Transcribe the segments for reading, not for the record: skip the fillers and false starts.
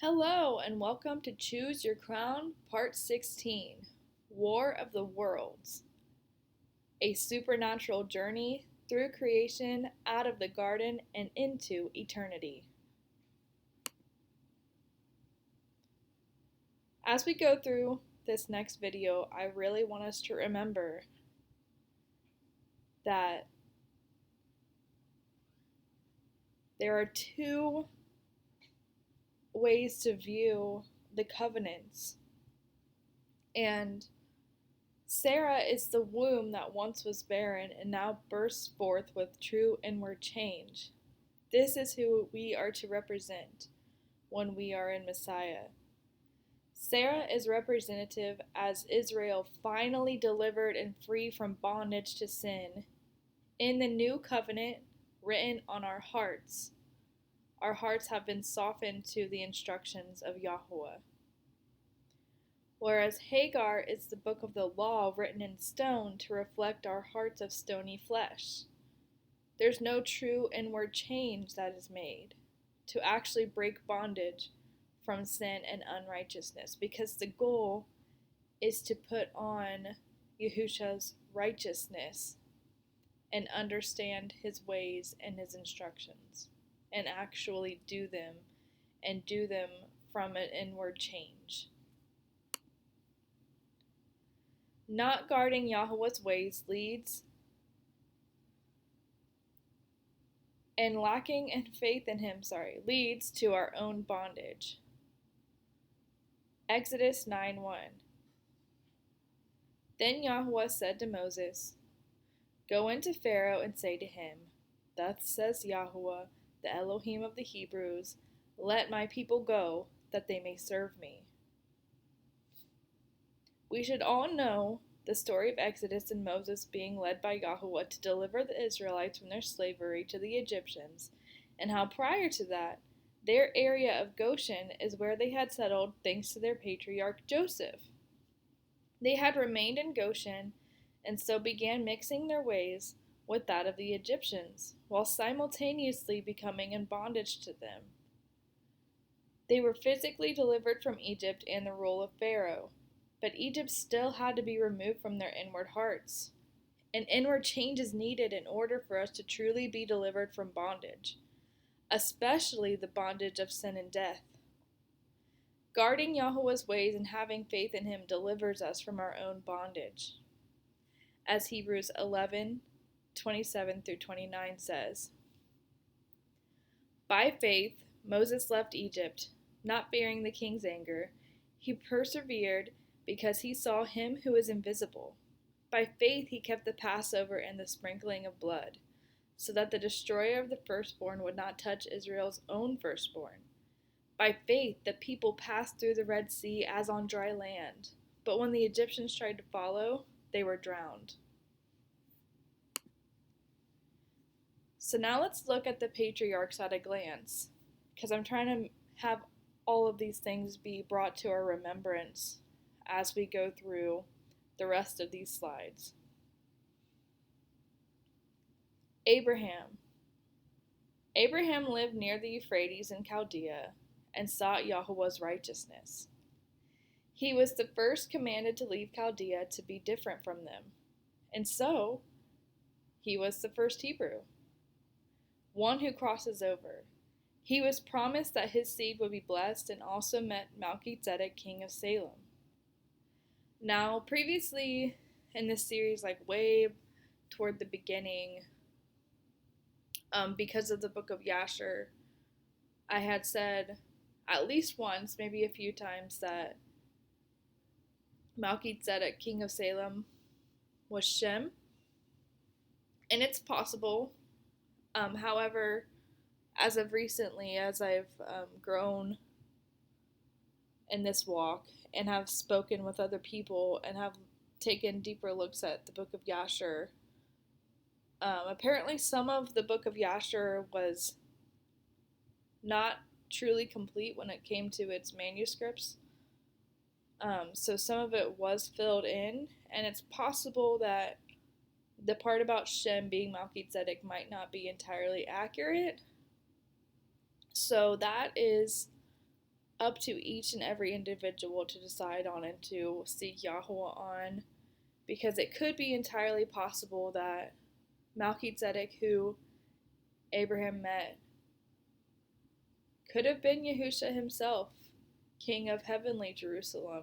Hello, and welcome to Choose Your Crown, Part 16 War of the Worlds. A supernatural journey through creation, out of the garden, and into eternity. As we go through this next video, I really want us to remember that there are two ways to view the covenants. And Sarah is the womb that once was barren and now bursts forth with true inward change. This is who we are to represent when we are in Messiah. Sarah is representative as Israel finally delivered and free from bondage to sin. In the new covenant written on our hearts have been softened to the instructions of Yahuah. Whereas Hagar is the book of the law written in stone to reflect our hearts of stony flesh. There's no true inward change that is made to actually break bondage from sin and unrighteousness, because the goal is to put on Yahushua's righteousness and understand his ways and his instructions and actually do them from an inward change. Not guarding Yahuah's ways leads, and lacking in faith in him, leads to our own bondage. Exodus 9:1. Then Yahuah said to Moses, "Go into Pharaoh and say to him, Thus says Yahuah, the Elohim of the Hebrews, let my people go, that they may serve me." We should all know the story of Exodus and Moses being led by Yahuah to deliver the Israelites from their slavery to the Egyptians, and how prior to that, their area of Goshen is where they had settled thanks to their patriarch Joseph. They had remained in Goshen and so began mixing their ways with that of the Egyptians, while simultaneously becoming in bondage to them. They were physically delivered from Egypt and the rule of Pharaoh, but Egypt still had to be removed from their inward hearts. An inward change is needed in order for us to truly be delivered from bondage, especially the bondage of sin and death. Guarding Yahuah's ways and having faith in him delivers us from our own bondage. As Hebrews 11:27-29 says, By faith, Moses left Egypt, not fearing the king's anger. He persevered because he saw him who is invisible. By faith, he kept the Passover and the sprinkling of blood, so that the destroyer of the firstborn would not touch Israel's own firstborn. By faith, the people passed through the Red Sea as on dry land, but when the Egyptians tried to follow, they were drowned. So now let's look at the patriarchs at a glance, because I'm trying to have all of these things be brought to our remembrance as we go through the rest of these slides. Abraham lived near the Euphrates in Chaldea and sought Yahuah's righteousness. He was the first commanded to leave Chaldea to be different from them, and so he was the first Hebrew, one who crosses over. He was promised that his seed would be blessed and also met Melchizedek, king of Salem. Now, previously in this series, way toward the beginning, because of the book of Yasher, I had said at least once, maybe a few times, that Melchizedek, king of Salem, was Shem. And it's possible. However, as of recently, as I've grown in this walk and have spoken with other people and have taken deeper looks at the book of Yasher, apparently some of the book of Yasher was not truly complete when it came to its manuscripts. So some of it was filled in, and it's possible that the part about Shem being Melchizedek might not be entirely accurate. So that is up to each and every individual to decide on and to seek Yahuah on, because it could be entirely possible that Melchizedek, who Abraham met, could have been Yahushua himself, king of heavenly Jerusalem.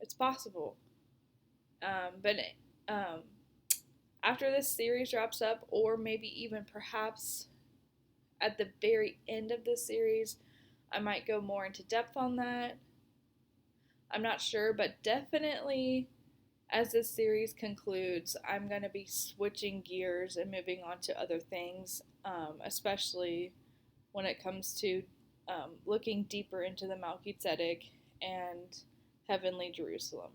It's possible. But after this series wraps up, or maybe even perhaps at the very end of this series, I might go more into depth on that. I'm not sure, but definitely as this series concludes, I'm going to be switching gears and moving on to other things, especially when it comes to looking deeper into the Melchizedek and heavenly Jerusalem.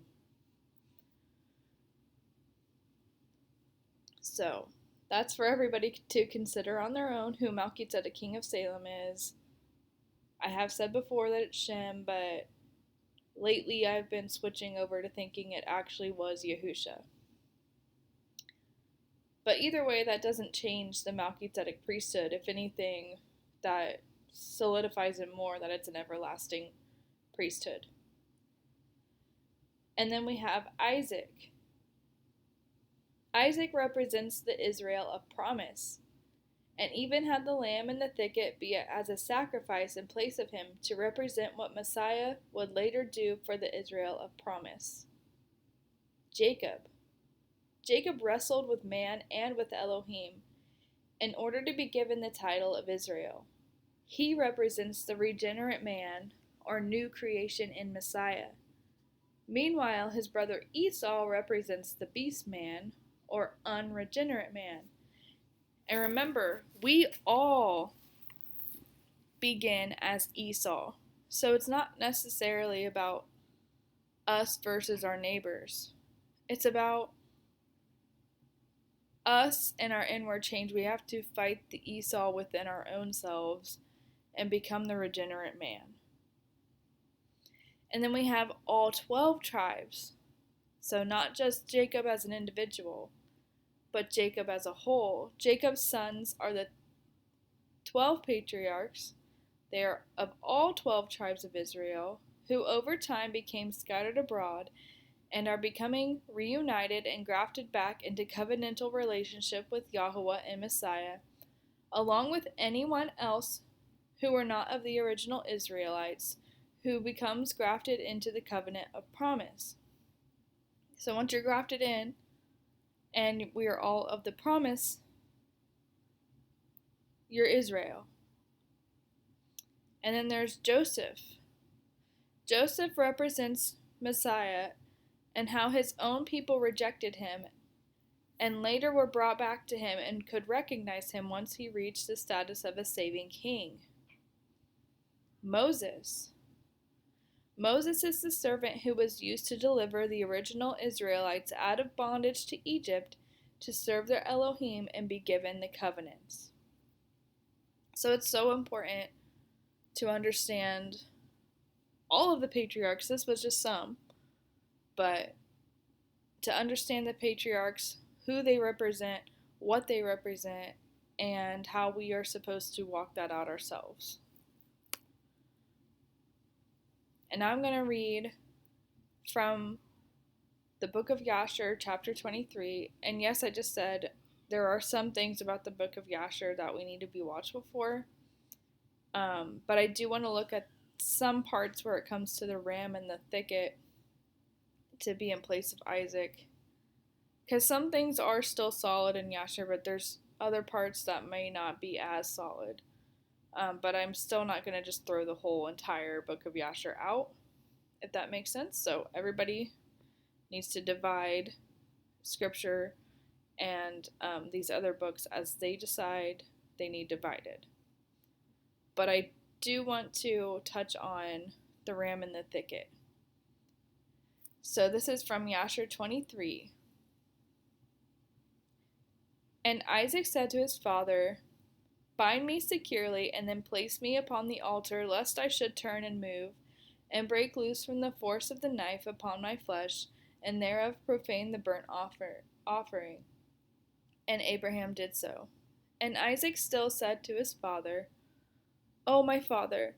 So that's for everybody to consider on their own who Melchizedek, king of Salem, is. I have said before that it's Shem, but lately I've been switching over to thinking it actually was Yahusha. But either way, that doesn't change the Melchizedek priesthood. If anything, that solidifies it more that it's an everlasting priesthood. And then we have Isaac. Isaac represents the Israel of promise, and even had the lamb in the thicket be as a sacrifice in place of him to represent what Messiah would later do for the Israel of promise. Jacob. Jacob wrestled with man and with Elohim in order to be given the title of Israel. He represents the regenerate man, or new creation in Messiah. Meanwhile, his brother Esau represents the beast man, or unregenerate man. And remember, we all begin as Esau. So it's not necessarily about us versus our neighbors. It's about us and our inward change. We have to fight the Esau within our own selves and become the regenerate man. And then we have all 12 tribes. So not just Jacob as an individual, but Jacob as a whole. Jacob's sons are the 12 patriarchs. They are of all 12 tribes of Israel, who over time became scattered abroad and are becoming reunited and grafted back into covenantal relationship with Yahuah and Messiah, along with anyone else who were not of the original Israelites, who becomes grafted into the covenant of promise. So once you're grafted in, and we are all of the promise, you're Israel. And then there's Joseph. Joseph represents Messiah and how his own people rejected him and later were brought back to him and could recognize him once he reached the status of a saving king. Moses. Moses is the servant who was used to deliver the original Israelites out of bondage to Egypt to serve their Elohim and be given the covenants. So it's so important to understand all of the patriarchs. This was just some, but to understand the patriarchs, who they represent, what they represent, and how we are supposed to walk that out ourselves. And now I'm going to read from the book of Yasher, chapter 23. And yes, I just said there are some things about the book of Yasher that we need to be watchful for. But I do want to look at some parts where it comes to the ram and the thicket to be in place of Isaac. Because some things are still solid in Yasher, but there's other parts that may not be as solid. But I'm still not going to just throw the whole entire book of Yasher out, if that makes sense. So everybody needs to divide scripture and these other books as they decide they need divided. But I do want to touch on the ram in the thicket. So this is from Yasher 23. And Isaac said to his father, "Bind me securely, and then place me upon the altar, lest I should turn and move, and break loose from the force of the knife upon my flesh, and thereof profane the burnt offering." And Abraham did so. And Isaac still said to his father, O my father,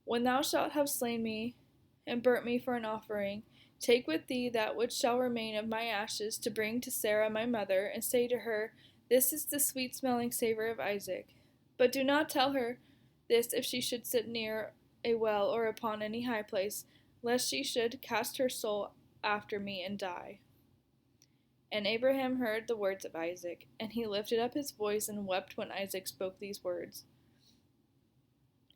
when thou shalt have slain me, and burnt me for an offering, take with thee that which shall remain of my ashes to bring to Sarah my mother, and say to her, This is the sweet-smelling savor of Isaac. But do not tell her this if she should sit near a well or upon any high place, lest she should cast her soul after me and die. And Abraham heard the words of Isaac, and he lifted up his voice and wept when Isaac spoke these words.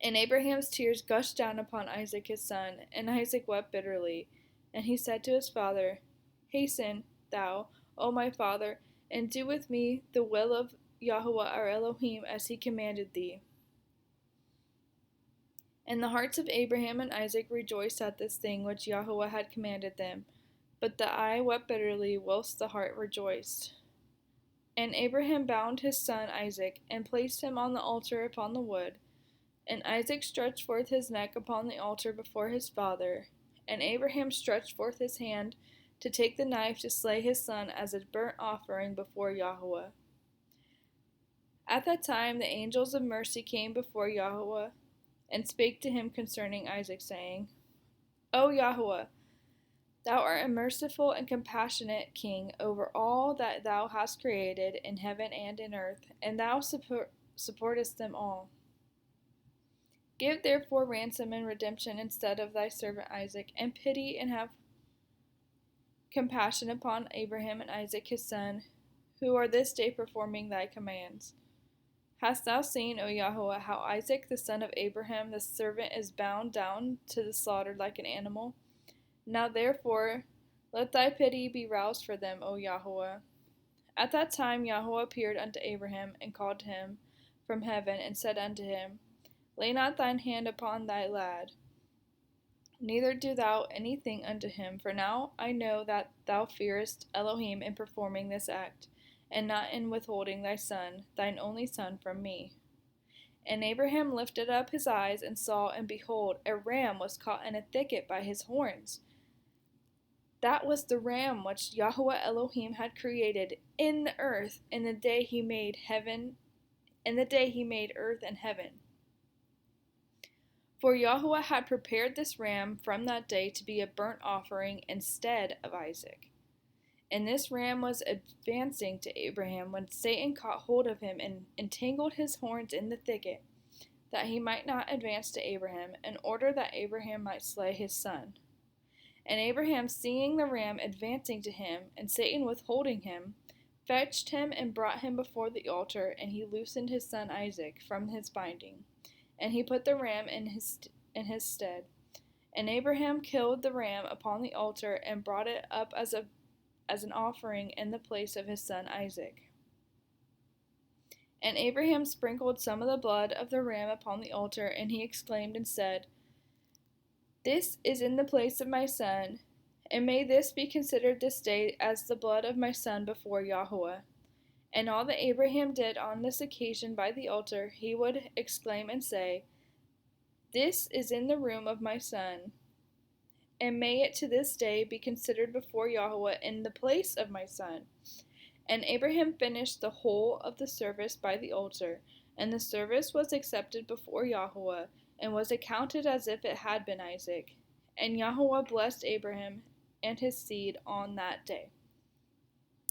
And Abraham's tears gushed down upon Isaac his son, and Isaac wept bitterly. And he said to his father, Hasten thou, O my father, and do with me the will of Yahuah our Elohim as he commanded thee. And the hearts of Abraham and Isaac rejoiced at this thing which Yahuah had commanded them, but the eye wept bitterly, whilst the heart rejoiced. And Abraham bound his son Isaac, and placed him on the altar upon the wood. And Isaac stretched forth his neck upon the altar before his father. And Abraham stretched forth his hand to take the knife to slay his son as a burnt offering before Yahuah. At that time the angels of mercy came before Yahuah, and spake to him concerning Isaac, saying, O Yahuah, thou art a merciful and compassionate king over all that thou hast created in heaven and in earth, and thou supportest them all. Give therefore ransom and redemption instead of thy servant Isaac, and pity and have compassion upon Abraham and Isaac his son, who are this day performing thy commands. Hast thou seen, O Yahuah, how Isaac the son of Abraham the servant is bound down to the slaughter like an animal? Now therefore let thy pity be roused for them, O Yahuah. At that time Yahuah appeared unto Abraham, and called him from heaven, and said unto him, Lay not thine hand upon thy lad, neither do thou anything unto him, for now I know that thou fearest Elohim in performing this act, and not in withholding thy son, thine only son, from me. And Abraham lifted up his eyes, and saw, and behold, a ram was caught in a thicket by his horns. That was the ram which Yahuah Elohim had created in the earth in the day he made earth and heaven. For Yahuah had prepared this ram from that day to be a burnt offering instead of Isaac. And this ram was advancing to Abraham when Satan caught hold of him and entangled his horns in the thicket, that he might not advance to Abraham, in order that Abraham might slay his son. And Abraham, seeing the ram advancing to him, and Satan withholding him, fetched him and brought him before the altar, and he loosened his son Isaac from his binding. And he put the ram in his stead. And Abraham killed the ram upon the altar, and brought it up as an offering in the place of his son Isaac. And Abraham sprinkled some of the blood of the ram upon the altar, and he exclaimed and said, This is in the place of my son, and may this be considered this day as the blood of my son before Yahuah. And all that Abraham did on this occasion by the altar, he would exclaim and say, This is in the room of my son, and may it to this day be considered before Yahuah in the place of my son. And Abraham finished the whole of the service by the altar, and the service was accepted before Yahuah, and was accounted as if it had been Isaac. And Yahuah blessed Abraham and his seed on that day.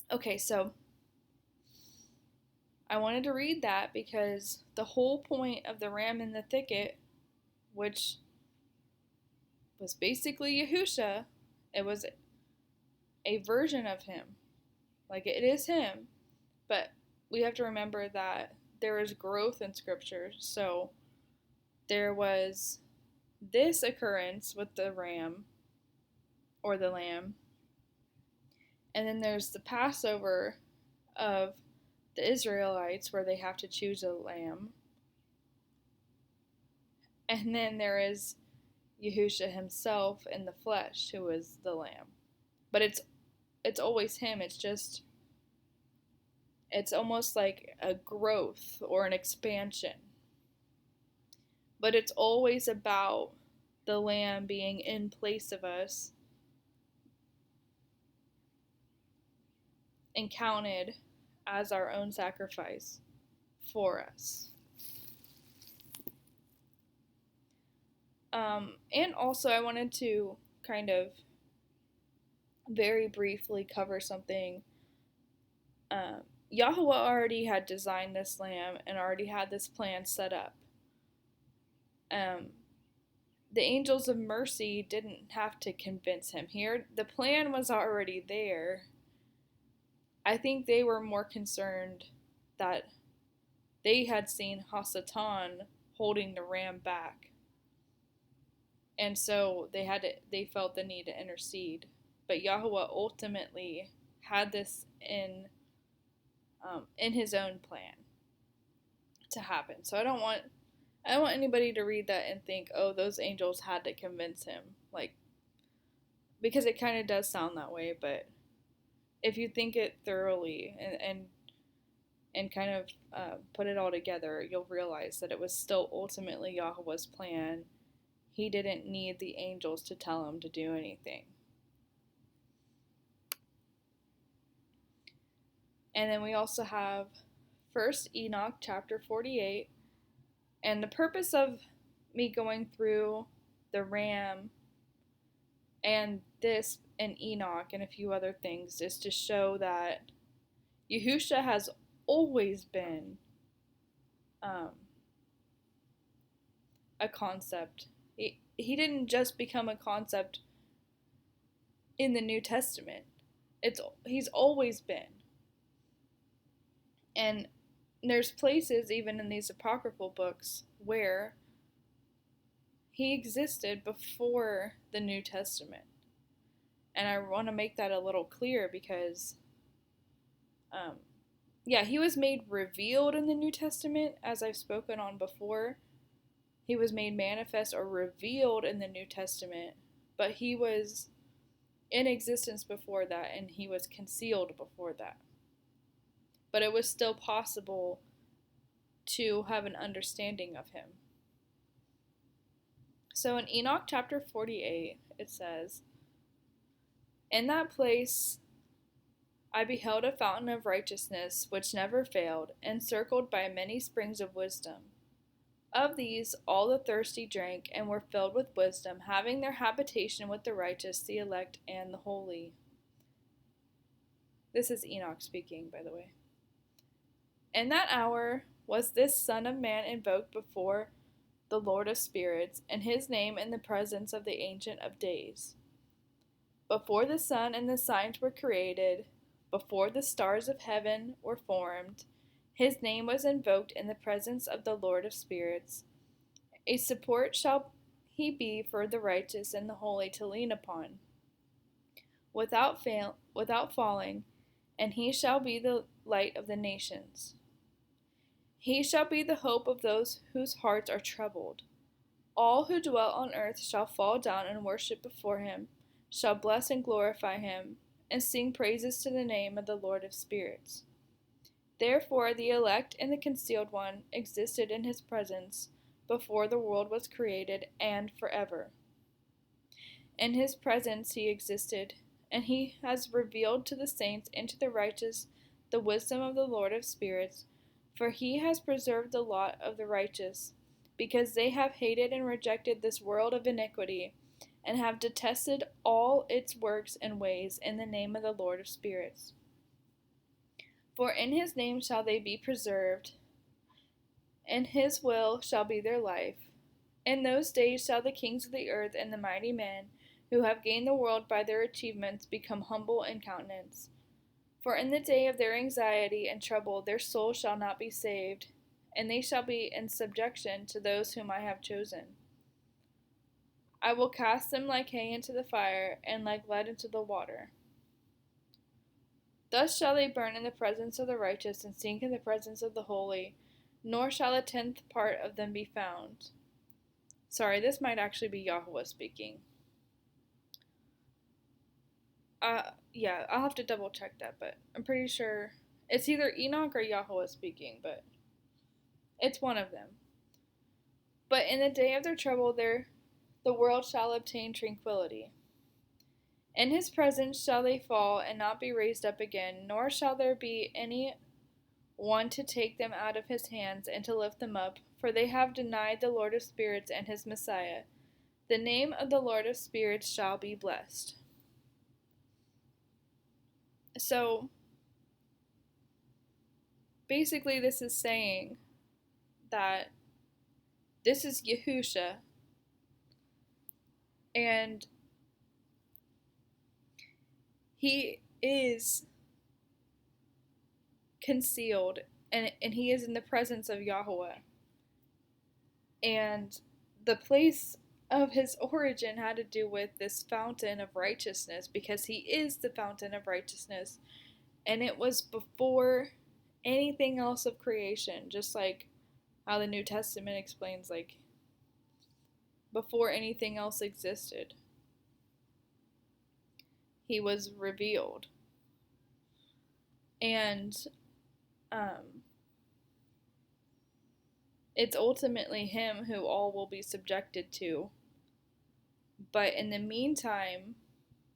Okay, so I wanted to read that because the whole point of the ram in the thicket, which was basically Yahusha, it was a version of him. Like, it is him, but we have to remember that there is growth in Scripture. So there was this occurrence with the ram or the lamb, and then there's the Passover of the Israelites where they have to choose a lamb, and then there is Yahusha himself in the flesh, who is the lamb. But it's always him. It's almost like a growth or an expansion. But it's always about the lamb being in place of us and counted as our own sacrifice for us. And also, I wanted to kind of very briefly cover something. Um, Yahuah already had designed this lamb and already had this plan set up. Um, the angels of mercy didn't have to convince him here. The plan was already there. I think they were more concerned that they had seen Hasatan holding the ram back. And so they felt the need to intercede. But Yahuah ultimately had this in his own plan to happen. So I don't want anybody to read that and think, oh, those angels had to convince him. Like, because it kind of does sound that way, but if you think it thoroughly and kind of put it all together, you'll realize that it was still ultimately Yahuah's plan. He didn't need the angels to tell him to do anything. And then we also have 1 Enoch chapter 48. And the purpose of me going through the ram and this and Enoch and a few other things is to show that Yahushua has always been a concept. He didn't just become a concept in the New Testament. He's always been. And there's places even in these apocryphal books where he existed before the New Testament. And I want to make that a little clear because he was made revealed in the New Testament, as I've spoken on before. He was made manifest or revealed in the New Testament, but he was in existence before that, and he was concealed before that. But it was still possible to have an understanding of him. So in Enoch chapter 48, it says, "In that place I beheld a fountain of righteousness which never failed, encircled by many springs of wisdom. Of these all the thirsty drank, and were filled with wisdom, having their habitation with the righteous, the elect, and the holy." This is Enoch speaking, by the way. "In that hour was this Son of Man invoked before the Lord of Spirits, and his name in the presence of the Ancient of Days. Before the sun and the signs were created, before the stars of heaven were formed, his name was invoked in the presence of the Lord of Spirits. A support shall he be for the righteous and the holy to lean upon, without falling, and he shall be the light of the nations. He shall be the hope of those whose hearts are troubled. All who dwell on earth shall fall down and worship before him, shall bless and glorify him, and sing praises to the name of the Lord of Spirits. Therefore the elect and the concealed one existed in his presence before the world was created and forever. In his presence he existed, and he has revealed to the saints and to the righteous the wisdom of the Lord of Spirits, for he has preserved the lot of the righteous, because they have hated and rejected this world of iniquity, and have detested all its works and ways in the name of the Lord of Spirits. For in his name shall they be preserved, and his will shall be their life. In those days shall the kings of the earth and the mighty men, who have gained the world by their achievements, become humble in countenance. For in the day of their anxiety and trouble their soul shall not be saved, and they shall be in subjection to those whom I have chosen. I will cast them like hay into the fire, and like lead into the water. Thus shall they burn in the presence of the righteous, and sink in the presence of the holy, nor shall a tenth part of them be found." Sorry, this might actually be Yahuah speaking. Yeah, I'll have to double check that, but I'm pretty sure it's either Enoch or Yahuah speaking, but it's one of them. "But in the day of their trouble the world shall obtain tranquility. In his presence shall they fall and not be raised up again, nor shall there be any one to take them out of his hands and to lift them up, for they have denied the Lord of Spirits and his Messiah. The name of the Lord of spirits shall be blessed. So, basically this is saying that this is Yahushua, and he is concealed, and he is in the presence of Yahuah. And the place of his origin had to do with this fountain of righteousness, because he is the fountain of righteousness. And it was before anything else of creation, just like how the New Testament explains, like, before anything else existed, he was revealed. And it's ultimately him who all will be subjected to. But in the meantime,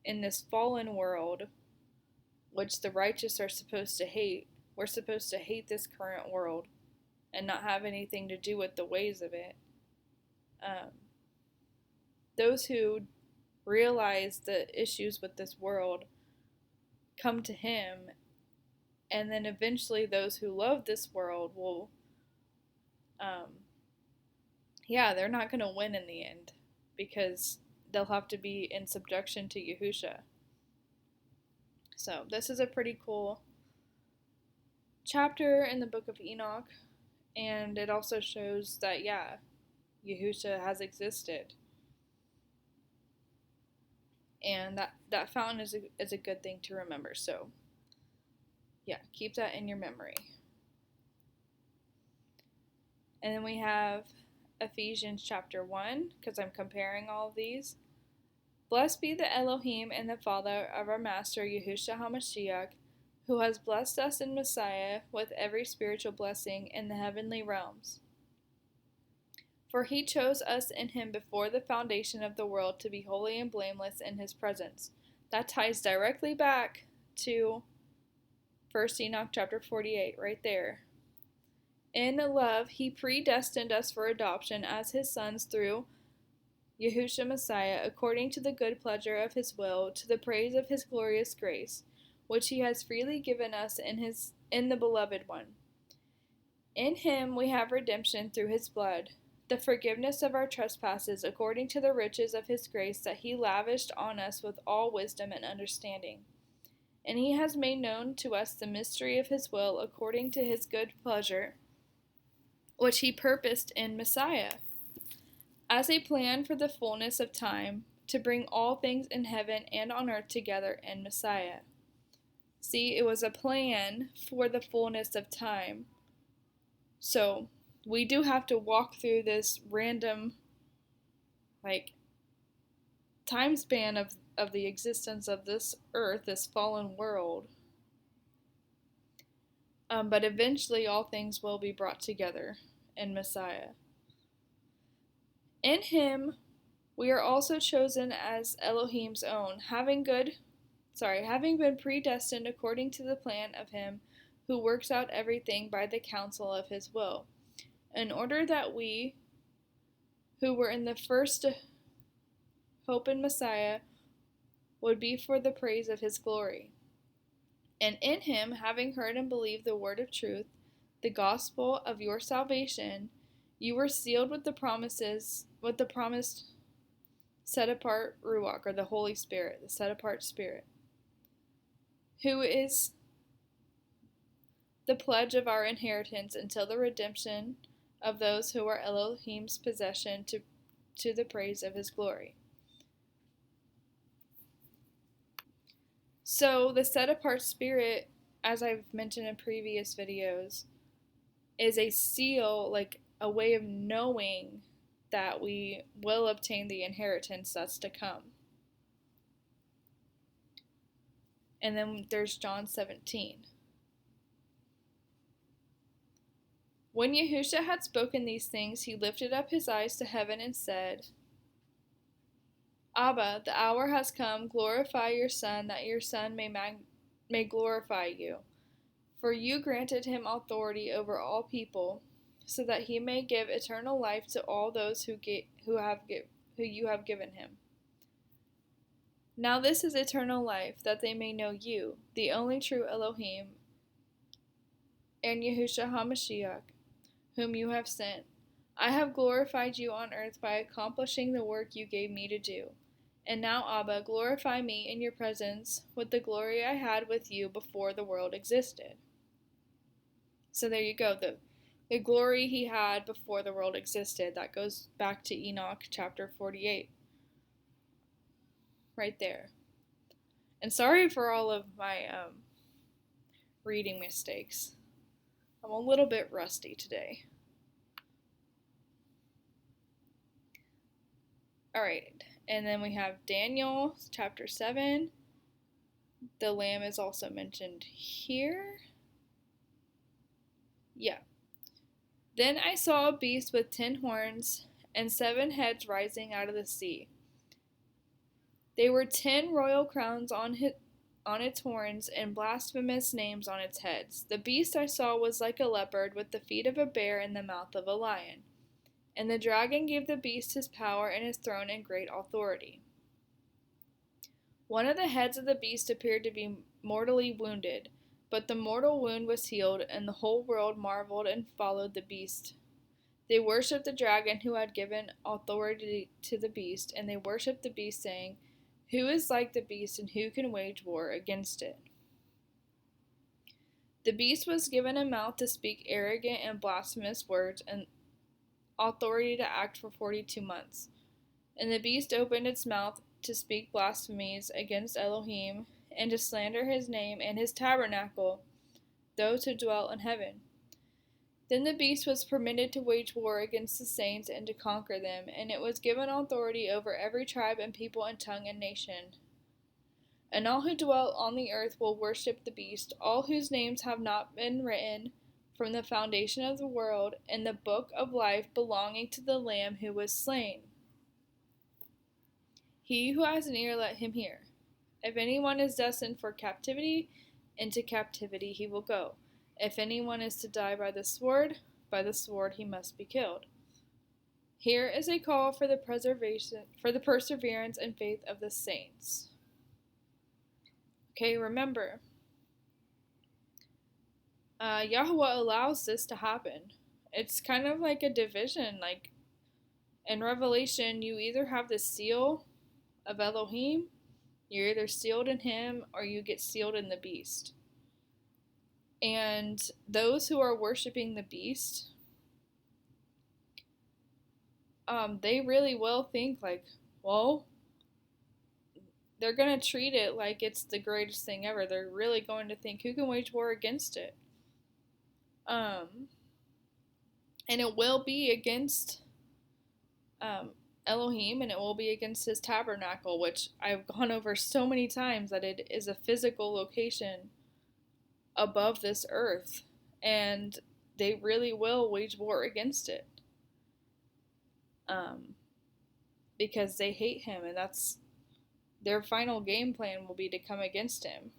in this fallen world, which the righteous are supposed to hate, we're supposed to hate this current world and not have anything to do with the ways of it. Those who realize the issues with this world come to him, and then eventually those who love this world will, they're not going to win in the end, because they'll have to be in subjection to Yahushua. So this is a pretty cool chapter in the book of Enoch, and it also shows that, Yahushua has existed. And that fountain is a good thing to remember. So, keep that in your memory. And then we have Ephesians chapter 1, because I'm comparing all of these. Blessed be the Elohim and the Father of our Master Yahushua HaMashiach, who has blessed us in Messiah with every spiritual blessing in the heavenly realms. For he chose us in him before the foundation of the world to be holy and blameless in his presence. That ties directly back to 1 Enoch chapter 48, right there. In love, he predestined us for adoption as his sons through Yahushua Messiah, according to the good pleasure of his will, to the praise of his glorious grace, which he has freely given us in the Beloved One. In him we have redemption through his blood, the forgiveness of our trespasses, according to the riches of his grace that he lavished on us with all wisdom and understanding. And he has made known to us the mystery of his will, according to his good pleasure, which he purposed in Messiah, as a plan for the fullness of time, to bring all things in heaven and on earth together in Messiah. See, it was a plan for the fullness of time. So, we do have to walk through this random, time span of the existence of this earth, this fallen world. But eventually all things will be brought together in Messiah. In him, we are also chosen as Elohim's own, having been predestined according to the plan of him who works out everything by the counsel of his will, in order that we, who were in the first hope in Messiah, would be for the praise of his glory. And in him, having heard and believed the word of truth, the gospel of your salvation, you were sealed with the promised set apart Ruach, or the Holy Spirit, the set apart Spirit, who is the pledge of our inheritance until the redemption of those who are Elohim's possession, to the praise of his glory. So the set apart Spirit, as I've mentioned in previous videos, is a seal, like a way of knowing that we will obtain the inheritance that's to come. And then there's John 17. When Yahushua had spoken these things, he lifted up his eyes to heaven and said, Abba, the hour has come, glorify your Son, that your Son may glorify you. For you granted him authority over all people, so that he may give eternal life to all those who who you have given him. Now this is eternal life, that they may know you, the only true Elohim, and Yahushua HaMashiach, whom you have sent. I have glorified you on earth by accomplishing the work you gave me to do. And now, Abba, glorify me in your presence with the glory I had with you before the world existed. So there you go, the glory he had before the world existed. That goes back to Enoch chapter 48. Right there. And sorry for all of my reading mistakes. I'm a little bit rusty today. Alright, and then we have Daniel chapter 7. The lamb is also mentioned here. Yeah. Then I saw a beast with 10 horns and 7 heads rising out of the sea. They were 10 royal crowns on its horns and blasphemous names on its heads. The beast I saw was like a leopard with the feet of a bear and the mouth of a lion. And the dragon gave the beast his power and his throne and great authority. One of the heads of the beast appeared to be mortally wounded, but the mortal wound was healed, and the whole world marveled and followed the beast. They worshipped the dragon who had given authority to the beast, and they worshipped the beast, saying, "Who is like the beast, and who can wage war against it?" The beast was given a mouth to speak arrogant and blasphemous words, and authority to act for 42 months. And the beast opened its mouth to speak blasphemies against Elohim, and to slander his name and his tabernacle, those who dwell in heaven. Then the beast was permitted to wage war against the saints and to conquer them, and it was given authority over every tribe and people and tongue and nation. And all who dwell on the earth will worship the beast, all whose names have not been written from the foundation of the world in the book of life belonging to the Lamb who was slain. He who has an ear, let him hear. If anyone is destined for captivity, into captivity he will go. If anyone is to die by the sword he must be killed. Here is a call for the perseverance and faith of the saints. Okay, remember, Yahuah allows this to happen. It's kind of like a division. Like in Revelation, you either have the seal of Elohim, you're either sealed in him, or you get sealed in the beast. And those who are worshiping the beast, they really will think like, well, they're going to treat it like it's the greatest thing ever. They're really going to think, who can wage war against it? And it will be against Elohim, and it will be against his tabernacle, which I've gone over so many times that it is a physical location above this earth, and they really will wage war against it. Because they hate him, and that's their final game plan will be to come against him.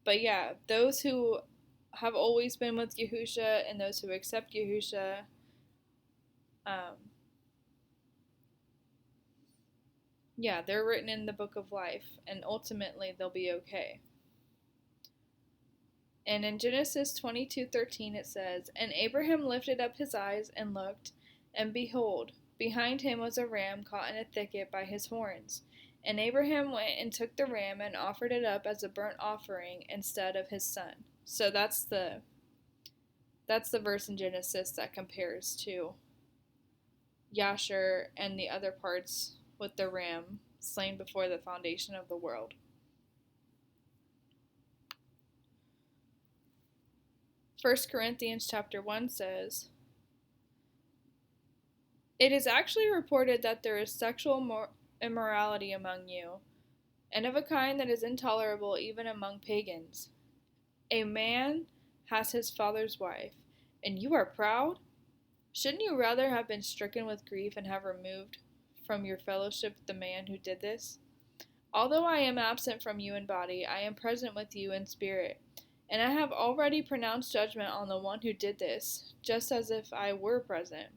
But yeah, those who have always been with Yahushua and those who accept Yahushua, they're written in the book of life, and ultimately they'll be okay. And in Genesis 22:13 it says, "And Abraham lifted up his eyes and looked, and behold, behind him was a ram caught in a thicket by his horns. And Abraham went and took the ram and offered it up as a burnt offering instead of his son." So that's the verse in Genesis that compares to Yasher and the other parts with the ram slain before the foundation of the world. 1 Corinthians chapter 1 says, "It is actually reported that there is sexual immorality among you, and of a kind that is intolerable even among pagans. A man has his father's wife, and you are proud? Shouldn't you rather have been stricken with grief and have removed from your fellowship the man who did this? Although I am absent from you in body, I am present with you in spirit. And I have already pronounced judgment on the one who did this, just as if I were present.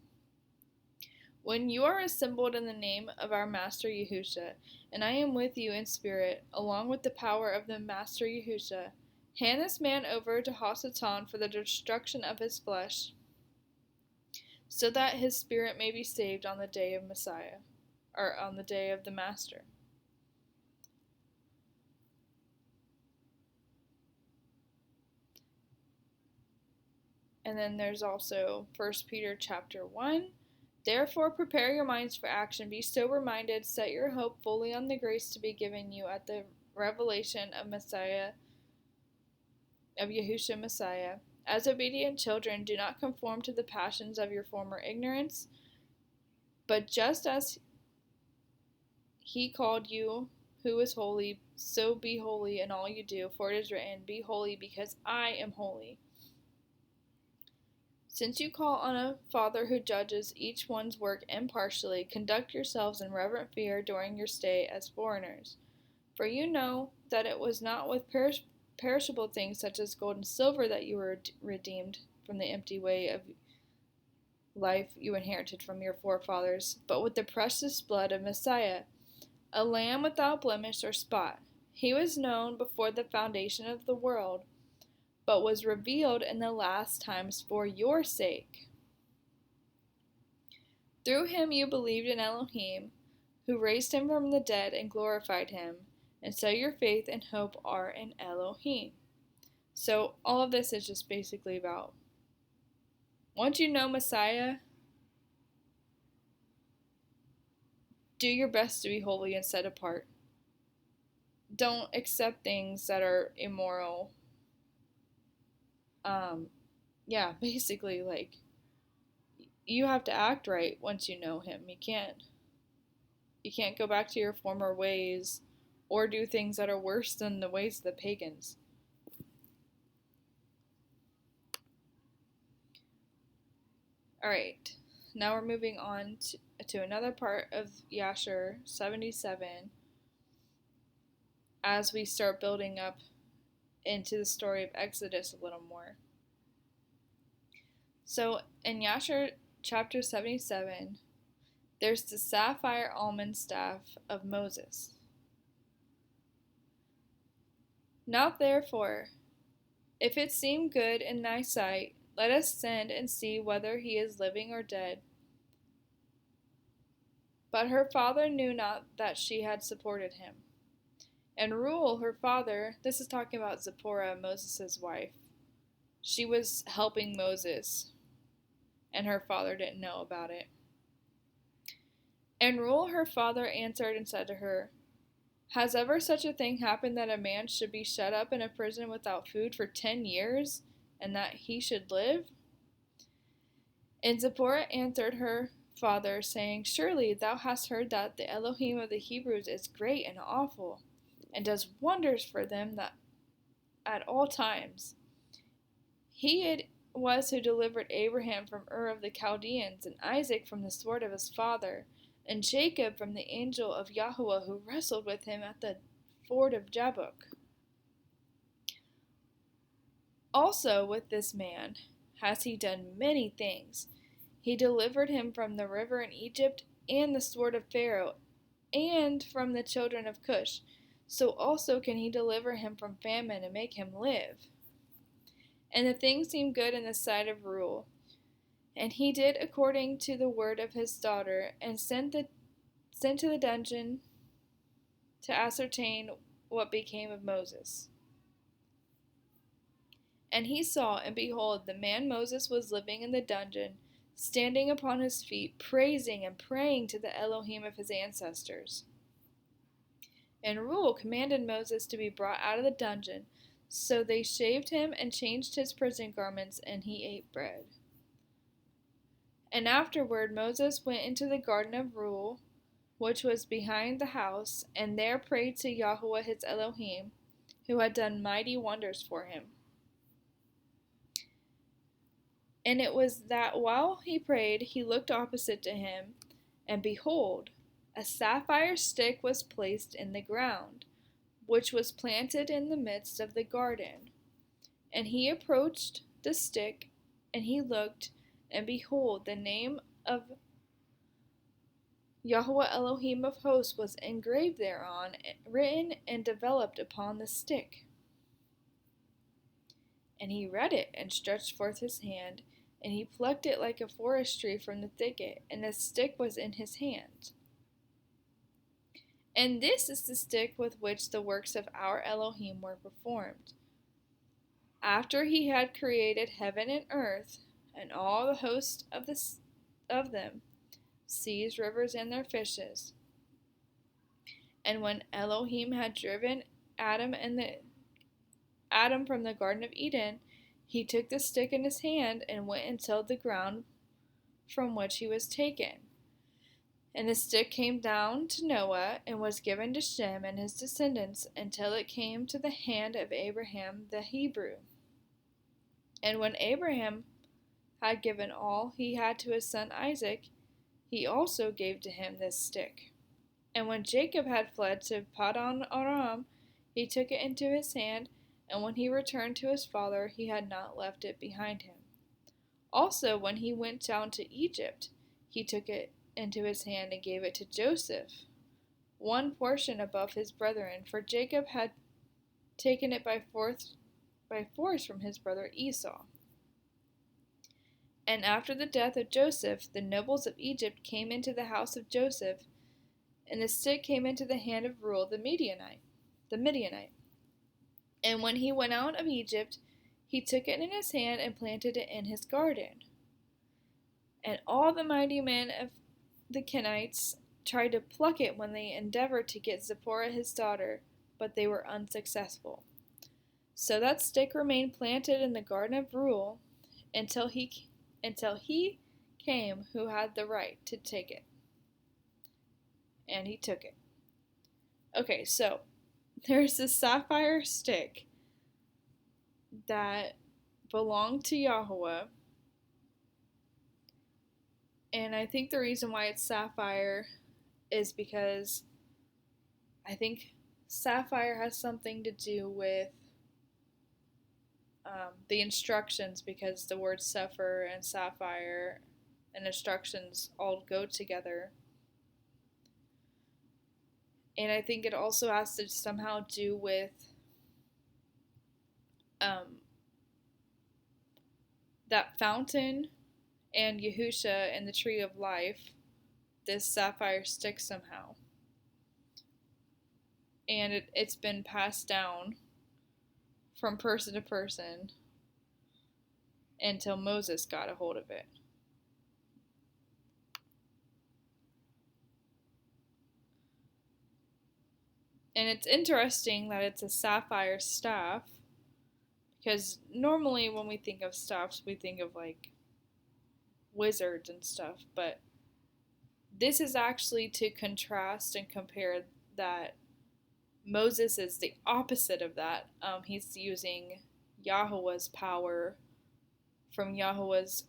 When you are assembled in the name of our Master Yahushua, and I am with you in spirit, along with the power of the Master Yahushua, hand this man over to Hasatan for the destruction of his flesh, so that his spirit may be saved on the day of Messiah, or on the day of the Master. And then there's also 1 Peter chapter 1. Therefore, prepare your minds for action. Be sober-minded. Set your hope fully on the grace to be given you at the revelation of Yahushua Messiah. As obedient children, do not conform to the passions of your former ignorance, but just as he called you, who is holy, so be holy in all you do. For it is written, be holy because I am holy. Since you call on a Father who judges each one's work impartially, conduct yourselves in reverent fear during your stay as foreigners. For you know that it was not with perishable things such as gold and silver that you were redeemed from the empty way of life you inherited from your forefathers, but with the precious blood of Messiah, a lamb without blemish or spot. He was known before the foundation of the world, but was revealed in the last times for your sake. Through him you believed in Elohim, who raised him from the dead and glorified him, and so your faith and hope are in Elohim. So all of this is just basically about, once you know Messiah, do your best to be holy and set apart. Don't accept things that are immoral. Basically, like, you have to act right once you know him. You can't go back to your former ways or do things that are worse than the ways of the pagans. Alright, now we're moving on to another part of Yashar 77 as we start building up into the story of Exodus a little more. So in Yashar chapter 77, there's the sapphire almond staff of Moses. Now therefore, if it seem good in thy sight, let us send and see whether he is living or dead. But her father knew not that she had supported him. And Reuel, her father, this is talking about Zipporah, Moses' wife. She was helping Moses, and her father didn't know about it. And Reuel, her father, answered and said to her, has ever such a thing happened that a man should be shut up in a prison without food for 10 years, and that he should live? And Zipporah answered her father, saying, surely thou hast heard that the Elohim of the Hebrews is great and awful, and does wonders for them that at all times. He it was who delivered Abraham from Ur of the Chaldeans, and Isaac from the sword of his father, and Jacob from the angel of Yahuah who wrestled with him at the ford of Jabbok. Also with this man has he done many things. He delivered him from the river in Egypt, and the sword of Pharaoh, and from the children of Cush. So also can he deliver him from famine and make him live. And the thing seemed good in the sight of Reuel. And he did according to the word of his daughter, and sent to the dungeon to ascertain what became of Moses. And he saw, and behold, the man Moses was living in the dungeon, standing upon his feet, praising and praying to the Elohim of his ancestors. And Reuel commanded Moses to be brought out of the dungeon. So they shaved him and changed his prison garments, and he ate bread. And afterward Moses went into the garden of Reuel, which was behind the house, and there prayed to Yahuah his Elohim, who had done mighty wonders for him. And it was that while he prayed, he looked opposite to him, and behold, a sapphire stick was placed in the ground, which was planted in the midst of the garden. And he approached the stick, and he looked, and behold, the name of Yahuah Elohim of hosts was engraved thereon, written and developed upon the stick. And he read it, and stretched forth his hand, and he plucked it like a forest tree from the thicket, and the stick was in his hand. And this is the stick with which the works of our Elohim were performed. After he had created heaven and earth, and all the host of them, seas, rivers, and their fishes. And when Elohim had driven Adam from the Garden of Eden, he took the stick in his hand and went and tilled the ground from which he was taken. And the stick came down to Noah and was given to Shem and his descendants until it came to the hand of Abraham the Hebrew. And when Abraham had given all he had to his son Isaac, he also gave to him this stick. And when Jacob had fled to Paddan Aram, he took it into his hand, and when he returned to his father, he had not left it behind him. Also, when he went down to Egypt, he took it into his hand and gave it to Joseph, one portion above his brethren, for Jacob had taken it by force from his brother Esau. And after the death of Joseph, the nobles of Egypt came into the house of Joseph, and the stick came into the hand of Reuel the Midianite. And when he went out of Egypt, he took it in his hand and planted it in his garden. And all the mighty men of the Kenites tried to pluck it when they endeavored to get Zipporah his daughter, but they were unsuccessful. So that stick remained planted in the garden of Reuel until he came who had the right to take it. And he took it. Okay, so there's this sapphire stick that belonged to Yahuah. And I think the reason why it's sapphire is because I think sapphire has something to do with the instructions, because the words sephir and sapphire and instructions all go together. And I think it also has to somehow do with that fountain and Yahusha and the tree of life, this sapphire stick somehow. And it's been passed down from person to person until Moses got a hold of it. And it's interesting that it's a sapphire staff, because normally when we think of staffs, we think of like wizards and stuff, but this is actually to contrast and compare that Moses is the opposite of that. He's using Yahuah's power from Yahuah's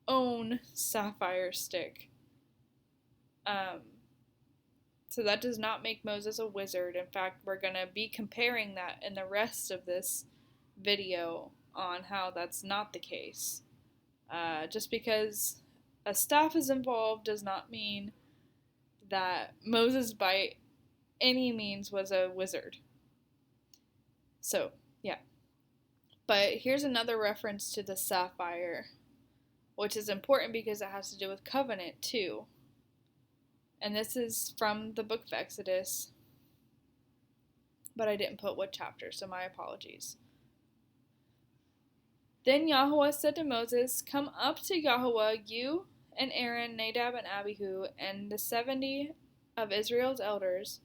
own sapphire stick. So that does not make Moses a wizard. In fact, we're going to be comparing that in the rest of this video on how that's not the case. Just because a staff is involved does not mean that Moses by any means was a wizard. So, yeah. But here's another reference to the sapphire, which is important because it has to do with covenant too. And this is from the book of Exodus, but I didn't put what chapter, so my apologies. Then Yahuah said to Moses, "Come up to Yahuah, you and Aaron, Nadab and Abihu, and the 70 of Israel's elders,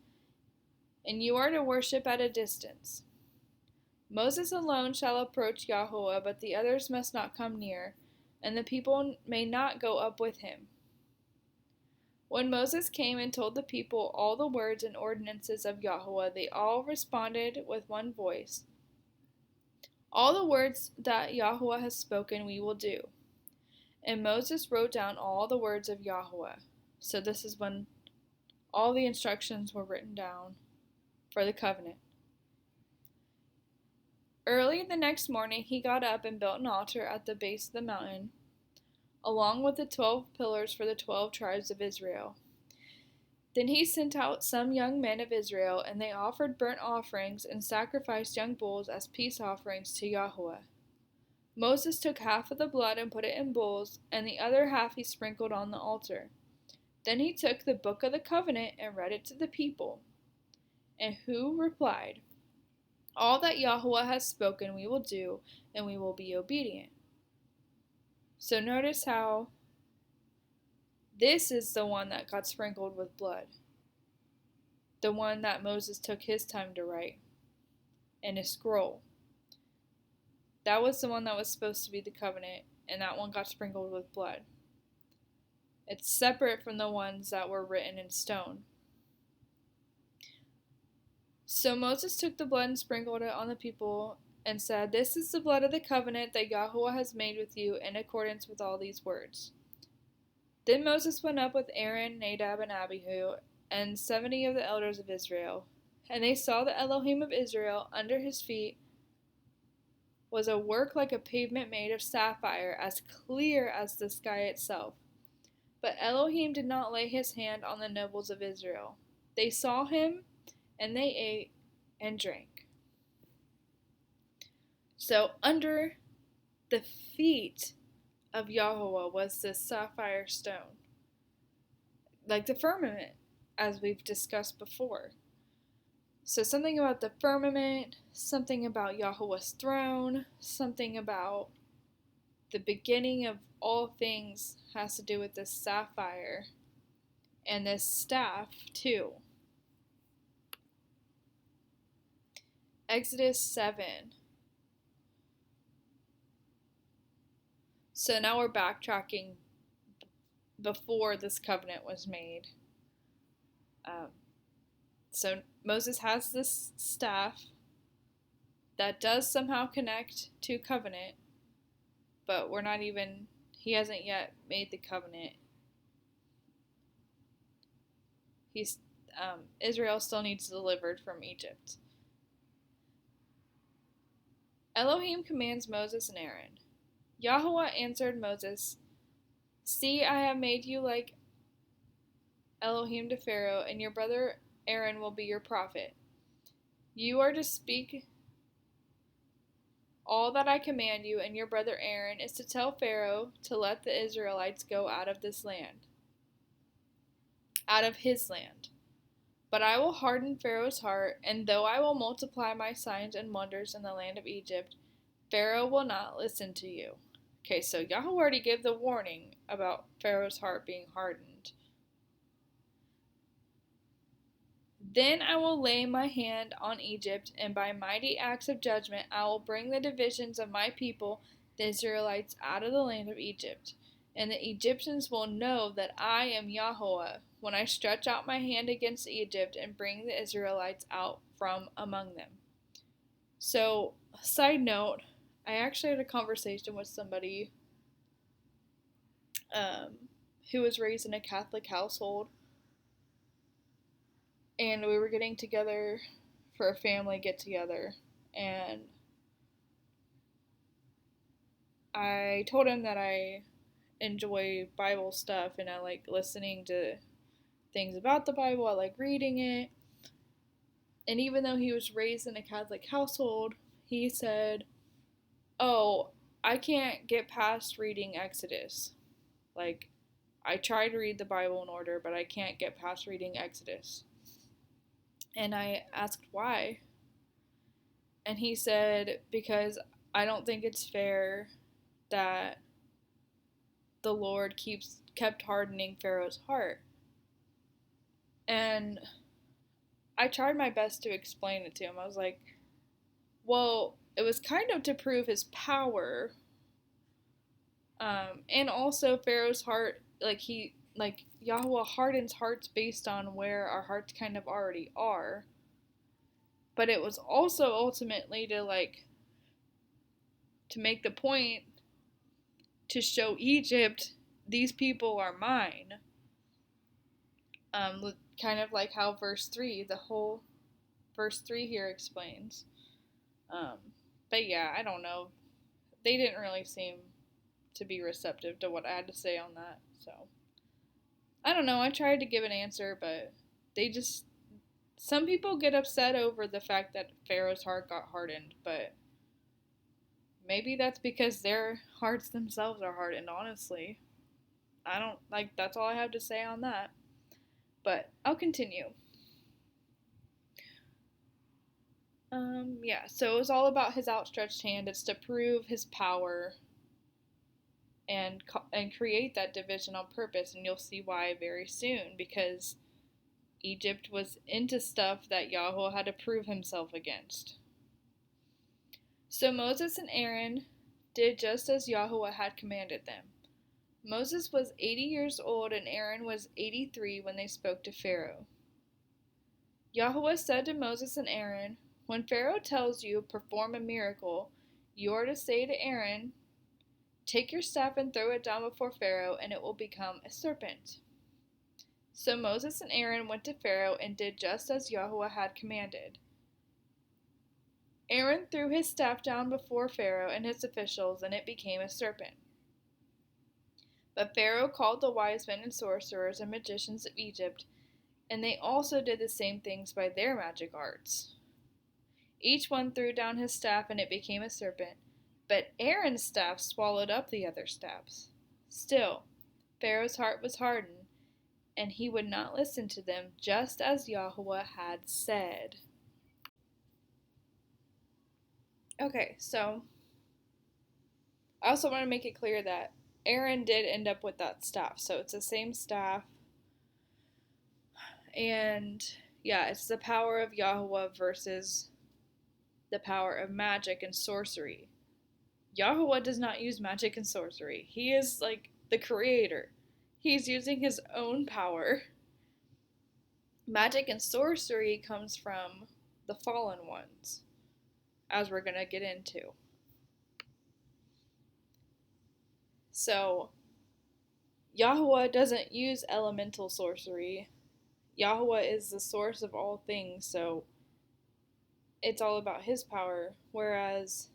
and you are to worship at a distance. Moses alone shall approach Yahuah, but the others must not come near, and the people may not go up with him." When Moses came and told the people all the words and ordinances of Yahuah, they all responded with one voice, "All the words that Yahuah has spoken we will do." And Moses wrote down all the words of Yahuah. So this is when all the instructions were written down for the covenant. Early the next morning he got up and built an altar at the base of the mountain, along with the 12 pillars for the 12 tribes of Israel. Then he sent out some young men of Israel, and they offered burnt offerings and sacrificed young bulls as peace offerings to Yahuah. Moses took half of the blood and put it in bowls, and the other half he sprinkled on the altar. Then he took the book of the covenant and read it to the people. And who replied, "All that Yahuah has spoken we will do, and we will be obedient." So notice how this is the one that got sprinkled with blood. The one that Moses took his time to write in a scroll. That was the one that was supposed to be the covenant, and that one got sprinkled with blood. It's separate from the ones that were written in stone. So Moses took the blood and sprinkled it on the people and said, "This is the blood of the covenant that Yahuah has made with you in accordance with all these words." Then Moses went up with Aaron, Nadab, and Abihu, and 70 of the elders of Israel. And they saw the Elohim of Israel. Under his feet was a work like a pavement made of sapphire, as clear as the sky itself. But Elohim did not lay his hand on the nobles of Israel. They saw him, and they ate and drank. So under the feet of Yahuah was this sapphire stone, like the firmament, as we've discussed before. So something about the firmament, something about Yahuah's throne, something about the beginning of all things has to do with this sapphire and this staff too. Exodus 7. So now we're backtracking before this covenant was made. So Moses has this staff that does somehow connect to covenant, but he hasn't yet made the covenant. Israel still needs delivered from Egypt. Elohim commands Moses and Aaron. Yahuah answered Moses, "See, I have made you like Elohim to Pharaoh, and your brother Aaron will be your prophet. You are to speak all that I command you, and your brother Aaron is to tell Pharaoh to let the Israelites go out of his land. But I will harden Pharaoh's heart, and though I will multiply my signs and wonders in the land of Egypt, Pharaoh will not listen to you." Okay, so Yahuah already gave the warning about Pharaoh's heart being hardened. "Then I will lay my hand on Egypt, and by mighty acts of judgment I will bring the divisions of my people, the Israelites, out of the land of Egypt. And the Egyptians will know that I am Yahuah when I stretch out my hand against Egypt and bring the Israelites out from among them." So, side note, I actually had a conversation with somebody who was raised in a Catholic household, and we were getting together for a family get-together, and I told him that I enjoy Bible stuff, and I like listening to things about the Bible, I like reading it, and even though he was raised in a Catholic household, he said, "Oh, I can't get past reading Exodus. Like, I try to read the Bible in order, but I can't get past reading Exodus." And I asked why. And he said, "Because I don't think it's fair that the Lord kept hardening Pharaoh's heart." And I tried my best to explain it to him. I was like, well, it was kind of to prove his power. And also Pharaoh's heart, Yahuah hardens hearts based on where our hearts kind of already are. But it was also ultimately to make the point to show Egypt, these people are mine. Kind of like how verse 3, the whole verse 3 here explains. But yeah, I don't know. They didn't really seem to be receptive to what I had to say on that, so I don't know. I tried to give an answer, but they just, some people get upset over the fact that Pharaoh's heart got hardened, but maybe that's because their hearts themselves are hardened, honestly. I don't, like, that's all I have to say on that. But I'll continue. Yeah, so it was all about his outstretched hand. It's to prove his power and create that division on purpose, and you'll see why very soon, because Egypt was into stuff that Yahuah had to prove himself against. So Moses and Aaron did just as Yahuah had commanded them. Moses was 80 years old and Aaron was 83 when they spoke to Pharaoh. Yahuah said to Moses and Aaron, "When Pharaoh tells you, 'Perform a miracle,' you are to say to Aaron, 'Take your staff and throw it down before Pharaoh, and it will become a serpent.'" So Moses and Aaron went to Pharaoh and did just as Yahuah had commanded. Aaron threw his staff down before Pharaoh and his officials, and it became a serpent. But Pharaoh called the wise men and sorcerers and magicians of Egypt, and they also did the same things by their magic arts. Each one threw down his staff, and it became a serpent, but Aaron's staff swallowed up the other staffs. Still, Pharaoh's heart was hardened, and he would not listen to them, just as Yahuah had said. Okay, so I also want to make it clear that Aaron did end up with that staff, so it's the same staff. And yeah, it's the power of Yahuah versus the power of magic and sorcery. Yahuah does not use magic and sorcery. He is like the creator. He's using his own power. Magic and sorcery comes from the fallen ones, as we're going to get into. So, Yahuah doesn't use elemental sorcery. Yahuah is the source of all things, so it's all about his power. Whereas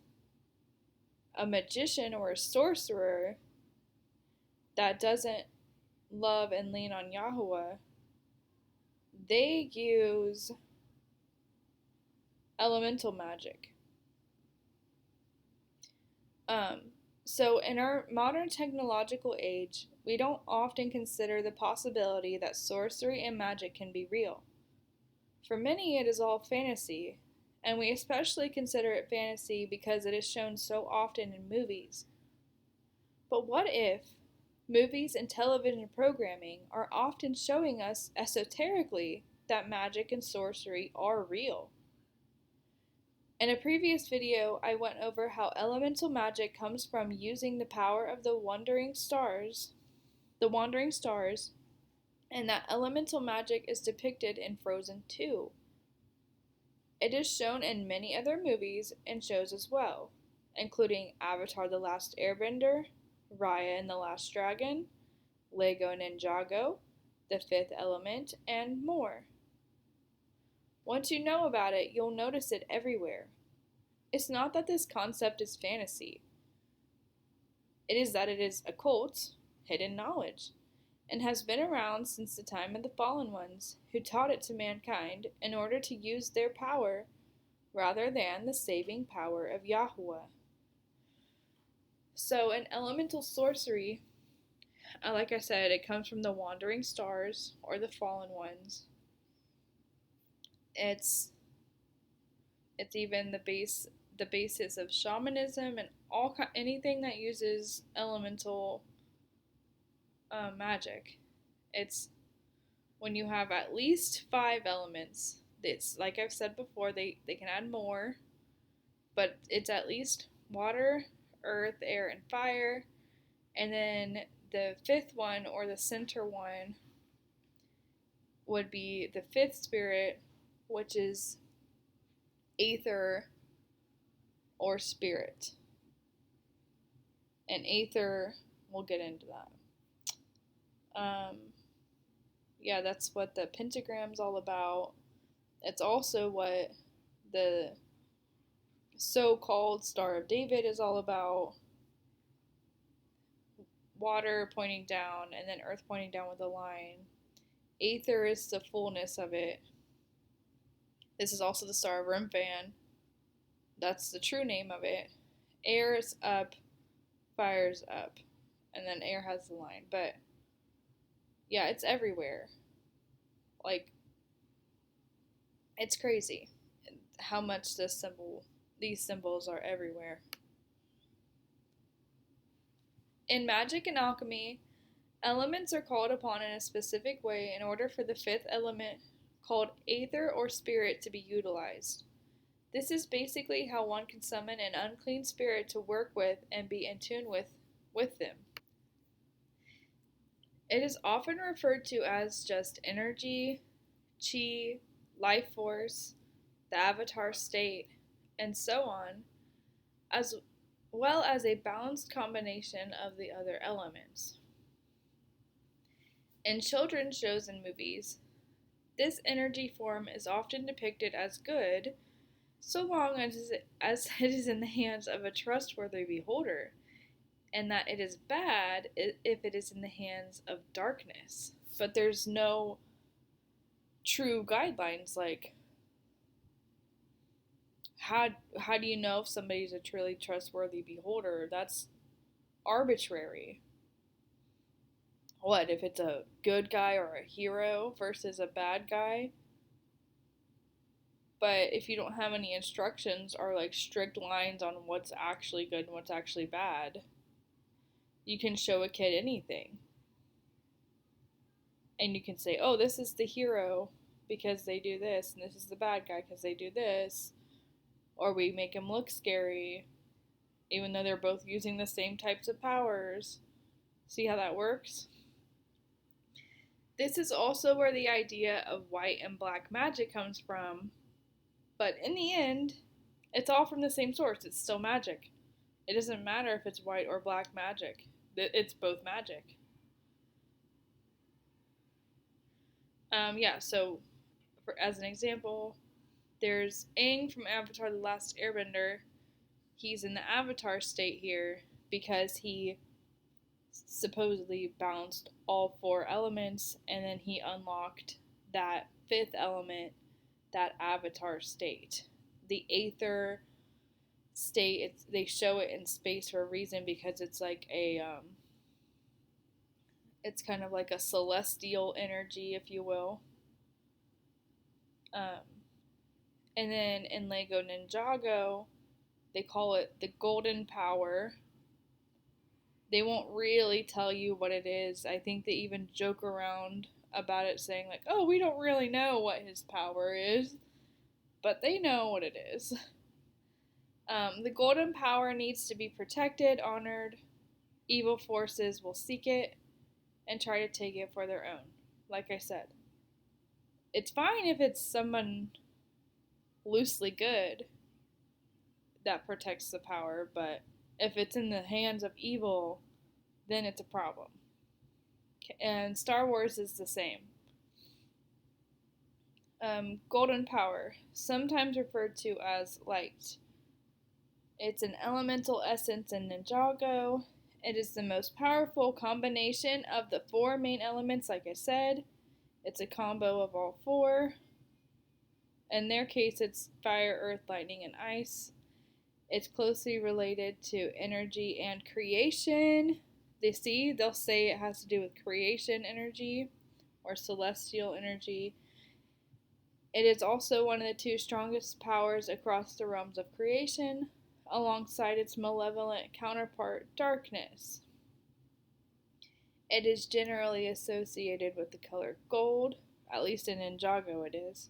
a magician or a sorcerer that doesn't love and lean on Yahuah, they use elemental magic. So in our modern technological age, we don't often consider the possibility that sorcery and magic can be real. For many, it is all fantasy, and we especially consider it fantasy because it is shown so often in movies. But what if movies and television programming are often showing us esoterically that magic and sorcery are real? In a previous video, I went over how elemental magic comes from using the power of the wandering stars, and that elemental magic is depicted in Frozen 2. It is shown in many other movies and shows as well, including Avatar: The Last Airbender, Raya and the Last Dragon, Lego Ninjago, The Fifth Element, and more. Once you know about it, you'll notice it everywhere. It's not that this concept is fantasy. It is that it is occult, hidden knowledge, and has been around since the time of the fallen ones, who taught it to mankind in order to use their power rather than the saving power of Yahuah. So in elemental sorcery, like I said, it comes from the wandering stars or the fallen ones. It's even the basis of shamanism and anything that uses elemental magic. It's when you have at least 5 elements. It's like I've said before, they can add more, but it's at least water, earth, air, and fire. And then the 5th one, or the center one, would be the 5th spirit, which is aether or spirit. And aether, we'll get into that. Yeah, that's what the pentagram's all about. It's also what the so-called Star of David is all about. Water pointing down and then earth pointing down with a line. Aether is the fullness of it. This is also the Star of Remphan. That's the true name of it. Air is up, fire is up, and then air has the line. But yeah, it's everywhere. Like, it's crazy how much these symbols are everywhere. In magic and alchemy, elements are called upon in a specific way in order for the fifth element, called aether or spirit, to be utilized. This is basically how one can summon an unclean spirit to work with and be in tune with them. It is often referred to as just energy, chi, life force, the avatar state, and so on, as well as a balanced combination of the other elements. In children's shows and movies, this energy form is often depicted as good, so long as it is in the hands of a trustworthy beholder, and that it is bad if it is in the hands of darkness. But there's no true guidelines, like how do you know if somebody's a truly trustworthy beholder? That's arbitrary. What if it's a good guy or a hero versus a bad guy? But if you don't have any instructions or like strict lines on what's actually good and what's actually bad, you can show a kid anything. And you can say, oh, this is the hero because they do this, and this is the bad guy because they do this. Or we make him look scary, even though they're both using the same types of powers. See how that works? This is also where the idea of white and black magic comes from. But in the end, it's all from the same source. It's still magic. It doesn't matter if it's white or black magic. It's both magic. So as an example, there's Aang from Avatar The Last Airbender. He's in the Avatar state here because he supposedly balanced all four elements, and then he unlocked that fifth element, that Avatar state. The Aether state, they show it in space for a reason because it's like it's kind of like a celestial energy, if you will. And then in Lego Ninjago, they call it the golden power. They won't really tell you what it is. I think they even joke around about it, saying like, oh, we don't really know what his power is, but they know what it is. The golden power needs to be protected, honored. Evil forces will seek it and try to take it for their own. Like I said, it's fine if it's someone loosely good that protects the power, but if it's in the hands of evil, then it's a problem. And Star Wars is the same. Golden power, sometimes referred to as light. It's an elemental essence in Ninjago. It is the most powerful combination of the four main elements, like I said. It's a combo of all four. In their case, it's fire, earth, lightning, and ice. It's closely related to energy and creation. They'll say it has to do with creation energy or celestial energy. It is also one of the two strongest powers across the realms of creation, alongside its malevolent counterpart, darkness. It is generally associated with the color gold, at least in Ninjago it is.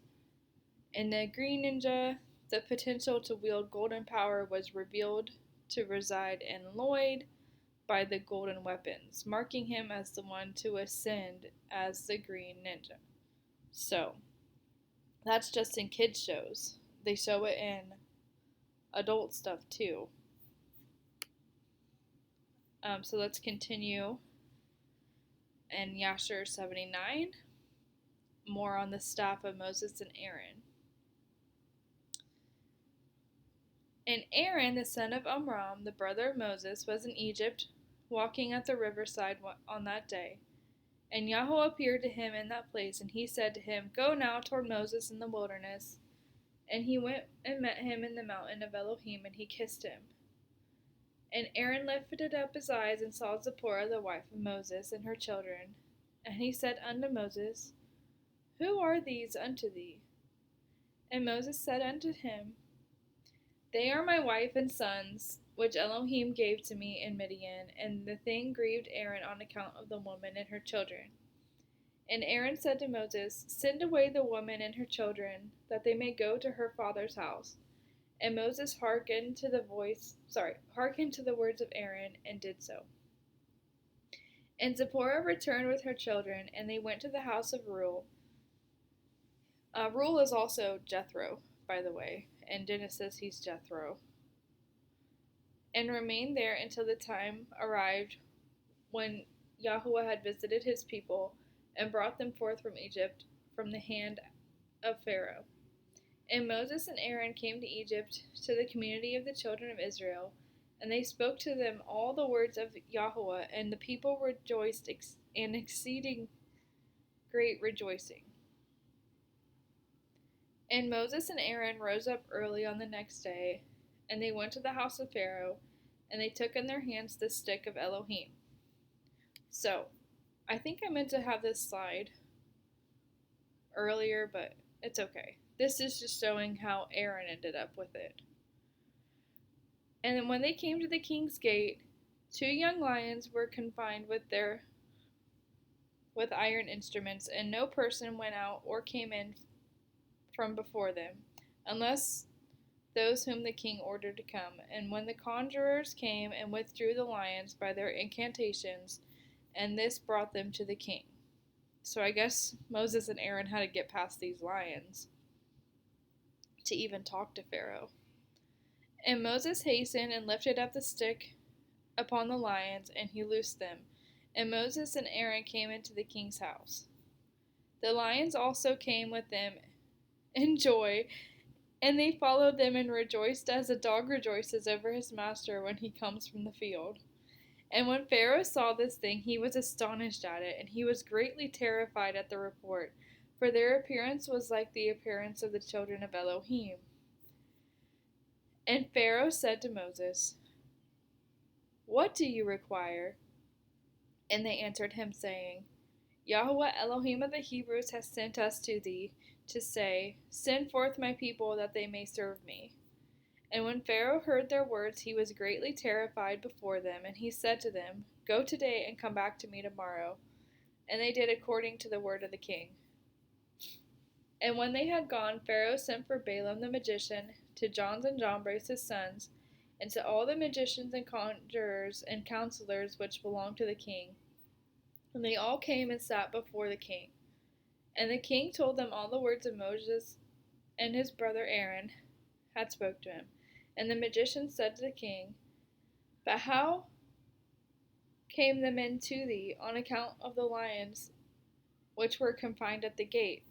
In the Green Ninja, the potential to wield golden power was revealed to reside in Lloyd by the golden weapons, marking him as the one to ascend as the Green Ninja. So, that's just in kids' shows. They show it in adult stuff too. So let's continue in Yashar 79. More on the staff of Moses and Aaron. And Aaron, the son of Amram, the brother of Moses, was in Egypt, walking at the riverside on that day. And Yahuah appeared to him in that place, and he said to him, Go now toward Moses in the wilderness. And he went and met him in the mountain of Elohim, and he kissed him. And Aaron lifted up his eyes and saw Zipporah the wife of Moses and her children. And he said unto Moses, Who are these unto thee? And Moses said unto him, They are my wife and sons, which Elohim gave to me in Midian. And the thing grieved Aaron on account of the woman and her children. And Aaron said to Moses, Send away the woman and her children, that they may go to her father's house. And Moses hearkened to the words of Aaron, and did so. And Zipporah returned with her children, and they went to the house of Reuel. Reuel is also Jethro, by the way. In Genesis, he's Jethro. And remained there until the time arrived when Yahuah had visited his people and brought them forth from Egypt from the hand of Pharaoh. And Moses and Aaron came to Egypt to the community of the children of Israel, and they spoke to them all the words of Yahuah, and the people rejoiced in exceeding great rejoicing. And Moses and Aaron rose up early on the next day, and they went to the house of Pharaoh, and they took in their hands the stick of Elohim. So, I think I meant to have this slide earlier, but it's okay. This is just showing how Aaron ended up with it. And then when they came to the king's gate, 2 young lions were confined with iron instruments, and no person went out or came in from before them, unless those whom the king ordered to come. And when the conjurers came and withdrew the lions by their incantations, and this brought them to the king. So I guess Moses and Aaron had to get past these lions to even talk to Pharaoh. And Moses hastened and lifted up the stick upon the lions, and he loosed them. And Moses and Aaron came into the king's house. The lions also came with them in joy, and they followed them and rejoiced as a dog rejoices over his master when he comes from the field. And when Pharaoh saw this thing, he was astonished at it, and he was greatly terrified at the report, for their appearance was like the appearance of the children of Elohim. And Pharaoh said to Moses, What do you require? And they answered him, saying, Yahuah Elohim of the Hebrews has sent us to thee, to say, Send forth my people, that they may serve me. And when Pharaoh heard their words, he was greatly terrified before them, and he said to them, Go today and come back to me tomorrow. And they did according to the word of the king. And when they had gone, Pharaoh sent for Balaam the magician, to John and Jambres his sons, and to all the magicians and conjurers and counselors which belonged to the king. And they all came and sat before the king. And the king told them all the words of Moses and his brother Aaron had spoke to him. And the magician said to the king, But how came the men to thee on account of the lions which were confined at the gate?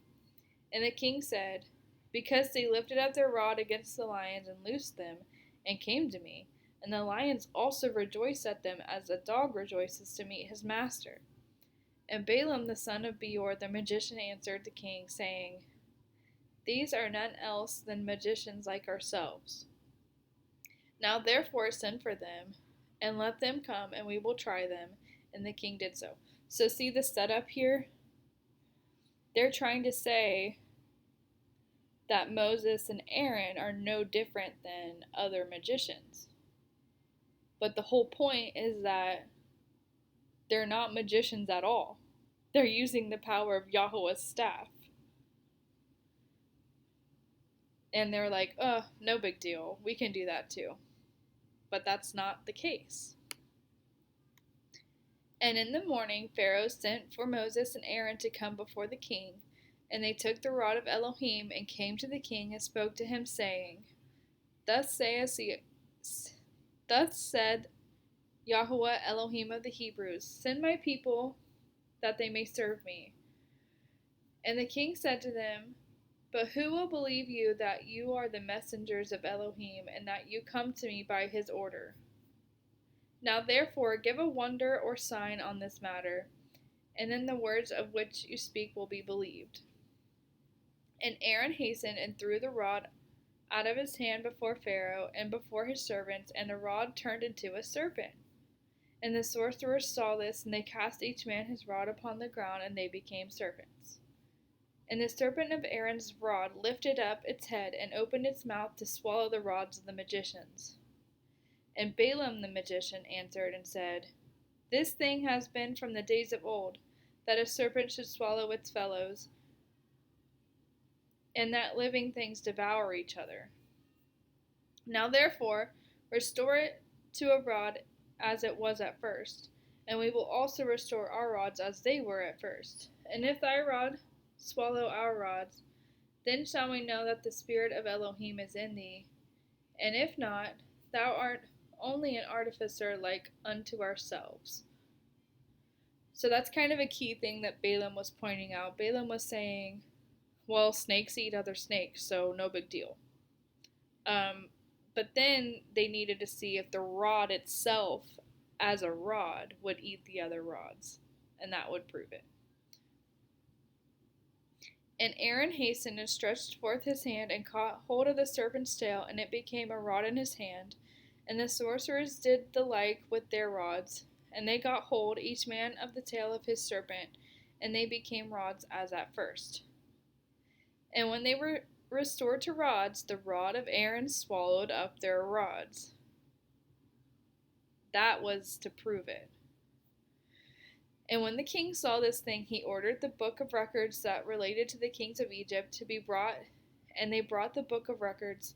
And the king said, Because they lifted up their rod against the lions and loosed them, and came to me. And the lions also rejoiced at them, as a dog rejoices to meet his master. And Balaam the son of Beor the magician answered the king, saying, These are none else than magicians like ourselves. Now therefore send for them, and let them come, and we will try them. And the king did so. So see the setup here? They're trying to say that Moses and Aaron are no different than other magicians. But the whole point is that they're not magicians at all. They're using the power of Yahuah's staff. And they're like, no big deal. We can do that too. But that's not the case. And in the morning, Pharaoh sent for Moses and Aaron to come before the king. And they took the rod of Elohim and came to the king and spoke to him, saying, Thus said Yahuah Elohim of the Hebrews, Send my people, that they may serve me. And the king said to them, But who will believe you that you are the messengers of Elohim, and that you come to me by his order? Now therefore give a wonder or sign on this matter. and then the words of which you speak will be believed. And Aaron hastened and threw the rod out of his hand before Pharaoh and before his servants, and the rod turned into a serpent. And the sorcerers saw this, and they cast each man his rod upon the ground, and they became serpents. And the serpent of Aaron's rod lifted up its head and opened its mouth to swallow the rods of the magicians. And Balaam the magician answered and said, This thing has been from the days of old, that a serpent should swallow its fellows, and that living things devour each other. Now therefore, restore it to a rod as it was at first, and we will also restore our rods as they were at first. And if thy rod swallow our rods, then shall we know that the spirit of Elohim is in thee, and if not, thou art only an artificer like unto ourselves. So that's kind of a key thing that Balaam was pointing out. Balaam was saying, well, snakes eat other snakes, so no big deal. But then they needed to see if the rod itself, as a rod, would eat the other rods, and that would prove it. And Aaron hastened and stretched forth his hand and caught hold of the serpent's tail, and it became a rod in his hand. And the sorcerers did the like with their rods, and they got hold, each man of the tail of his serpent, and they became rods as at first. And when they were restored to rods, the rod of Aaron swallowed up their rods. That was to prove it. And when the king saw this thing, he ordered the book of records that related to the kings of Egypt to be brought, and they brought the book of records,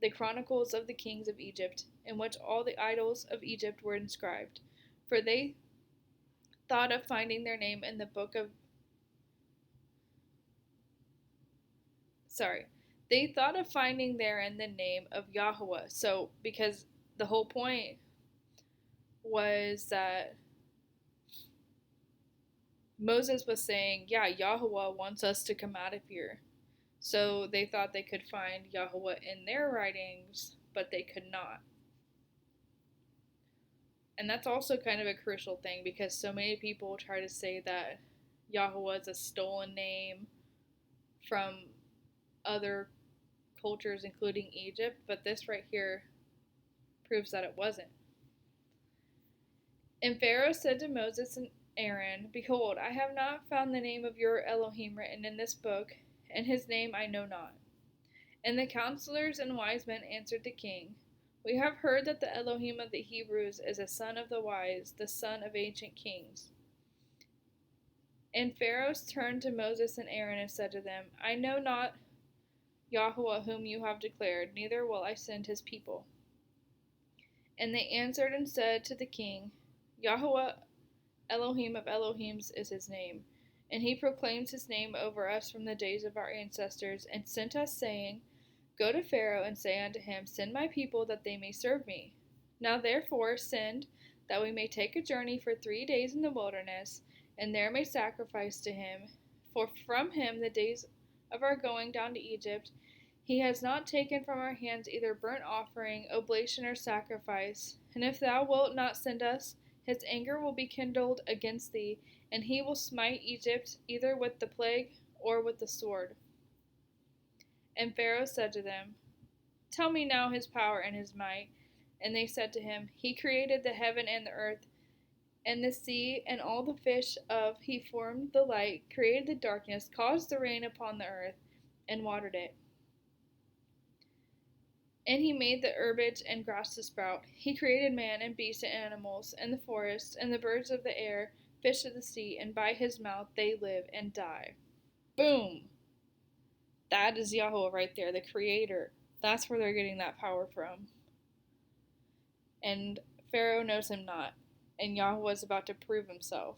the chronicles of the kings of Egypt, in which all the idols of Egypt were inscribed. For they thought of finding their name in the book of They thought of finding therein the name of Yahuah. So, because the whole point was that Moses was saying, yeah, Yahuah wants us to come out of here. So they thought they could find Yahuah in their writings, but they could not. And that's also kind of a crucial thing, because so many people try to say that Yahuah is a stolen name from other cultures, including Egypt, but this right here proves that it wasn't. And Pharaoh said to Moses and Aaron, Behold, I have not found the name of your Elohim written in this book, and his name I know not. And the counselors and wise men answered the king, We have heard that the Elohim of the Hebrews is a son of the wise, the son of ancient kings. And Pharaoh turned to Moses and Aaron and said to them, I know not Yahuah whom you have declared, neither will I send his people. And they answered and said to the king, Yahuah Elohim of Elohims is his name, and he proclaims his name over us from the days of our ancestors, and sent us, saying, Go to Pharaoh and say unto him, Send my people that they may serve me. Now therefore send, that we may take a journey for 3 days in the wilderness, and there may sacrifice to him. For from him the days of our going down to Egypt, he has not taken from our hands either burnt offering, oblation, or sacrifice. And if thou wilt not send us, his anger will be kindled against thee, and he will smite Egypt either with the plague or with the sword. And Pharaoh said to them, Tell me now his power and his might. And they said to him, He created the heaven and the earth, and the sea, and all the fish of. He formed the light, created the darkness, caused the rain upon the earth, and watered it. And he made the herbage and grass to sprout. He created man and beasts and animals, and the forests, and the birds of the air, fish of the sea, and by his mouth they live and die. Boom! That is Yahuah right there, the creator. That's where they're getting that power from. And Pharaoh knows him not, and Yahuah is about to prove himself.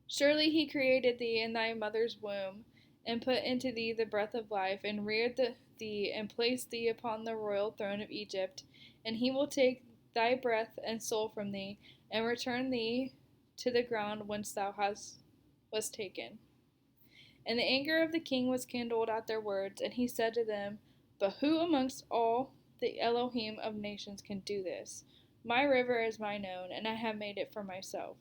Surely he created thee in thy mother's womb, and put into thee the breath of life, and reared thee, and placed thee upon the royal throne of Egypt. And he will take thy breath and soul from thee, and return thee to the ground whence thou was taken. And the anger of the king was kindled at their words, and he said to them, But who amongst all the Elohim of nations can do this? My river is mine own, and I have made it for myself.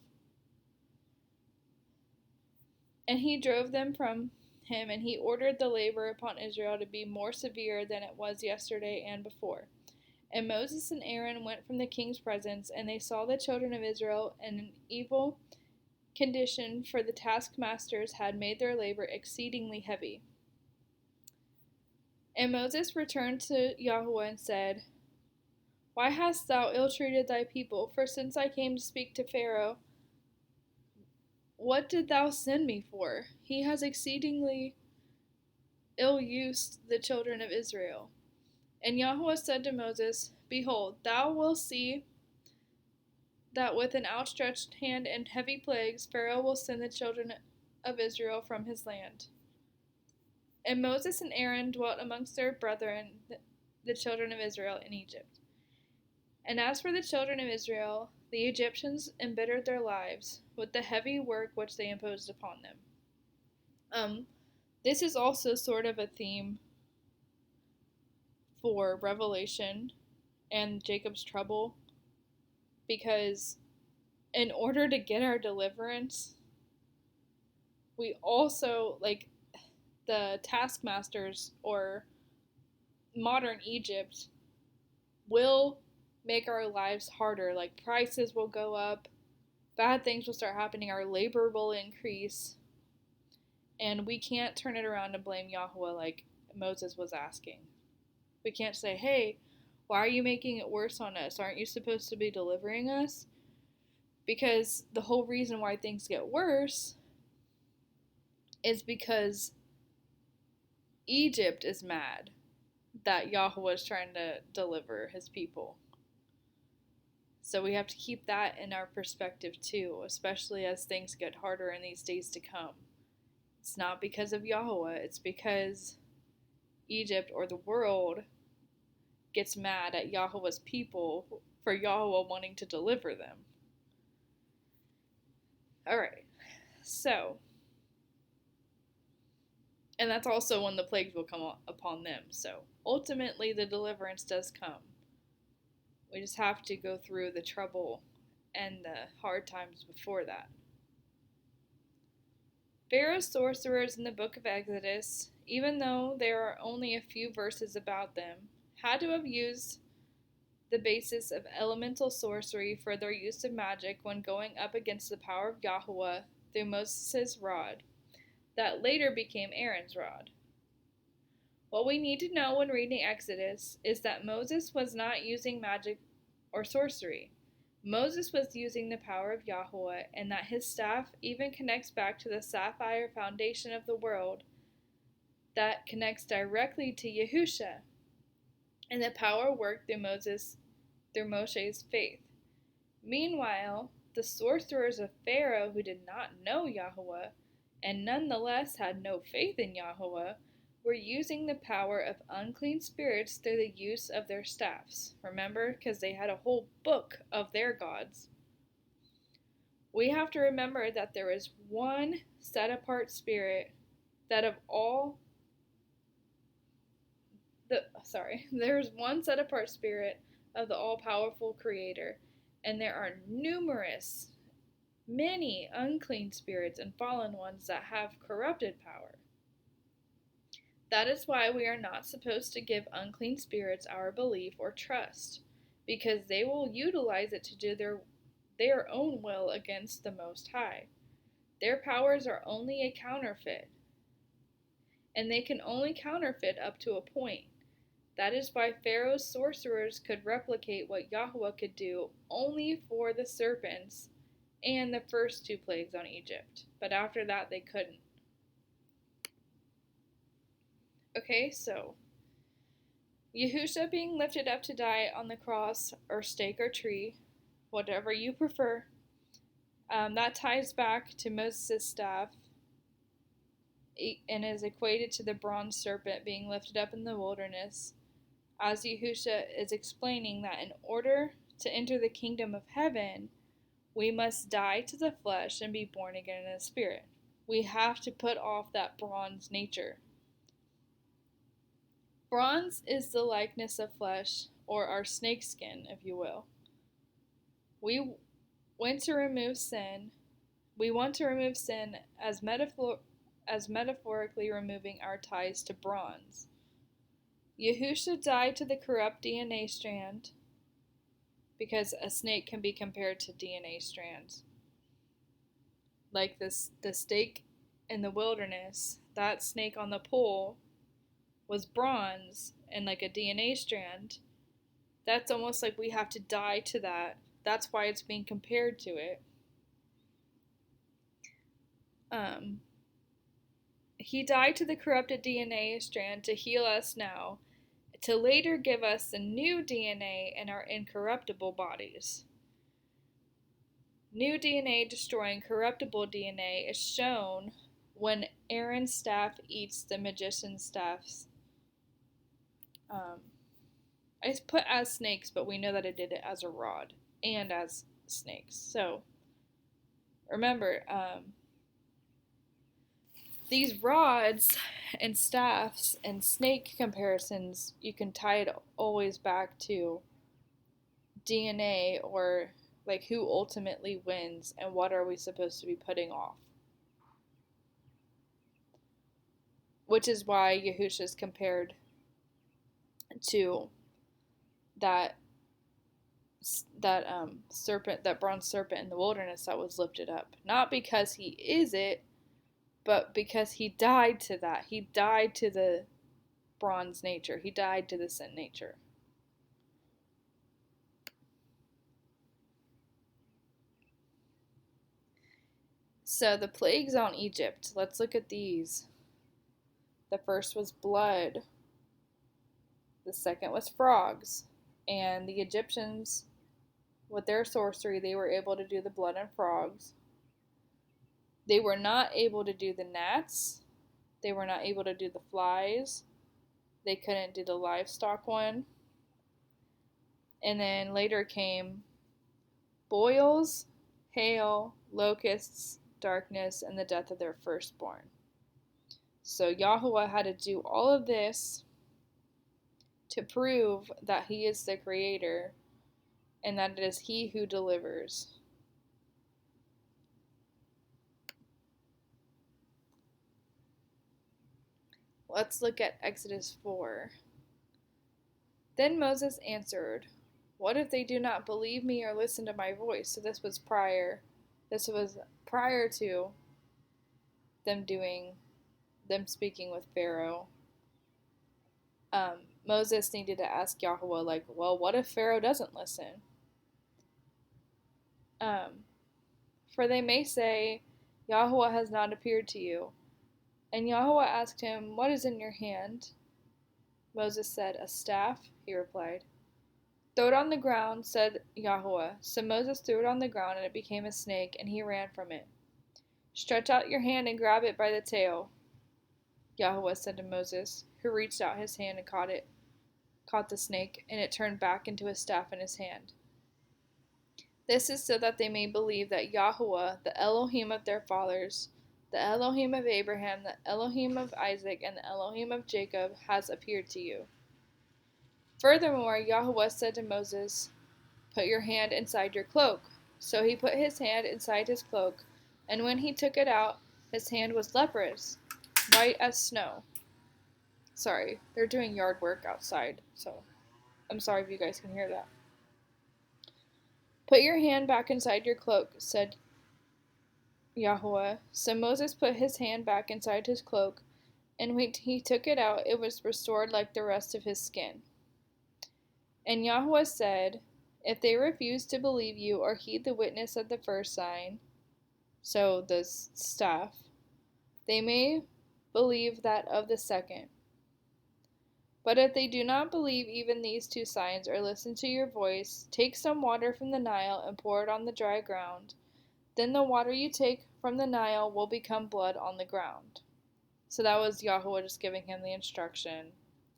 And he drove them from him, and he ordered the labor upon Israel to be more severe than it was yesterday and before. And Moses and Aaron went from the king's presence, and they saw the children of Israel in an evil condition, for the taskmasters had made their labor exceedingly heavy. And Moses returned to Yahuah and said, Why hast thou ill-treated thy people? For since I came to speak to Pharaoh, what did thou send me for? He has exceedingly ill-used the children of Israel. And Yahuah said to Moses, Behold, thou wilt see that with an outstretched hand and heavy plagues Pharaoh will send the children of Israel from his land. And Moses and Aaron dwelt amongst their brethren, the children of Israel, in Egypt. And as for the children of Israel, the Egyptians embittered their lives with the heavy work which they imposed upon them. This is also sort of a theme for Revelation and Jacob's trouble, because in order to get our deliverance, we also, like, the taskmasters or modern Egypt will make our lives harder. Like, prices will go up, bad things will start happening, our labor will increase, and we can't turn it around and blame Yahuah like Moses was asking. We can't say, hey, why are you making it worse on us? Aren't you supposed to be delivering us? Because the whole reason why things get worse is because Egypt is mad that Yahuah is trying to deliver his people. So we have to keep that in our perspective too, especially as things get harder in these days to come. It's not because of Yahuah, it's because Egypt or the world gets mad at Yahuah's people for Yahuah wanting to deliver them. Alright, so, and that's also when the plagues will come upon them. So ultimately the deliverance does come. We just have to go through the trouble and the hard times before that. Pharaoh's sorcerers in the book of Exodus, even though there are only a few verses about them, had to have used the basis of elemental sorcery for their use of magic when going up against the power of Yahuah through Moses' rod, that later became Aaron's rod. What we need to know when reading Exodus is that Moses was not using magic or sorcery. Moses was using the power of Yahuah, and that his staff even connects back to the sapphire foundation of the world that connects directly to Yahusha, and the power worked through Moshe's faith. Meanwhile, the sorcerers of Pharaoh, who did not know Yahuah, and nonetheless had no faith in Yahuah, were using the power of unclean spirits through the use of their staffs. Remember, because they had a whole book of their gods. We have to remember that there is one set-apart spirit there's one set-apart spirit of the all-powerful Creator, and there are many unclean spirits and fallen ones that have corrupted power. That is why we are not supposed to give unclean spirits our belief or trust, because they will utilize it to do their own will against the Most High. Their powers are only a counterfeit, and they can only counterfeit up to a point. That is why Pharaoh's sorcerers could replicate what Yahuah could do only for the serpents and the first two plagues on Egypt, but after that they couldn't. Okay, so Yahusha being lifted up to die on the cross or stake or tree, whatever you prefer, that ties back to Moses' staff and is equated to the bronze serpent being lifted up in the wilderness, as Yahusha is explaining that in order to enter the kingdom of heaven, we must die to the flesh and be born again in the spirit. We have to put off that bronze nature. Bronze is the likeness of flesh, or our snakeskin, if you will. We want to remove sin. We want to remove sin as metaphorically removing our ties to bronze. Yahushua died to the corrupt DNA strand because a snake can be compared to DNA strands. Like the snake in the wilderness, that snake on the pole was bronze and like a DNA strand. That's almost like we have to die to that. That's why it's being compared to it. He died to the corrupted DNA strand to heal us now, to later give us the new DNA in our incorruptible bodies. New DNA destroying corruptible DNA is shown when Aaron's staff eats the magician's staffs. I put as snakes, but we know that it did it as a rod and as snakes. So remember, these rods and staffs and snake comparisons, you can tie it always back to DNA, or like who ultimately wins and what are we supposed to be putting off. Which is why Yahushua is compared to that serpent, that bronze serpent in the wilderness that was lifted up. Not because he is it, but because he died to that. He died to the bronze nature. He died to the sin nature. So the plagues on Egypt. Let's look at these. The first was blood. The second was frogs. And the Egyptians, with their sorcery, they were able to do the blood and frogs. They were not able to do the gnats. They were not able to do the flies. They couldn't do the livestock one. And then later came boils, hail, locusts, darkness, and the death of their firstborn. So Yahuah had to do all of this to prove that he is the creator and that it is he who delivers. Let's look at Exodus 4. Then Moses answered, "What if they do not believe me or listen to my voice?" So this was prior to them speaking with Pharaoh. Moses needed to ask Yahuah, like, well, what if Pharaoh doesn't listen? For they may say, Yahuah has not appeared to you. And Yahuah asked him, "What is in your hand?" Moses said, "A staff," he replied. "Throw it on the ground," said Yahuah. So Moses threw it on the ground, and it became a snake, and he ran from it. "Stretch out your hand and grab it by the tail," Yahuah said to Moses, who reached out his hand and caught the snake, and it turned back into a staff in his hand. This is so that they may believe that Yahuah, the Elohim of their fathers, the Elohim of Abraham, the Elohim of Isaac, and the Elohim of Jacob, has appeared to you. Furthermore, Yahuah said to Moses, "Put your hand inside your cloak." So he put his hand inside his cloak, and when he took it out, his hand was leprous, white as snow. Sorry, they're doing yard work outside, so I'm sorry if you guys can hear that. "Put your hand back inside your cloak," said Yahuah. So Moses put his hand back inside his cloak, and when he took it out, it was restored like the rest of his skin. And Yahuah said, "If they refuse to believe you or heed the witness of the first sign," so the staff, "they may believe that of the second. But if they do not believe even these two signs or listen to your voice, take some water from the Nile and pour it on the dry ground. Then the water you take from the Nile will become blood on the ground." So that was Yahuah just giving him the instruction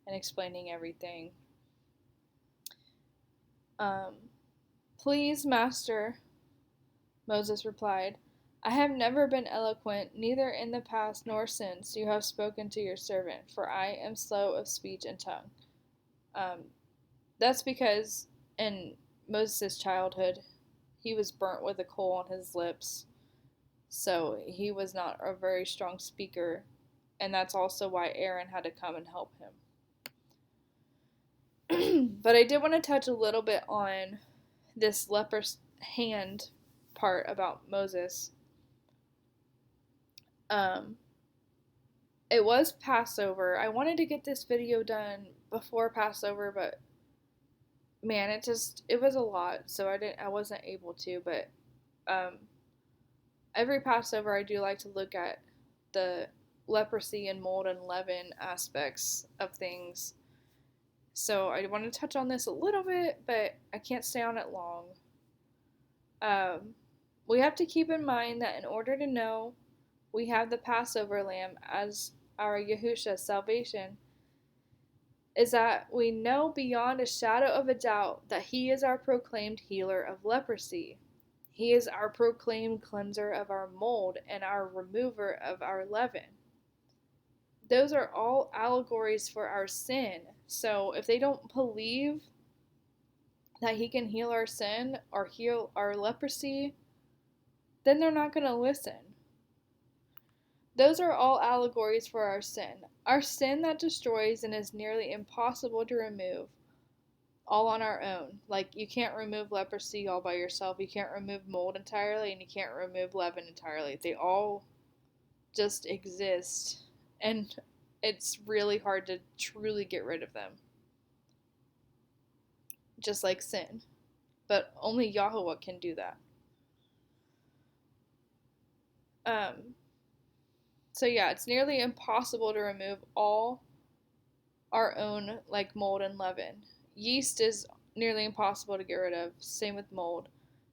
and explaining everything. "Please, Master," Moses replied, "I have never been eloquent, neither in the past nor since you have spoken to your servant, for I am slow of speech and tongue." That's because in Moses' childhood, he was burnt with a coal on his lips, so he was not a very strong speaker, and that's also why Aaron had to come and help him. But I did want to touch a little bit on this leper's hand part about Moses. It was Passover. I wanted to get this video done before Passover, but man, it was a lot, so I wasn't able to. But every Passover, I do like to look at the leprosy and mold and leaven aspects of things. So I want to touch on this a little bit, but I can't stay on it long. We have to keep in mind that in order to know we have the Passover lamb as our Yahushua salvation, is that we know beyond a shadow of a doubt that he is our proclaimed healer of leprosy. He is our proclaimed cleanser of our mold and our remover of our leaven. Those are all allegories for our sin. So if they don't believe that he can heal our sin or heal our leprosy, then they're not going to listen. Those are all allegories for our sin. Our sin that destroys and is nearly impossible to remove, all on our own. Like, you can't remove leprosy all by yourself. You can't remove mold entirely, and you can't remove leaven entirely. They all just exist, and it's really hard to truly get rid of them. Just like sin. But only Yahuah can do that. So yeah, it's nearly impossible to remove all our own, like, mold and leaven. Yeast is nearly impossible to get rid of, same with mold,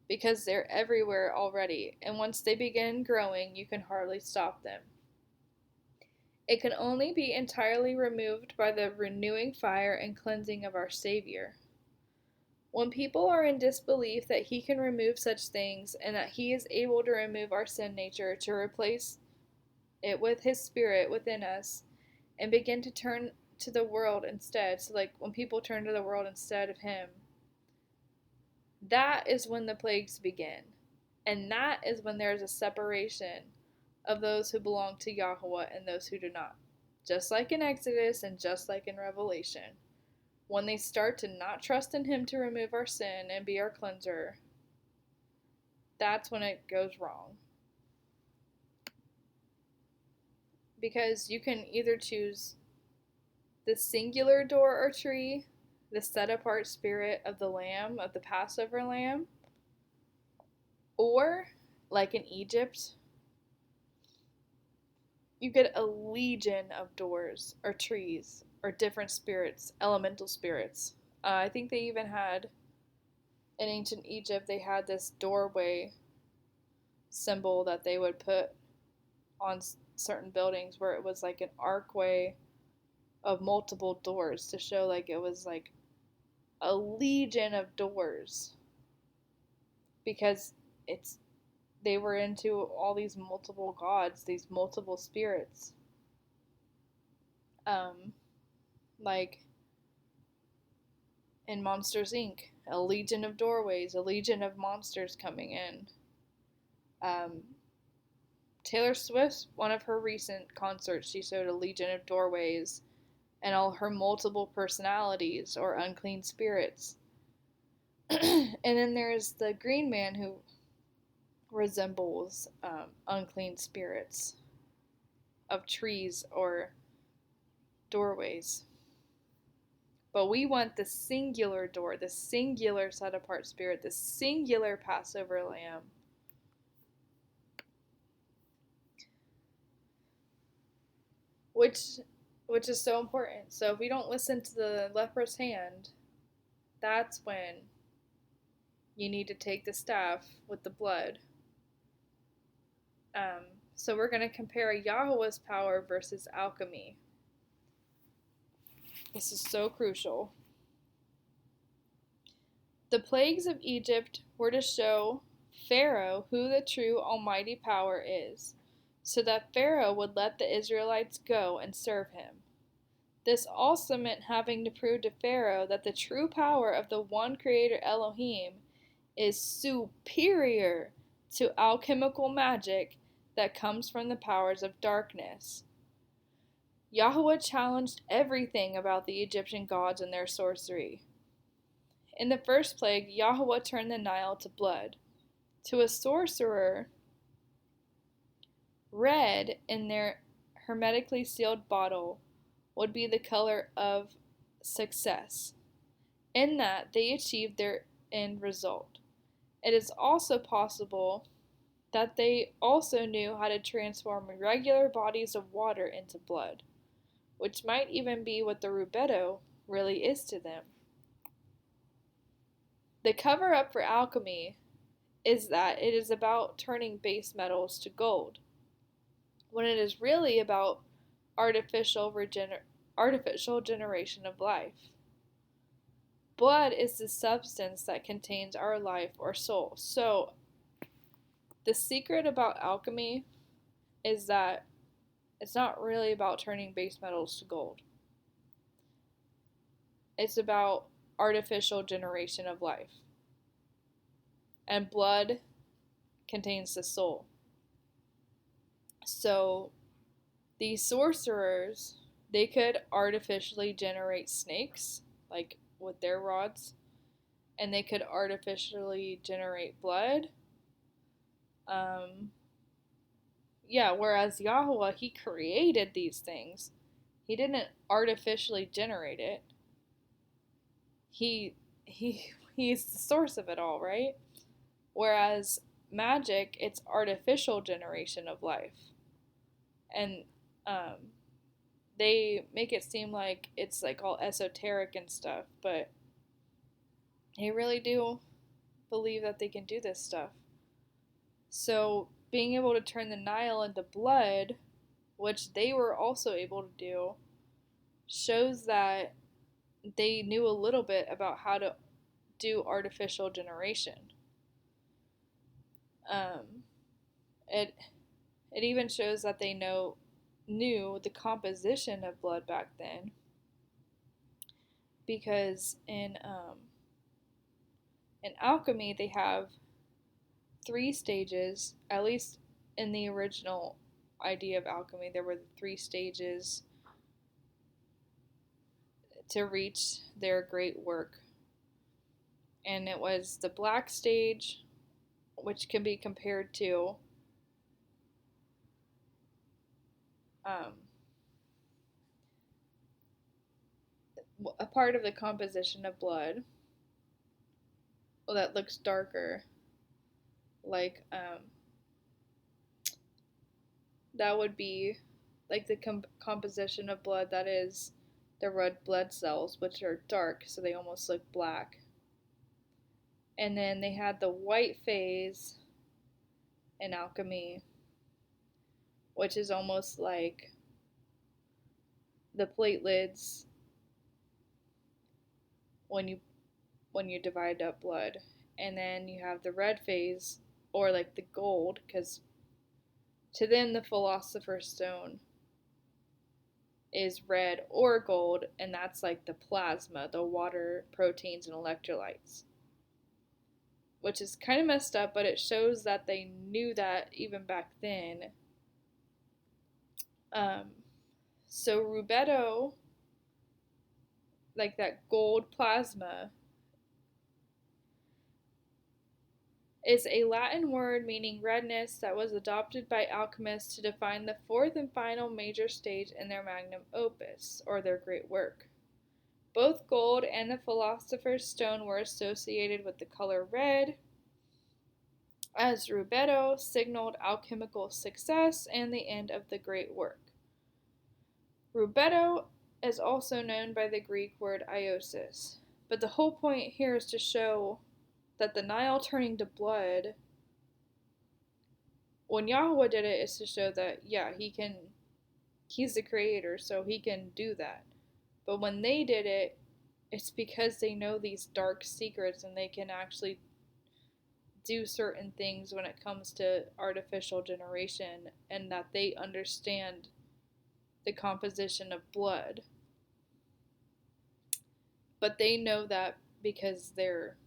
because they're everywhere already, and once they begin growing, you can hardly stop them. It can only be entirely removed by the renewing fire and cleansing of our Savior. When people are in disbelief that he can remove such things, and that he is able to remove our sin nature to replace it with his spirit within us, and begin to turn to the world instead, so like when people turn to the world instead of him, that is when the plagues begin. And that is when there is a separation of those who belong to Yahuah and those who do not. Just like in Exodus and just like in Revelation. When they start to not trust in him to remove our sin and be our cleanser, that's when it goes wrong. Because you can either choose the singular door or tree, the set apart spirit of the lamb, of the Passover lamb, or, like in Egypt, you get a legion of doors or trees or different spirits, elemental spirits. I think they even had, in ancient Egypt, they had this doorway symbol that they would put on certain buildings where it was like an archway of multiple doors to show like it was like a legion of doors, because they were into all these multiple gods, these multiple spirits. Like in Monsters Inc., a legion of doorways, a legion of monsters coming in. Taylor Swift, one of her recent concerts, she showed a legion of doorways and all her multiple personalities or unclean spirits. And then there's the green man who resembles unclean spirits of trees or doorways. But we want the singular door, the singular set apart spirit, the singular Passover lamb. Which is so important. So if we don't listen to the leper's hand, that's when you need to take the staff with the blood. So we're going to compare Yahuah's power versus alchemy. This is so crucial. The plagues of Egypt were to show Pharaoh who the true almighty power is, so that Pharaoh would let the Israelites go and serve him. This also meant having to prove to Pharaoh that the true power of the one creator Elohim is superior to alchemical magic that comes from the powers of darkness. Yahuah challenged everything about the Egyptian gods and their sorcery. In the first plague, Yahuah turned the Nile to blood. To a sorcerer, red in their hermetically sealed bottle would be the color of success, in that they achieved their end result. It is also possible that they also knew how to transform regular bodies of water into blood, which might even be what the rubetto really is to them. The cover up for alchemy is that it is about turning base metals to gold, when it is really about artificial generation of life. Blood is the substance that contains our life or soul. So, the secret about alchemy is that it's not really about turning base metals to gold. It's about artificial generation of life. And blood contains the soul. So, these sorcerers, they could artificially generate snakes, like with their rods, and they could artificially generate blood. Whereas Yahuah, he created these things. He didn't artificially generate it. He's the source of it all, right? Whereas magic, it's artificial generation of life. And they make it seem like it's like all esoteric and stuff, but they really do believe that they can do this stuff. So being able to turn the Nile into blood, which they were also able to do, shows that they knew a little bit about how to do artificial generation. It even shows that they knew the composition of blood back then, because in alchemy they have 3 stages. At least in the original idea of alchemy, there were 3 stages to reach their great work. And it was the black stage, which can be compared to a part of the composition of blood, that looks darker, like that would be like the composition of blood that is the red blood cells, which are dark, so they almost look black. And then they had the white phase in alchemy, which is almost like the platelets when you divide up blood. And then you have the red phase, or like the gold, because to them the philosopher's stone is red or gold, and that's like the plasma, the water, proteins, and electrolytes, which is kind of messed up, but it shows that they knew that even back then. So rubetto, like that gold plasma, is a Latin word meaning redness that was adopted by alchemists to define the 4th and final major stage in their magnum opus, or their great work. Both gold and the philosopher's stone were associated with the color red, as rubetto signaled alchemical success and the end of the great work. Rubetto is also known by the Greek word iosis, but the whole point here is to show that the Nile turning to blood, when Yahuah did it, is to show that, yeah, he's the creator, so he can do that. But when they did it, it's because they know these dark secrets and they can actually do certain things when it comes to artificial generation, and that they understand the composition of blood. But they know that because they're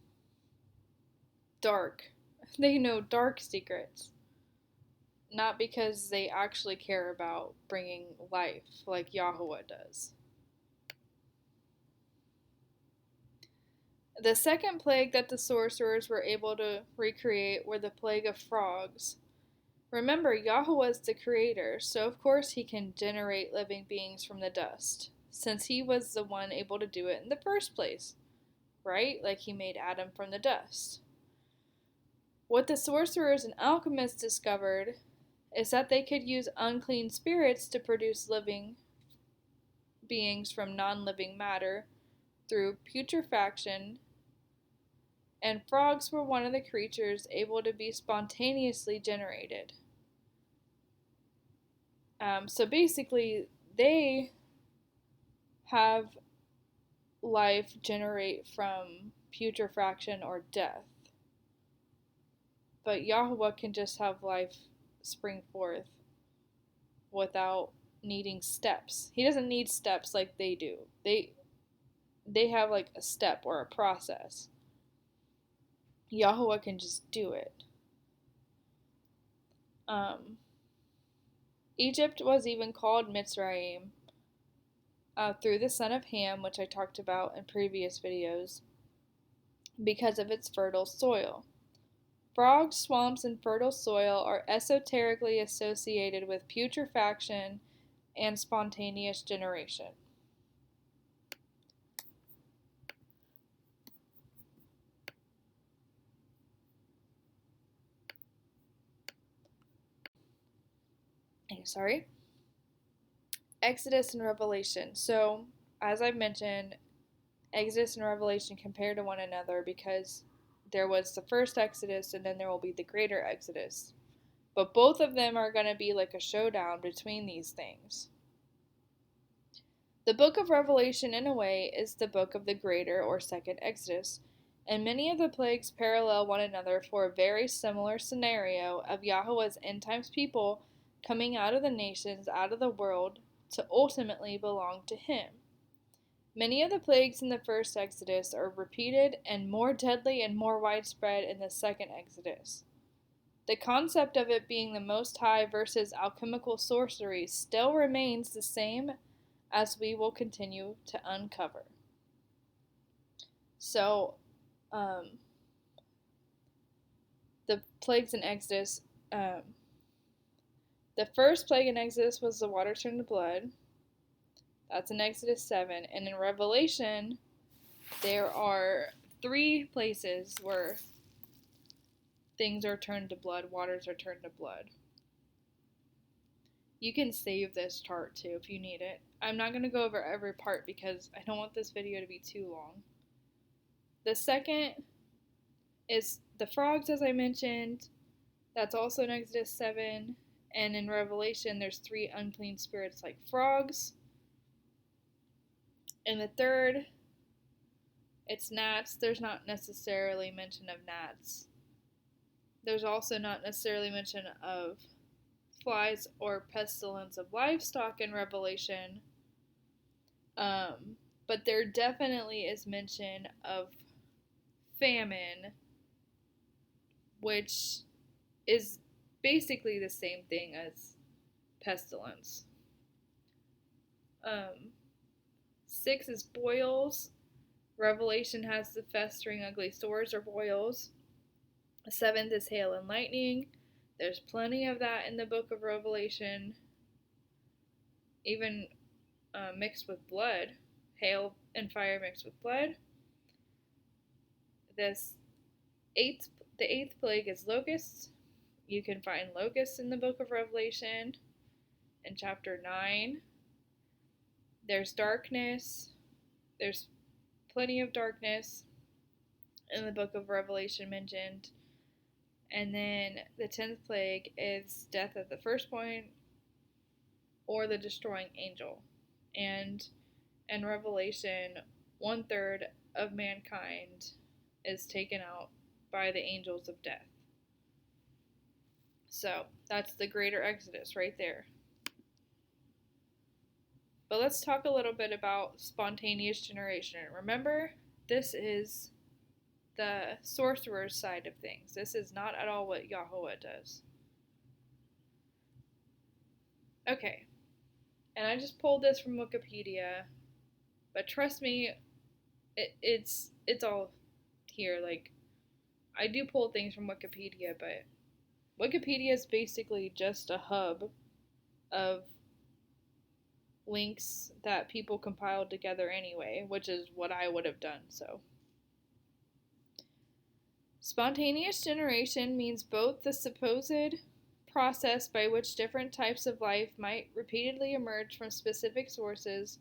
dark. They know dark secrets. Not because they actually care about bringing life like Yahuah does. The second plague that the sorcerers were able to recreate were the plague of frogs. Remember, Yahuah is the creator, so of course he can generate living beings from the dust, since he was the one able to do it in the first place, right? Like he made Adam from the dust. What the sorcerers and alchemists discovered is that they could use unclean spirits to produce living beings from non-living matter through putrefaction, and frogs were one of the creatures able to be spontaneously generated. So basically, they have life generate from putrefaction or death. But Yahuah can just have life spring forth without needing steps. He doesn't need steps like they do. They have like a step or a process. Yahuah can just do it. Egypt was even called Mitzrayim through the son of Ham, which I talked about in previous videos, because of its fertile soil. Frogs, swamps, and fertile soil are esoterically associated with putrefaction and spontaneous generation. Sorry. Exodus and Revelation. So, as I've mentioned, Exodus and Revelation compare to one another because there was the first Exodus and then there will be the greater Exodus. But both of them are going to be like a showdown between these things. The book of Revelation, in a way, is the book of the greater or second Exodus, and many of the plagues parallel one another for a very similar scenario of Yahuah's end times people coming out of the nations, out of the world, to ultimately belong to Him. Many of the plagues in the first Exodus are repeated and more deadly and more widespread in the second Exodus. The concept of it being the Most High versus alchemical sorcery still remains the same, as we will continue to uncover. So, the plagues in Exodus, the first plague in Exodus was the water turned to blood. That's in Exodus 7. And in Revelation, there are 3 places where things are turned to blood, waters are turned to blood. You can save this chart too if you need it. I'm not going to go over every part because I don't want this video to be too long. The second is the frogs, as I mentioned. That's also in Exodus 7. And in Revelation, there's 3 unclean spirits like frogs. And the third, it's gnats. There's not necessarily mention of gnats. There's also not necessarily mention of flies or pestilence of livestock in Revelation. But there definitely is mention of famine, which is basically the same thing as pestilence. 6 is boils. Revelation has the festering ugly sores or boils. 7th is hail and lightning. There's plenty of that in the book of Revelation, even mixed with blood. Hail and fire mixed with blood. The 8th plague is locusts. You can find locusts in the book of Revelation in chapter 9. There's darkness. There's plenty of darkness in the book of Revelation mentioned. And then the 10th plague is death at the firstborn or the destroying angel. And in Revelation, 1/3 of mankind is taken out by the angels of death. So that's the greater Exodus right there. But let's talk a little bit about spontaneous generation. Remember, this is the sorcerer's side of things. This is not at all what Yahuah does. Okay, and I just pulled this from Wikipedia, but trust me, it's all here. Like, I do pull things from Wikipedia, but Wikipedia is basically just a hub of links that people compiled together anyway, which is what I would have done. So, spontaneous generation means both the supposed process by which different types of life might repeatedly emerge from specific sources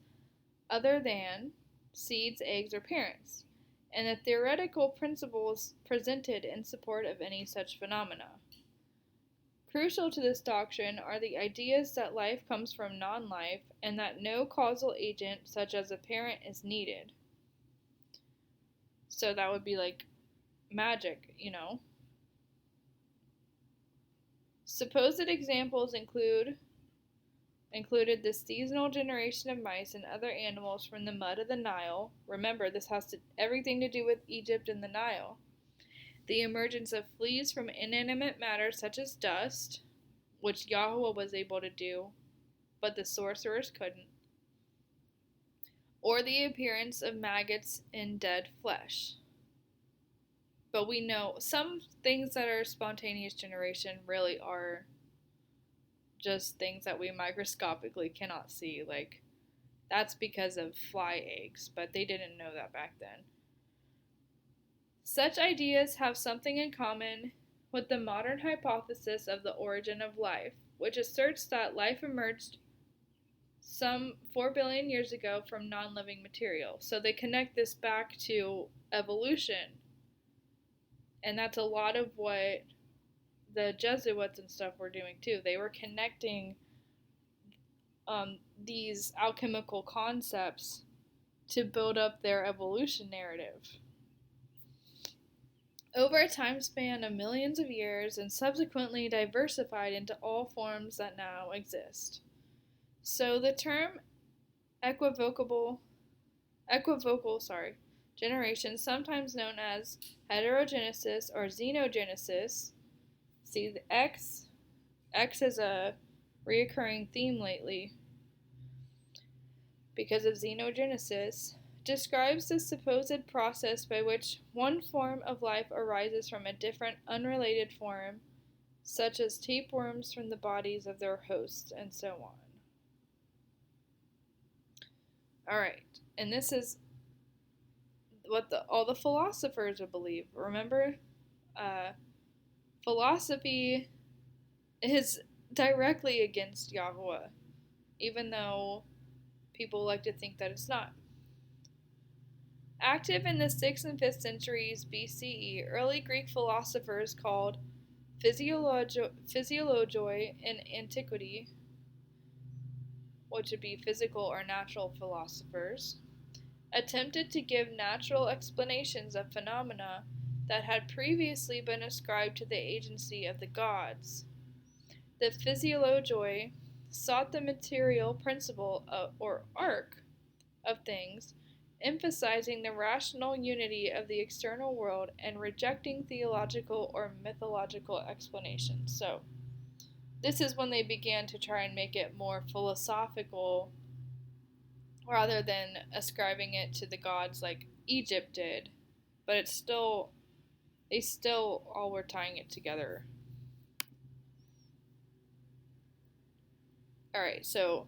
other than seeds, eggs, or parents, and the theoretical principles presented in support of any such phenomena. Crucial to this doctrine are the ideas that life comes from non-life and that no causal agent, such as a parent, is needed. So that would be like magic, you know. Supposed examples included the seasonal generation of mice and other animals from the mud of the Nile. Remember, this has everything to do with Egypt and the Nile. The emergence of fleas from inanimate matter such as dust, which Yahuah was able to do, but the sorcerers couldn't. Or the appearance of maggots in dead flesh. But we know some things that are spontaneous generation really are just things that we microscopically cannot see. Like, that's because of fly eggs, but they didn't know that back then. Such ideas have something in common with the modern hypothesis of the origin of life, which asserts that life emerged some 4 billion years ago from non-living material. So they connect this back to evolution. And that's a lot of what the Jesuits and stuff were doing too. They were connecting these alchemical concepts to build up their evolution narrative. Over a time span of millions of years and subsequently diversified into all forms that now exist. So the term equivocal generation, sometimes known as heterogenesis or xenogenesis. See, the X is a reoccurring theme lately because of xenogenesis, describes the supposed process by which one form of life arises from a different, unrelated form, such as tapeworms from the bodies of their hosts, and so on. Alright, and this is what all the philosophers would believe. Remember, philosophy is directly against Yahuah, even though people like to think that it's not. Active in the 6th and 5th centuries BCE, early Greek philosophers called physiologoi in antiquity, which would be physical or natural philosophers, attempted to give natural explanations of phenomena that had previously been ascribed to the agency of the gods. The physiologoi sought the material principle or arc of things, emphasizing the rational unity of the external world and rejecting theological or mythological explanations. So, this is when they began to try and make it more philosophical rather than ascribing it to the gods like Egypt did. But they still all were tying it together. Alright, so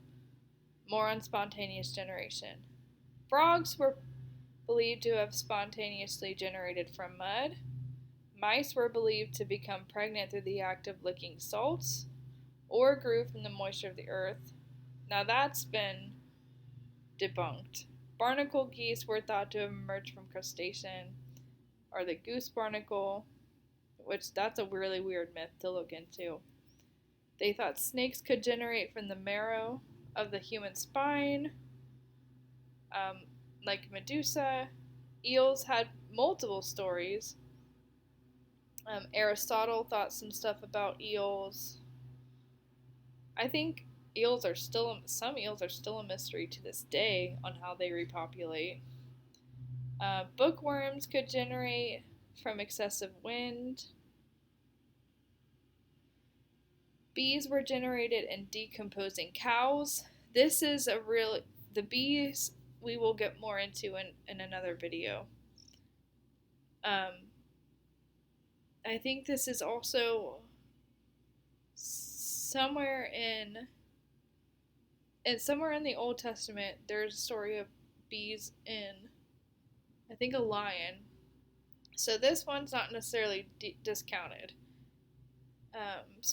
more on spontaneous generation. Frogs were believed to have spontaneously generated from mud. Mice were believed to become pregnant through the act of licking salts, or grew from the moisture of the earth. Now that's been debunked. Barnacle geese were thought to have emerged from crustacean, or the goose barnacle, which that's a really weird myth to look into. They thought snakes could generate from the marrow of the human spine, like Medusa. Eels had multiple stories. Aristotle thought some stuff about eels. I think some eels are still a mystery to this day on how they repopulate. Bookworms could generate from excessive wind. Bees were generated in decomposing cows. This is the bees we will get more into in another video. I think this is also somewhere in the Old Testament. There's a story of bees in, I think, a lion. So this one's not necessarily discounted.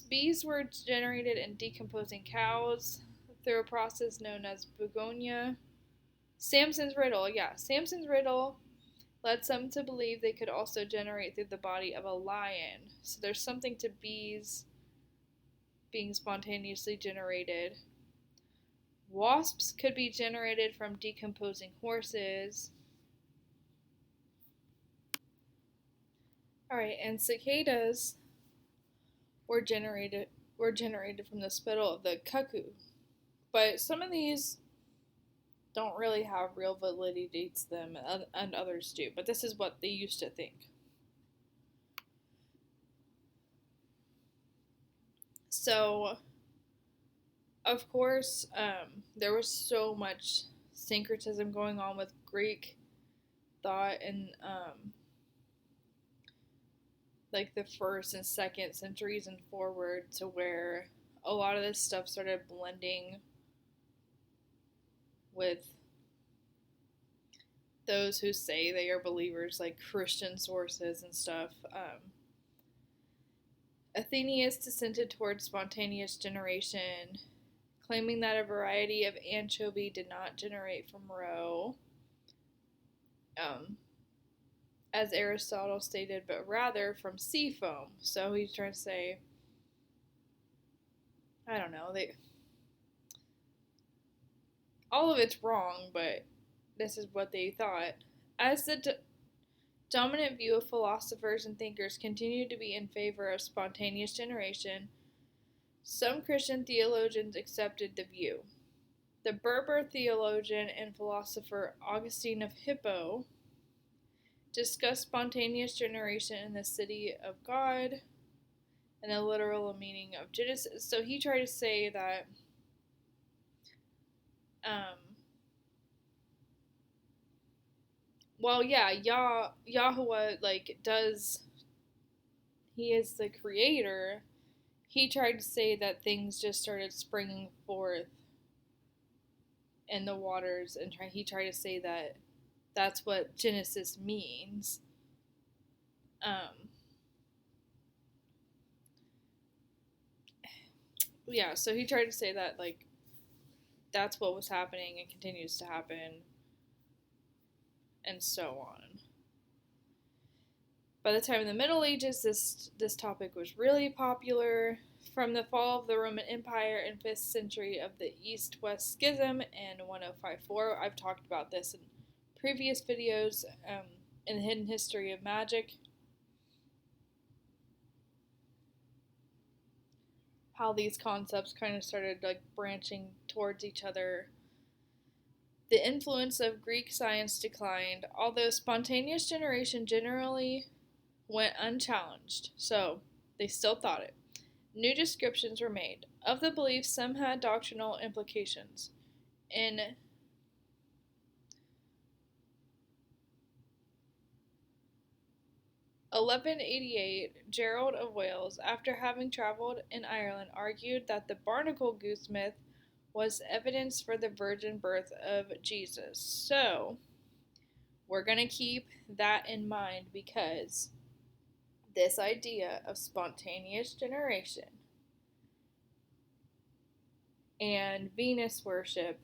Bees were generated in decomposing cows through a process known as begonia. Samson's riddle led some to believe they could also generate through the body of a lion. So there's something to bees being spontaneously generated. Wasps could be generated from decomposing horses. Alright, and cicadas were generated from the spittle of the cuckoo. But some of these don't really have real validity to them, and others do. But this is what they used to think. So, of course, there was so much syncretism going on with Greek thought and like the 1st and 2nd centuries and forward, to where a lot of this stuff started blending with those who say they are believers, like Christian sources and stuff. Athenaeus dissented towards spontaneous generation, claiming that a variety of anchovy did not generate from roe, as Aristotle stated, but rather from sea foam. So he's trying to say, I don't know, all of it's wrong, but this is what they thought. As the dominant view of philosophers and thinkers continued to be in favor of spontaneous generation, some Christian theologians accepted the view. The Berber theologian and philosopher Augustine of Hippo discussed spontaneous generation in the city of God and the literal meaning of Genesis. So he tried to say that Yahuah he is the creator. He tried to say that things just started springing forth in the waters, and he tried to say that that's what Genesis means. So he tried to say that, like, that's what was happening and continues to happen, and so on. By the time of the Middle Ages, this topic was really popular. From the fall of the Roman Empire in 5th century of the East-West Schism in 1054, I've talked about this in previous videos, in the hidden history of magic, how these concepts kind of started like branching towards each other. The influence of Greek science declined, although spontaneous generation generally went unchallenged, so they still thought it. New descriptions were made. Of the beliefs, some had doctrinal implications. In 1188, Gerald of Wales, after having traveled in Ireland, argued that the barnacle goose myth was evidence for the virgin birth of Jesus. So, we're going to keep that in mind, because this idea of spontaneous generation and Venus worship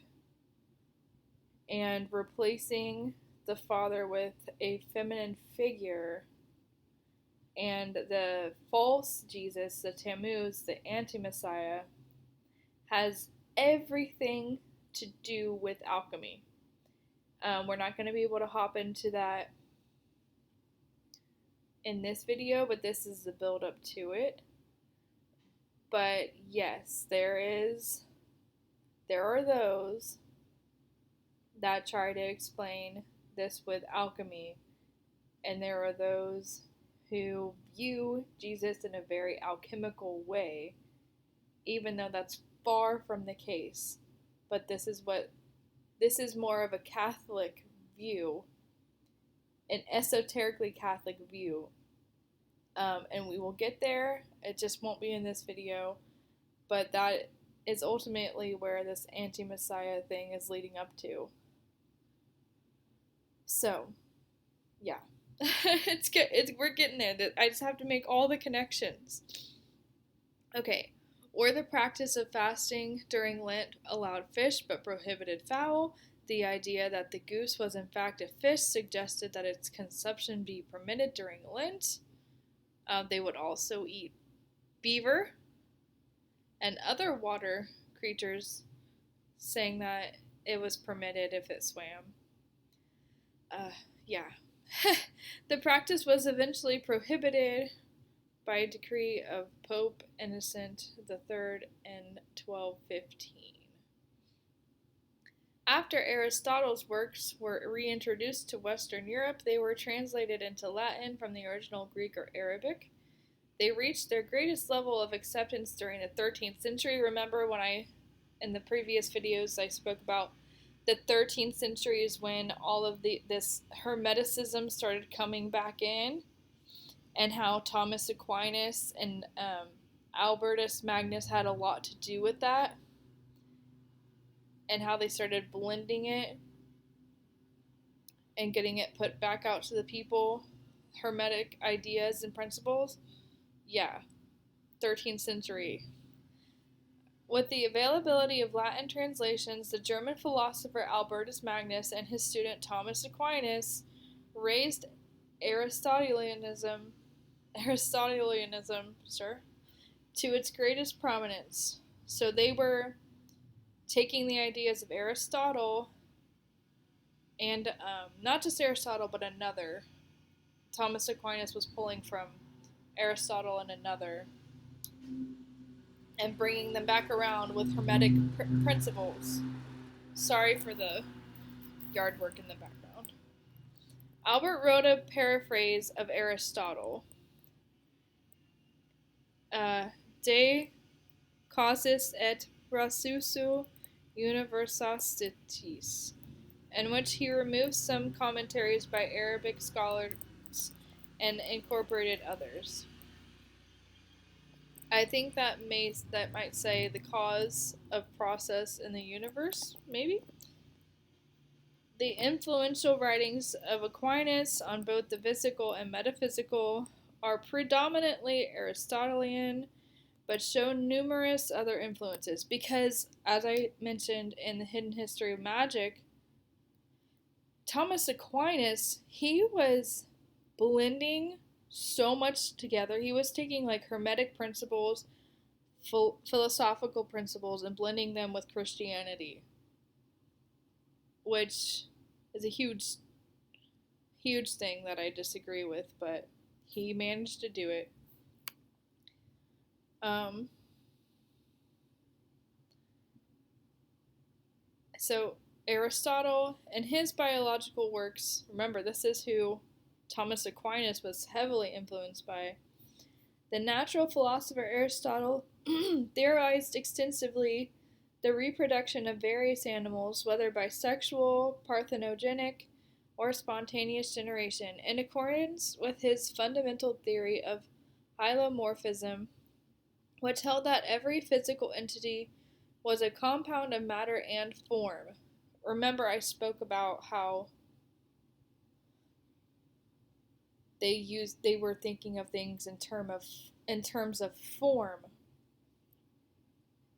and replacing the father with a feminine figure and the false Jesus, the Tammuz, the anti-Messiah, has everything to do with alchemy. We're not going to be able to hop into that in this video, but this is the build up to it. But yes, there are those that try to explain this with alchemy, and there are those who view Jesus in a very alchemical way, even though that's far from the case. But this is more of a Catholic view, an esoterically Catholic view. And we will get there. It just won't be in this video. But that is ultimately where this anti-Messiah thing is leading up to. So, yeah. We're getting there. I just have to make all the connections. Okay. Or the practice of fasting during Lent allowed fish but prohibited fowl. The idea that the goose was in fact a fish suggested that its consumption be permitted during Lent. They would also eat beaver and other water creatures, saying that it was permitted if it swam. Yeah. The practice was eventually prohibited by a decree of Pope Innocent III in 1215. After Aristotle's works were reintroduced to Western Europe, they were translated into Latin from the original Greek or Arabic. They reached their greatest level of acceptance during the 13th century. Remember when in the previous videos, I spoke about the 13th century is when all of this Hermeticism started coming back in, and how Thomas Aquinas and Albertus Magnus had a lot to do with that, and how they started blending it and getting it put back out to the people, Hermetic ideas and principles. Yeah, 13th century. With the availability of Latin translations, the German philosopher Albertus Magnus and his student Thomas Aquinas raised Aristotelianism to its greatest prominence. So they were taking the ideas of Aristotle and not just Aristotle, but another. Thomas Aquinas was pulling from Aristotle and another, and bringing them back around with Hermetic principles. Sorry for the yard work in the background. Albert wrote a paraphrase of Aristotle. De causis et ratione universitatis, in which he removed some commentaries by Arabic scholars and incorporated others. I think that might say the cause of process in the universe, maybe? The influential writings of Aquinas on both the physical and metaphysical are predominantly Aristotelian, but show numerous other influences because, as I mentioned in the Hidden History of Magic, Thomas Aquinas, he was blending so much together. He was taking like Hermetic principles, philosophical principles, and blending them with Christianity, which is a huge thing that I disagree with, but he managed to do it. So Aristotle and his biological works, remember this is who Thomas Aquinas was heavily influenced by. The natural philosopher Aristotle theorized extensively the reproduction of various animals, whether by sexual, parthenogenic, or spontaneous generation, in accordance with his fundamental theory of hylomorphism, which held that every physical entity was a compound of matter and form. Remember, I spoke about how they were thinking of things in terms of form,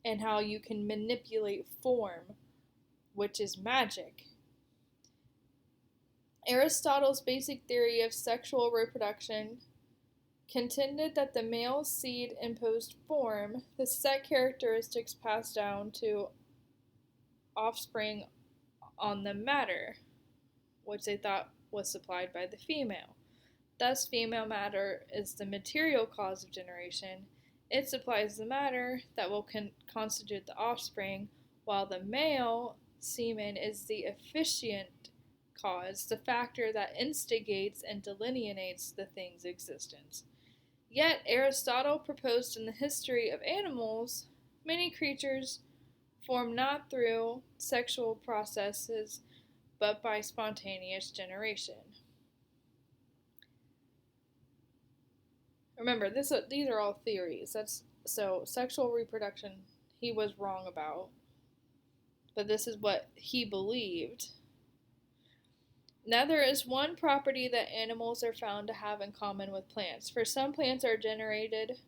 and how you can manipulate form, which is magic. Aristotle's basic theory of sexual reproduction contended that the male seed imposed form, the set characteristics passed down to offspring on the matter, which they thought was supplied by the female. Thus, female matter is the material cause of generation. It supplies the matter that will constitute the offspring, while the male semen is the efficient cause, the factor that instigates and delineates the thing's existence. Yet, Aristotle proposed in the history of animals, many creatures form not through sexual processes but by spontaneous generation. Remember, these are all theories. So sexual reproduction he was wrong about, but this is what he believed. Now, there is one property that animals are found to have in common with plants. For some plants are generated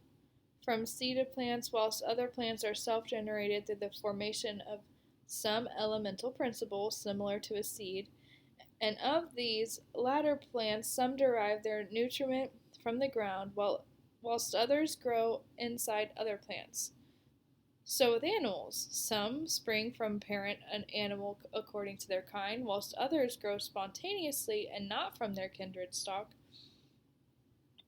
from seeded plants, whilst other plants are self-generated through the formation of some elemental principle similar to a seed. And of these latter plants, some derive their nutriment from the ground, whilst others grow inside other plants. So with animals, some spring from parent an animal according to their kind, whilst others grow spontaneously and not from their kindred stock.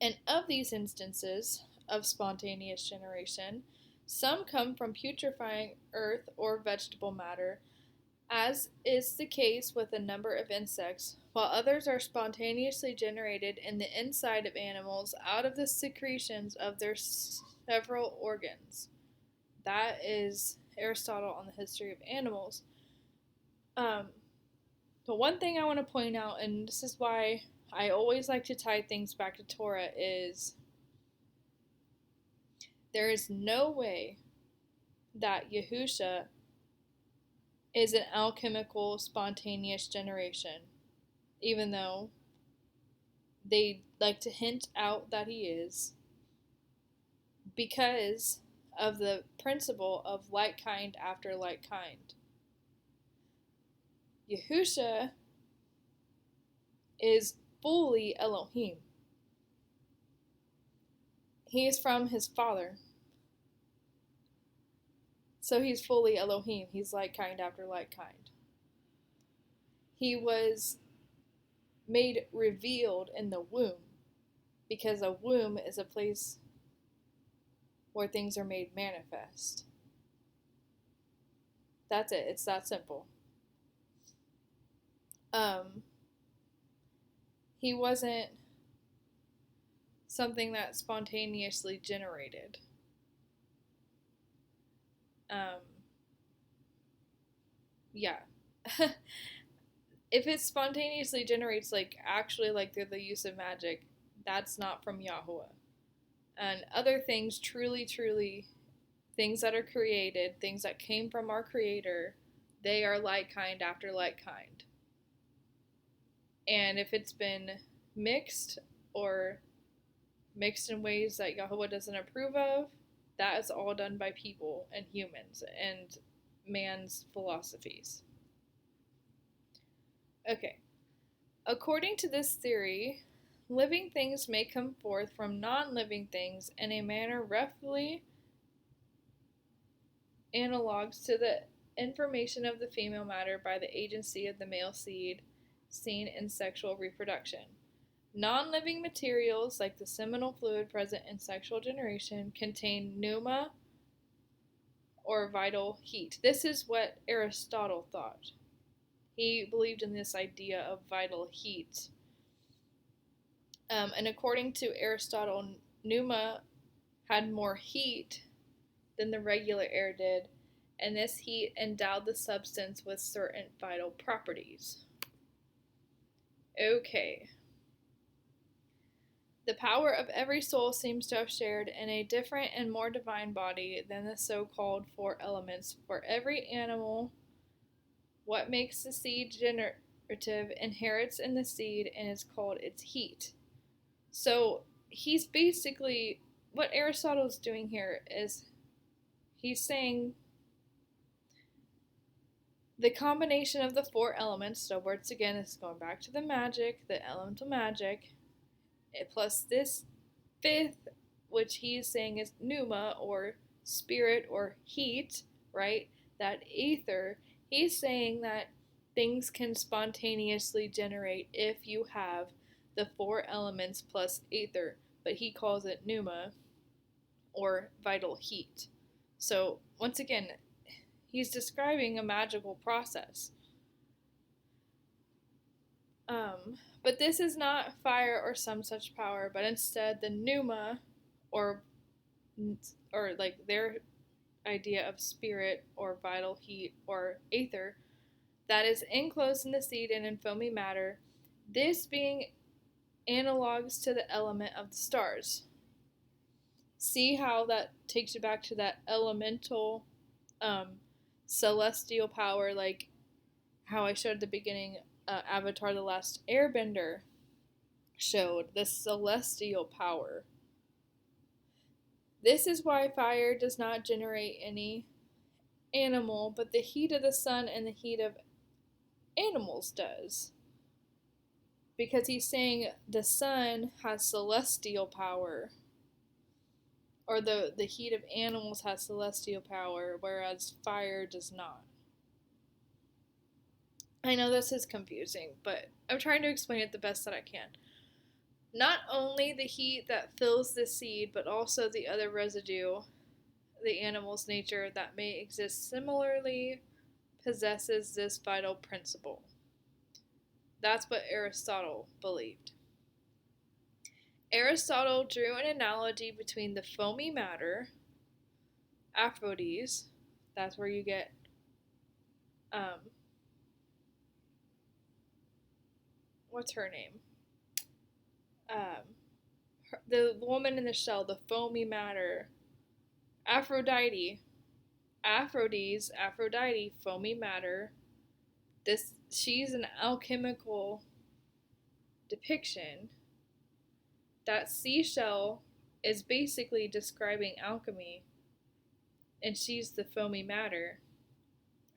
And of these instances of spontaneous generation, some come from putrefying earth or vegetable matter, as is the case with a number of insects, while others are spontaneously generated in the inside of animals out of the secretions of their several organs. That is Aristotle on the history of animals. But one thing I want to point out, and this is why I always like to tie things back to Torah, is there is no way that Yahuah is an alchemical, spontaneous generation, even though they like to hint out that he is, because of the principle of like kind after like kind. Yahuah is fully Elohim. He is from his father. So he's fully Elohim. He's like kind after like kind. He was made revealed in the womb, because a womb is a place where things are made manifest. That's it. It's that simple. He wasn't something that spontaneously generated. Yeah. If it spontaneously generates, like, actually, like, through the use of magic, that's not from Yahuah. And other things, truly, things that are created, things that came from our Creator, they are like kind after like kind. And if it's been mixed, or mixed in ways that Yahuah doesn't approve of, that is all done by people and humans and man's philosophies. Okay. According to this theory, living things may come forth from non-living things in a manner roughly analogs to the information of the female matter by the agency of the male seed seen in sexual reproduction. Non-living materials, like the seminal fluid present in sexual generation, contain pneuma or vital heat. This is what Aristotle thought. He believed in this idea of vital heat. And according to Aristotle, pneuma had more heat than the regular air did, and this heat endowed the substance with certain vital properties. Okay. The power of every soul seems to have shared in a different and more divine body than the so-called four elements. For every animal, what makes the seed generative inherits in the seed and is called its heat. So he's basically, what Aristotle's doing here is he's saying the combination of the four elements, so once again, it's going back to the magic, the elemental magic, plus this fifth, which he's saying is pneuma, or spirit, or heat, right? That ether. He's saying that things can spontaneously generate if you have the four elements plus ether, but he calls it pneuma, or vital heat. So, once again, he's describing a magical process. But this is not fire or some such power, but instead the pneuma, or like their idea of spirit or vital heat or aether, that is enclosed in the seed and in foamy matter, this being analogs to the element of the stars. See how that takes you back to that elemental, um, celestial power, like how I showed at the beginning, Avatar The Last Airbender showed the celestial power. This is why fire does not generate any animal, but the heat of the sun and the heat of animals does. Because he's saying the sun has celestial power, or the heat of animals has celestial power, whereas fire does not. I know this is confusing, but I'm trying to explain it the best that I can. Not only the heat that fills the seed, but also the other residue, the animal's nature that may exist similarly, possesses this vital principle. That's what Aristotle believed. Aristotle drew an analogy between the foamy matter, Aphrodite, that's where you get what's her name? The woman in the shell, the foamy matter, Aphrodite, foamy matter. She's an alchemical depiction. That seashell is basically describing alchemy, and she's the foamy matter.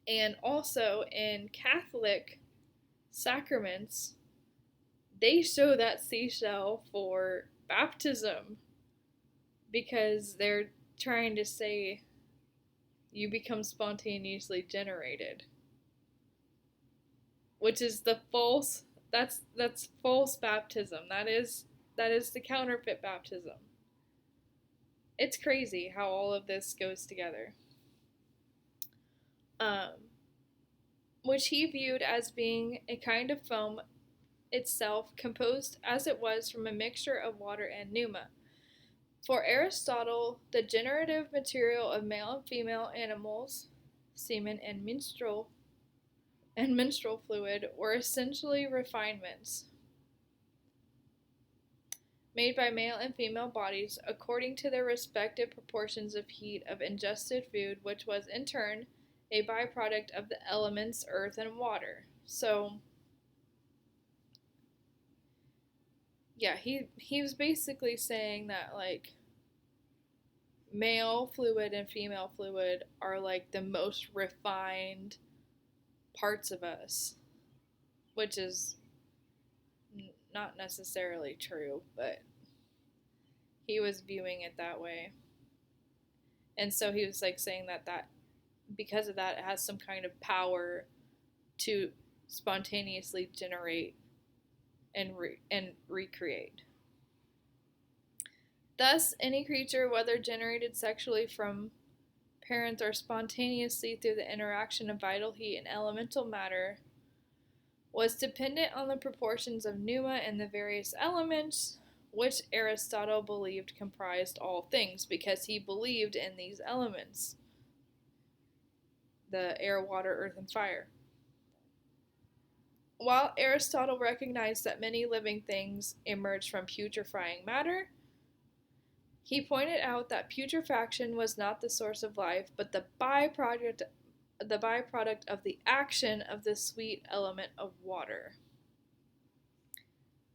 And also in Catholic sacraments, they show that seashell for baptism because they're trying to say you become spontaneously generated, which is the false. That's false baptism. That is the counterfeit baptism. It's crazy how all of this goes together. Which he viewed as being a kind of foam itself, composed as it was from a mixture of water and pneuma. For Aristotle, the generative material of male and female animals, semen and menstrual fluid, were essentially refinements made by male and female bodies according to their respective proportions of heat of ingested food, which was in turn a byproduct of the elements earth and water. So yeah, he was basically saying that like male fluid and female fluid are like the most refined parts of us, which is not necessarily true, but he was viewing it that way. And so he was like saying that because of that, it has some kind of power to spontaneously generate and recreate. Thus, any creature, whether generated sexually from parents or spontaneously through the interaction of vital heat and elemental matter, was dependent on the proportions of pneuma and the various elements which Aristotle believed comprised all things, because he believed in these elements: the air, water, earth, and fire. While Aristotle recognized that many living things emerged from putrefying matter, he pointed out that putrefaction was not the source of life, but the byproduct of the action of the sweet element of water.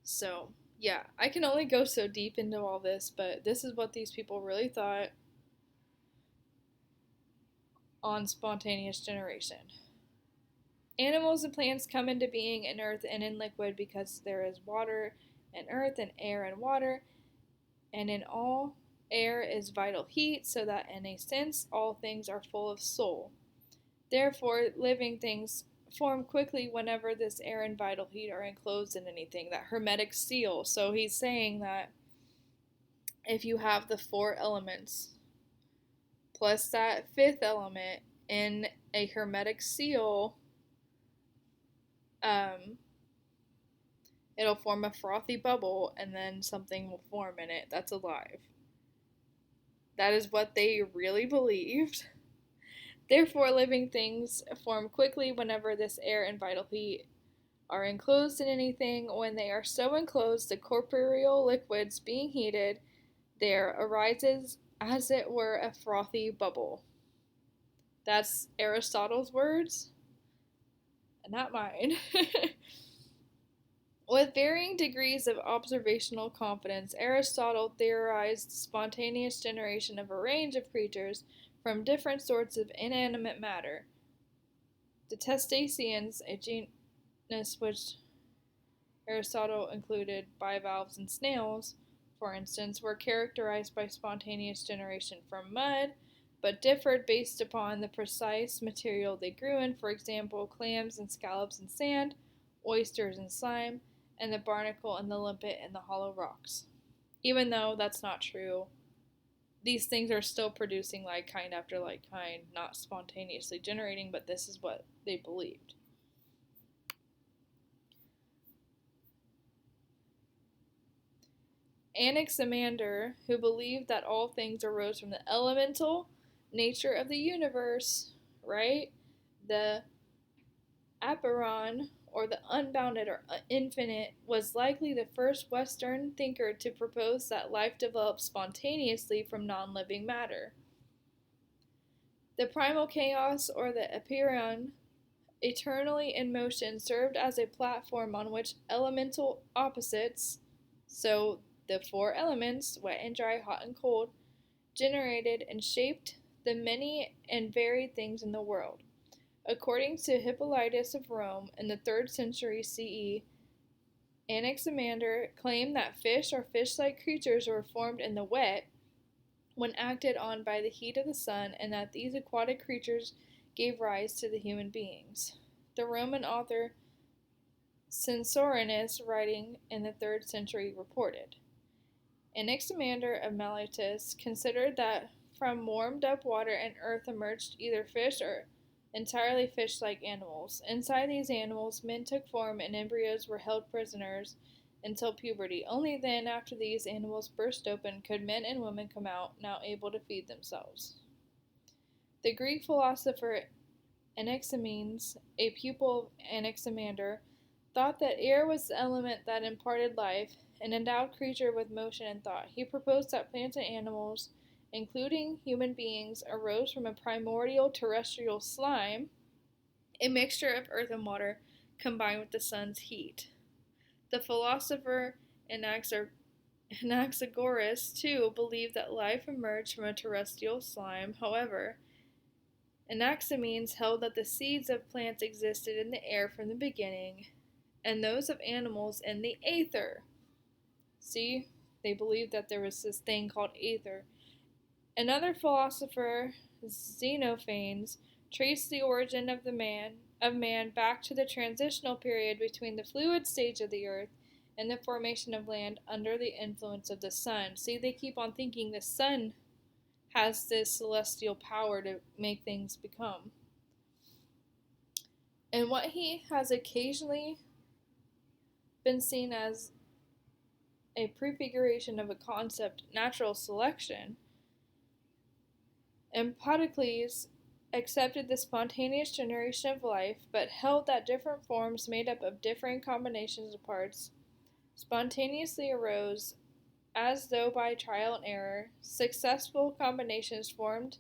So, yeah, I can only go so deep into all this, but this is what these people really thought on spontaneous generation. Animals and plants come into being in earth and in liquid because there is water and earth and air and water, and in all air is vital heat, so that in a sense all things are full of soul. Therefore, living things form quickly whenever this air and vital heat are enclosed in anything, that hermetic seal. So he's saying that if you have the four elements plus that fifth element in a hermetic seal, It'll form a frothy bubble and then something will form in it that's alive. That is what they really believed. Therefore, living things form quickly whenever this air and vital heat are enclosed in anything. When they are so enclosed, the corporeal liquids being heated, there arises, as it were, a frothy bubble. That's Aristotle's words, and not mine. With varying degrees of observational confidence, Aristotle theorized spontaneous generation of a range of creatures from different sorts of inanimate matter. The Testaceans, a genus which Aristotle included bivalves and snails, for instance, were characterized by spontaneous generation from mud, but differed based upon the precise material they grew in. For example, clams and scallops in sand, oysters in slime, and the barnacle and the limpet in the hollow rocks. Even though that's not true, these things are still producing like kind after like kind, not spontaneously generating, but this is what they believed. Anaximander, who believed that all things arose from the elemental nature of the universe, right? The apeiron, or the unbounded or infinite, was likely the first Western thinker to propose that life develops spontaneously from non-living matter. The primal chaos, or the apeiron, eternally in motion, served as a platform on which elemental opposites, so the four elements, wet and dry, hot and cold, generated and shaped the many and varied things in the world. According to Hippolytus of Rome in the 3rd century CE, Anaximander claimed that fish or fish-like creatures were formed in the wet when acted on by the heat of the sun, and that these aquatic creatures gave rise to the human beings. The Roman author Censorinus, writing in the 3rd century, reported. Anaximander of Miletus considered that from warmed-up water and earth emerged either fish or entirely fish-like animals. Inside these animals, men took form and embryos were held prisoners until puberty. Only then, after these animals burst open, could men and women come out, now able to feed themselves. The Greek philosopher Anaximenes, a pupil of Anaximander, thought that air was the element that imparted life, an endowed creature with motion and thought. He proposed that plants and animals, including human beings, arose from a primordial terrestrial slime, a mixture of earth and water combined with the sun's heat. The philosopher Anaxagoras, too, believed that life emerged from a terrestrial slime. However, Anaximenes held that the seeds of plants existed in the air from the beginning, and those of animals in the aether. See, they believed that there was this thing called aether. Another philosopher, Xenophanes, traced the origin of man back to the transitional period between the fluid stage of the earth and the formation of land under the influence of the sun. See, they keep on thinking the sun has this celestial power to make things become. And what he has occasionally been seen as a prefiguration of a concept, natural selection, Empedocles accepted the spontaneous generation of life, but held that different forms made up of differing combinations of parts spontaneously arose as though by trial and error. Successful combinations formed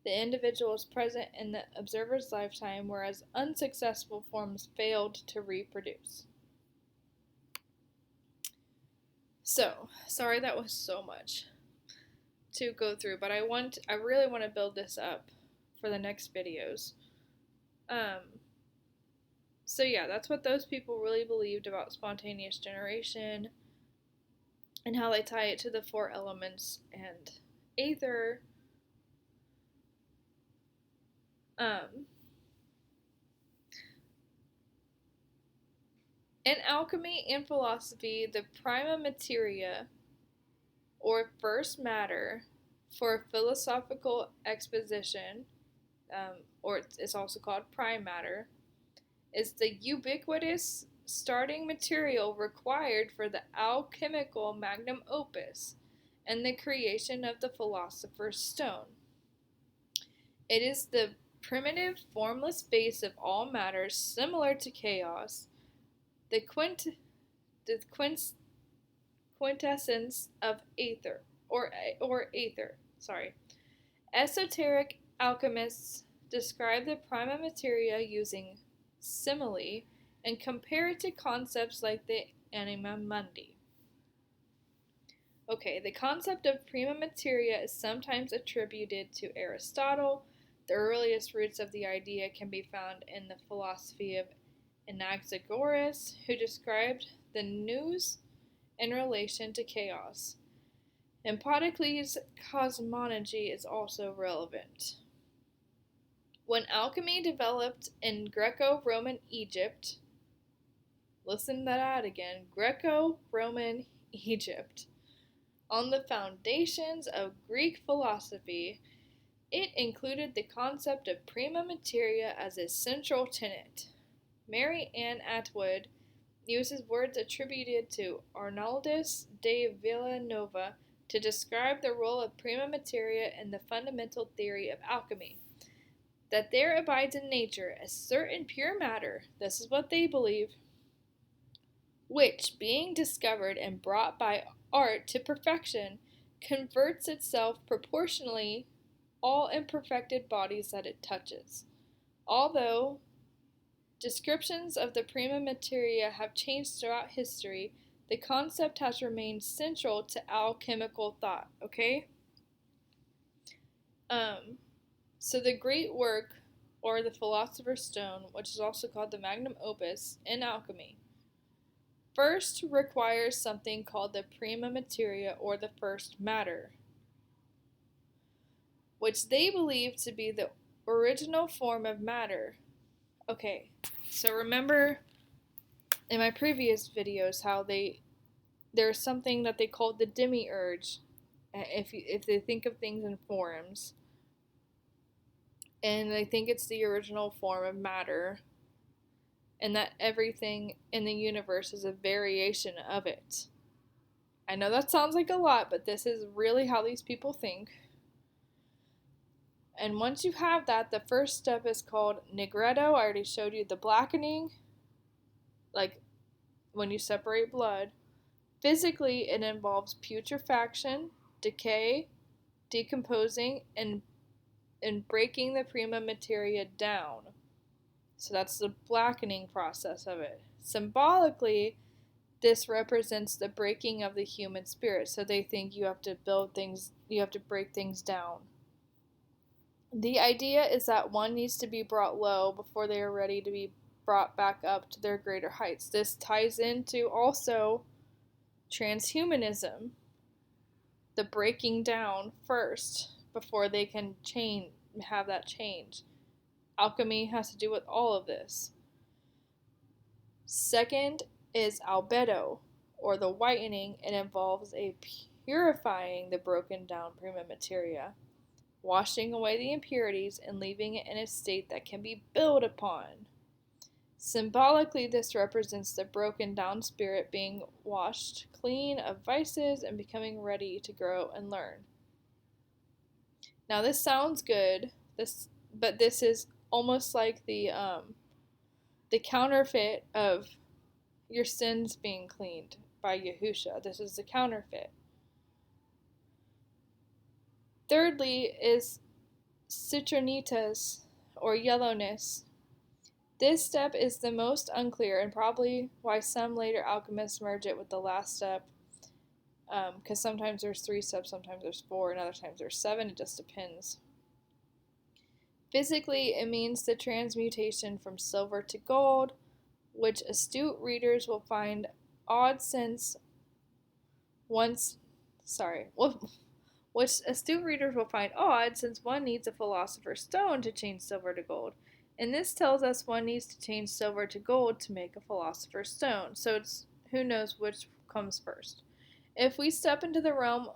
the individuals present in the observer's lifetime, whereas unsuccessful forms failed to reproduce. So, sorry that was so much to go through, but I really want to build this up for the next videos. So yeah, that's what those people really believed about spontaneous generation and how they tie it to the four elements and aether. In alchemy and philosophy, the prima materia, or first matter, for philosophical exposition, or it's also called prime matter, is the ubiquitous starting material required for the alchemical magnum opus and the creation of the philosopher's stone. It is the primitive, formless base of all matter, similar to chaos, the quintessence of aether, or aether. Sorry. Esoteric alchemists describe the prima materia using simile and compare it to concepts like the anima mundi. Okay, the concept of prima materia is sometimes attributed to Aristotle. The earliest roots of the idea can be found in the philosophy of Anaxagoras, who described the nous in relation to chaos. Empedocles' cosmology is also relevant. When alchemy developed in Greco-Roman Egypt, listen to that again, Greco-Roman Egypt, on the foundations of Greek philosophy, it included the concept of prima materia as a central tenet. Mary Ann Atwood uses words attributed to Arnaldus de Villanova to describe the role of prima materia in the fundamental theory of alchemy. That there abides in nature a certain pure matter, this is what they believe, which, being discovered and brought by art to perfection, converts itself proportionally all imperfected bodies that it touches. Although descriptions of the prima materia have changed throughout history, the concept has remained central to alchemical thought, okay? So the great work, or the philosopher's stone, which is also called the magnum opus in alchemy, first requires something called the prima materia, or the first matter, which they believe to be the original form of matter. Okay, so remember in my previous videos how there's something that they called the demiurge, if they think of things in forms, and they think it's the original form of matter, and that everything in the universe is a variation of it. I know that sounds like a lot, but this is really how these people think. And once you have that, the first step is called nigredo. I already showed you the blackening, like when you separate blood. Physically, it involves putrefaction, decay, decomposing, and breaking the prima materia down. So that's the blackening process of it. Symbolically, this represents the breaking of the human spirit. So they think you have to build things, you have to break things down. The idea is that one needs to be brought low before they are ready to be brought back up to their greater heights. This ties into also transhumanism, the breaking down first before they can have that change. Alchemy has to do with all of this. Second is albedo, or the whitening. It involves a purifying the broken down prima materia, washing away the impurities and leaving it in a state that can be built upon. Symbolically, this represents the broken down spirit being washed clean of vices and becoming ready to grow and learn. Now this sounds good, but this is almost like the counterfeit of your sins being cleaned by Yahuah. This is the counterfeit. Thirdly is citronitas, or yellowness. This step is the most unclear and probably why some later alchemists merge it with the last step, because sometimes there's 3 steps, sometimes there's 4, and other times there's 7, it just depends. Physically, it means the transmutation from silver to gold, which astute readers will find odd since one needs a philosopher's stone to change silver to gold. And this tells us one needs to change silver to gold to make a philosopher's stone. So it's who knows which comes first. If we step into the realm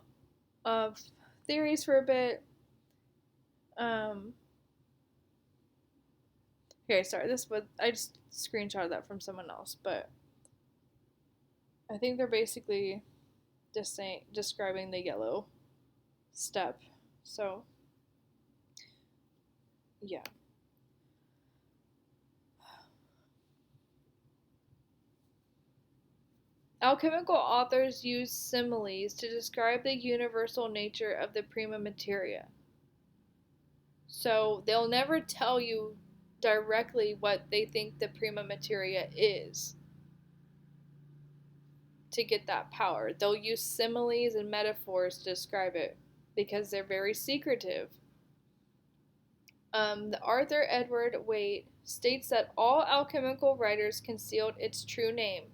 of theories for a bit, I just screenshotted that from someone else, but I think they're basically just describing the yellow step. So, yeah. Alchemical authors use similes to describe the universal nature of the prima materia. So they'll never tell you directly what they think the prima materia is to get that power. They'll use similes and metaphors to describe it because they're very secretive. The Arthur Edward Waite states that all alchemical writers concealed its true name.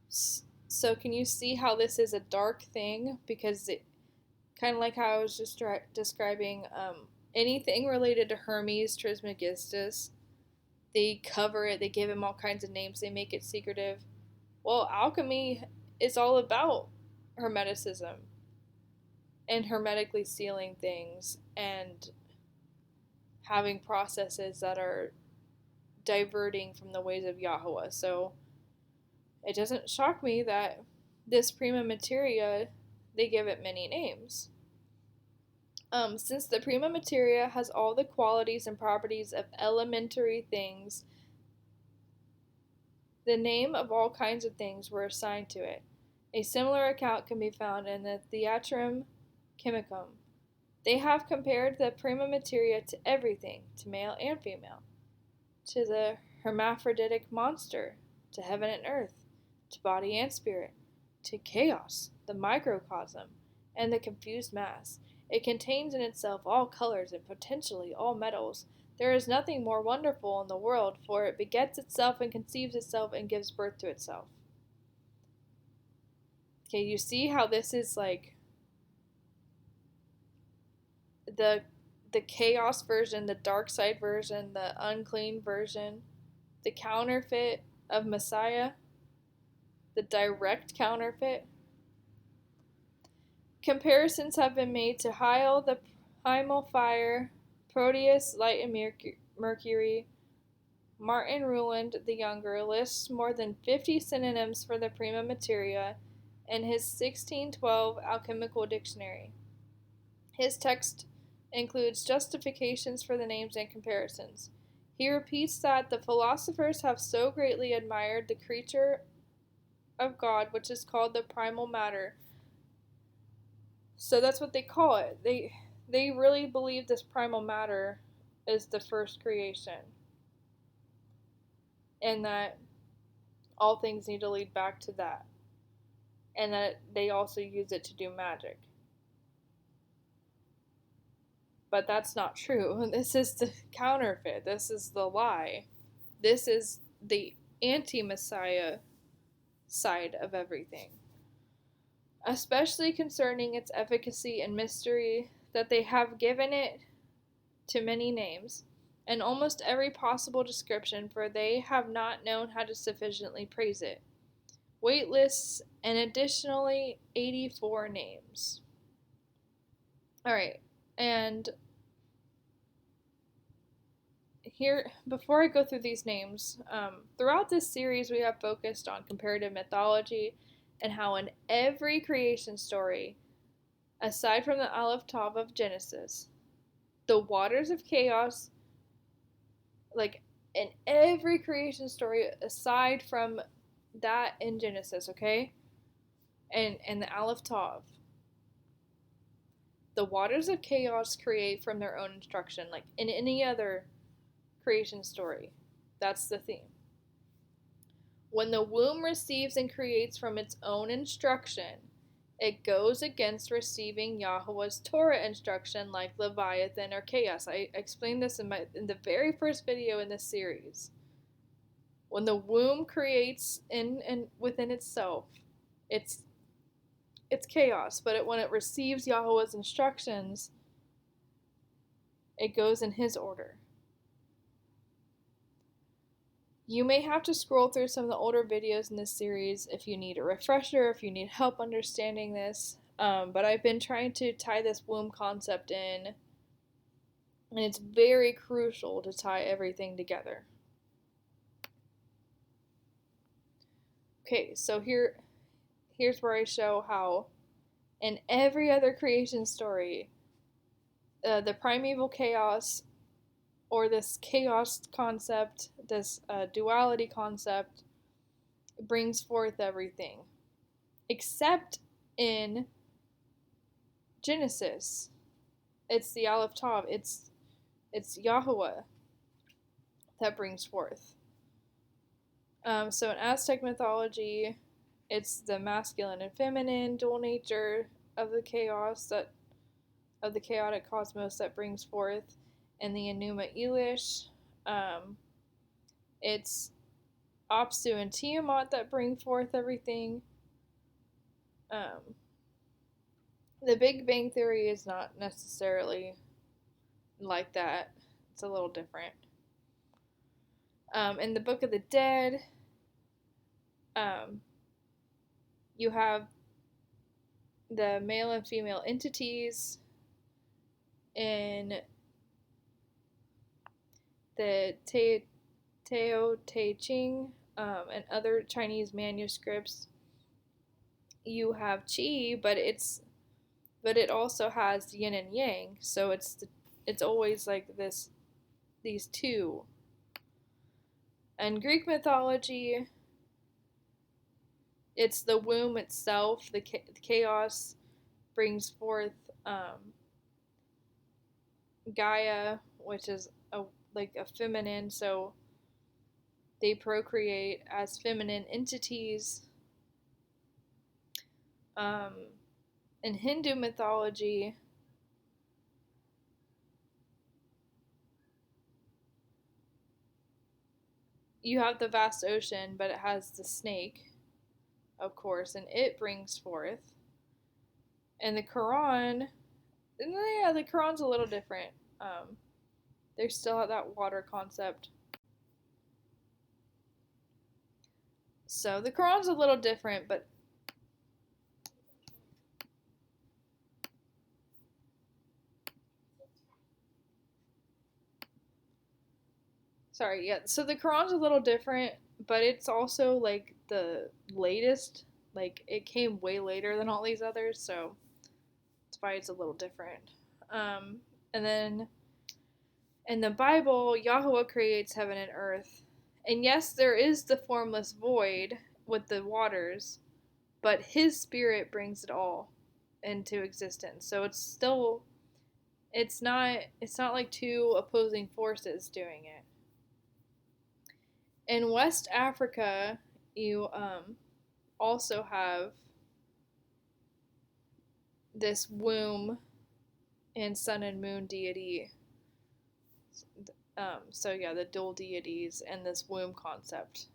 So can you see how this is a dark thing? Because it kind of like how I was just describing anything related to Hermes Trismegistus, they cover it, they give him all kinds of names, they make it secretive. Well, alchemy is all about hermeticism and hermetically sealing things and having processes that are diverting from the ways of Yahuah. So it doesn't shock me that this prima materia, they give it many names. Since the prima materia has all the qualities and properties of elementary things, the name of all kinds of things were assigned to it. A similar account can be found in the Theatrum Chemicum. They have compared the prima materia to everything, to male and female, to the hermaphroditic monster, to heaven and earth, to body and spirit, to chaos, the microcosm, and the confused mass. It contains in itself all colors and potentially all metals. There is nothing more wonderful in the world, for it begets itself and conceives itself and gives birth to itself. Okay, you see how this is like the chaos version, the dark side version, the unclean version, the counterfeit of Messiah, the direct counterfeit. Comparisons have been made to Hyl, the primal fire, Proteus, light and mercury. Martin Ruland the Younger lists more than 50 synonyms for the prima materia in his 1612 alchemical dictionary. His text includes justifications for the names and comparisons. He repeats that the philosophers have so greatly admired the creature of God, which is called the primal matter. So that's what they call it. They really believe this primal matter is the first creation, and that all things need to lead back to that, and that they also use it to do magic. But that's not true. This is the counterfeit. This is the lie. This is the anti-Messiah side of everything. Especially concerning its efficacy and mystery, that they have given it to many names, and almost every possible description, for they have not known how to sufficiently praise it. Waite lists an additionally 84 names. Alright, and here, before I go through these names, throughout this series we have focused on comparative mythology and how in every creation story, aside from the Aleph Tav of Genesis, the waters of chaos, like in every creation story aside from that in Genesis, okay? And the Aleph Tav, the waters of chaos create from their own instruction, like in any other creation story. That's the theme. When the womb receives and creates from its own instruction, it goes against receiving Yahuah's Torah instruction like Leviathan or Chaos. I explained this in the very first video in this series. When the womb creates in within itself, it's chaos. But when it receives Yahuah's instructions, it goes in His order. You may have to scroll through some of the older videos in this series if you need a refresher, if you need help understanding this. But I've been trying to tie this womb concept in, and it's very crucial to tie everything together. Okay, so here's where I show how in every other creation story, the primeval chaos or this chaos concept, this duality concept, brings forth everything, except in Genesis. It's the Aleph Tav. It's Yahuah that brings forth. So in Aztec mythology, it's the masculine and feminine dual nature of the chaos of the chaotic cosmos that brings forth. In the Enuma Elish, it's Apsu and Tiamat that bring forth everything. The Big Bang Theory is not necessarily like that. It's a little different. In the Book of the Dead, you have the male and female entities in the Tao Te Ching and other Chinese manuscripts. You have Qi, but it also has yin and yang, so it's always like these two. And Greek mythology, it's the womb itself. The chaos brings forth Gaia, which is like a feminine, so they procreate as feminine entities. In Hindu mythology, you have the vast ocean, but it has the snake, of course, and it brings forth. And the Quran, yeah, the Quran's a little different. They still have that water concept. So the Quran's a little different, but sorry, yeah. So the Quran's a little different, but it's also like the latest. Like it came way later than all these others, so that's why it's a little different. And then in the Bible, Yahuah creates heaven and earth. And yes, there is the formless void with the waters, but his spirit brings it all into existence. So it's not like two opposing forces doing it. In West Africa, you also have this womb and sun and moon deity. So yeah, the dual deities and this womb concept.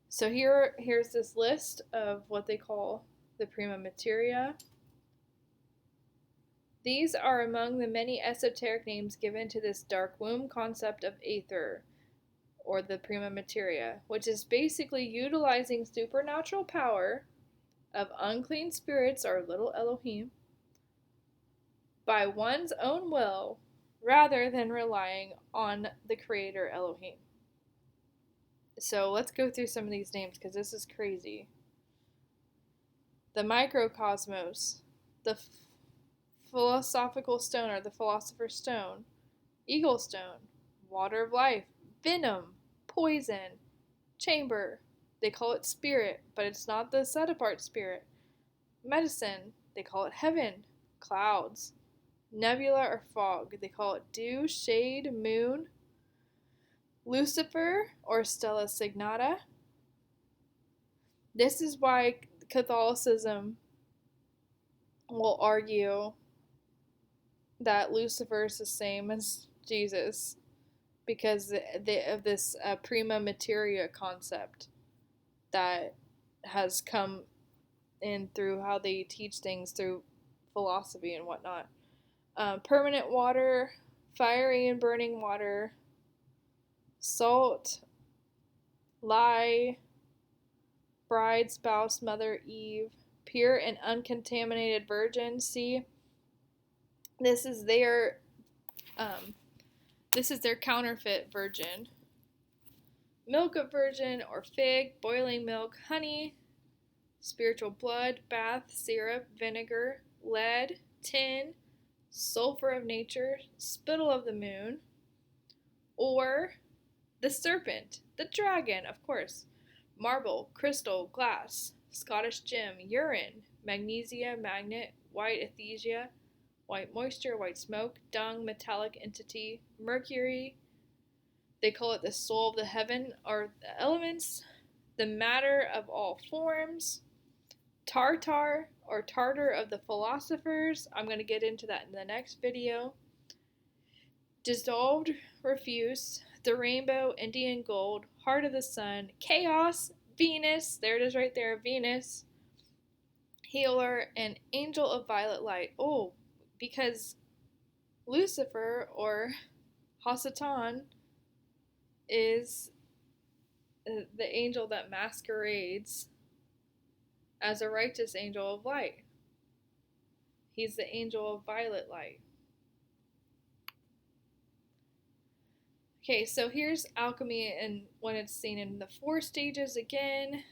So here's this list of what they call the prima materia. These are among the many esoteric names given to this dark womb concept of aether, or the prima materia, which is basically utilizing supernatural power of unclean spirits, or little Elohim, by one's own will rather than relying on the creator Elohim. So let's go through some of these names because this is crazy. The microcosmos, the philosophical stone or the philosopher's stone, eagle stone, water of life, venom, poison, chamber. They call it spirit, but it's not the set apart spirit. Medicine, they call it heaven, clouds. Nebula or fog, they call it dew, shade, moon. Lucifer or Stella Signata. This is why Catholicism will argue that Lucifer is the same as Jesus because of this prima materia concept that has come in through how they teach things through philosophy and whatnot. Permanent water, fiery and burning water, salt, lie, bride, spouse, mother, Eve, pure and uncontaminated virgin. See, this is their counterfeit virgin. milk of virgin or fig, boiling milk, honey, spiritual blood, bath, syrup, vinegar, lead, tin, sulfur of nature, spittle of the moon, or the serpent, the dragon, of course, marble, crystal, glass, Scottish gem, urine, magnesia, magnet, white aesthesia, white moisture, white smoke, dung, metallic entity, mercury. They call it the soul of the heaven or the elements, the matter of all forms, tartar or tartar of the philosophers. I'm going to get into that in the next video. Dissolved refuse, the rainbow, Indian gold, heart of the sun, chaos, Venus, there it is right there, Venus, healer, and angel of violet light. Oh, because Lucifer or Hasatan is the angel that masquerades as a righteous angel of light. He's the angel of violet light. Okay, so here's alchemy and when it's seen in the 4 stages again.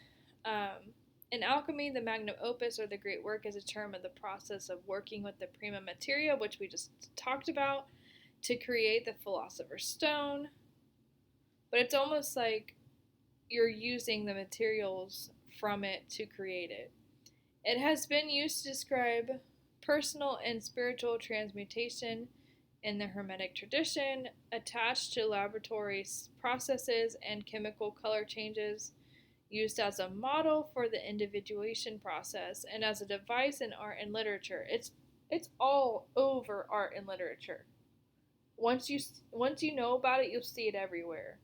In alchemy, the magnum opus or the great work is a term of the process of working with the prima materia, which we just talked about, to create the philosopher's stone. But it's almost like you're using the materials from it to create it. It has been used to describe personal and spiritual transmutation in the Hermetic tradition, attached to laboratory processes and chemical color changes, used as a model for the individuation process and as a device in art and literature. It's all over art and literature. Once you know about it, you'll see it everywhere.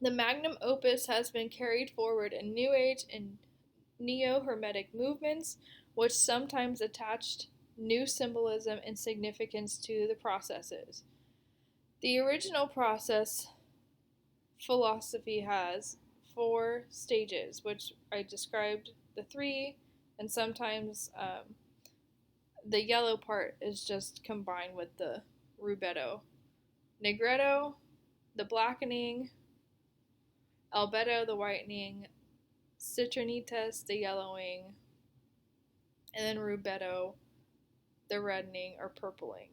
The magnum opus has been carried forward in New Age and Neo-Hermetic movements, which sometimes attached new symbolism and significance to the processes. The original process philosophy has 4 stages, which I described the 3, and sometimes the yellow part is just combined with the rubetto. Negretto, the blackening, albedo, the whitening, citrinitas, the yellowing, and then rubetto, the reddening or purpling.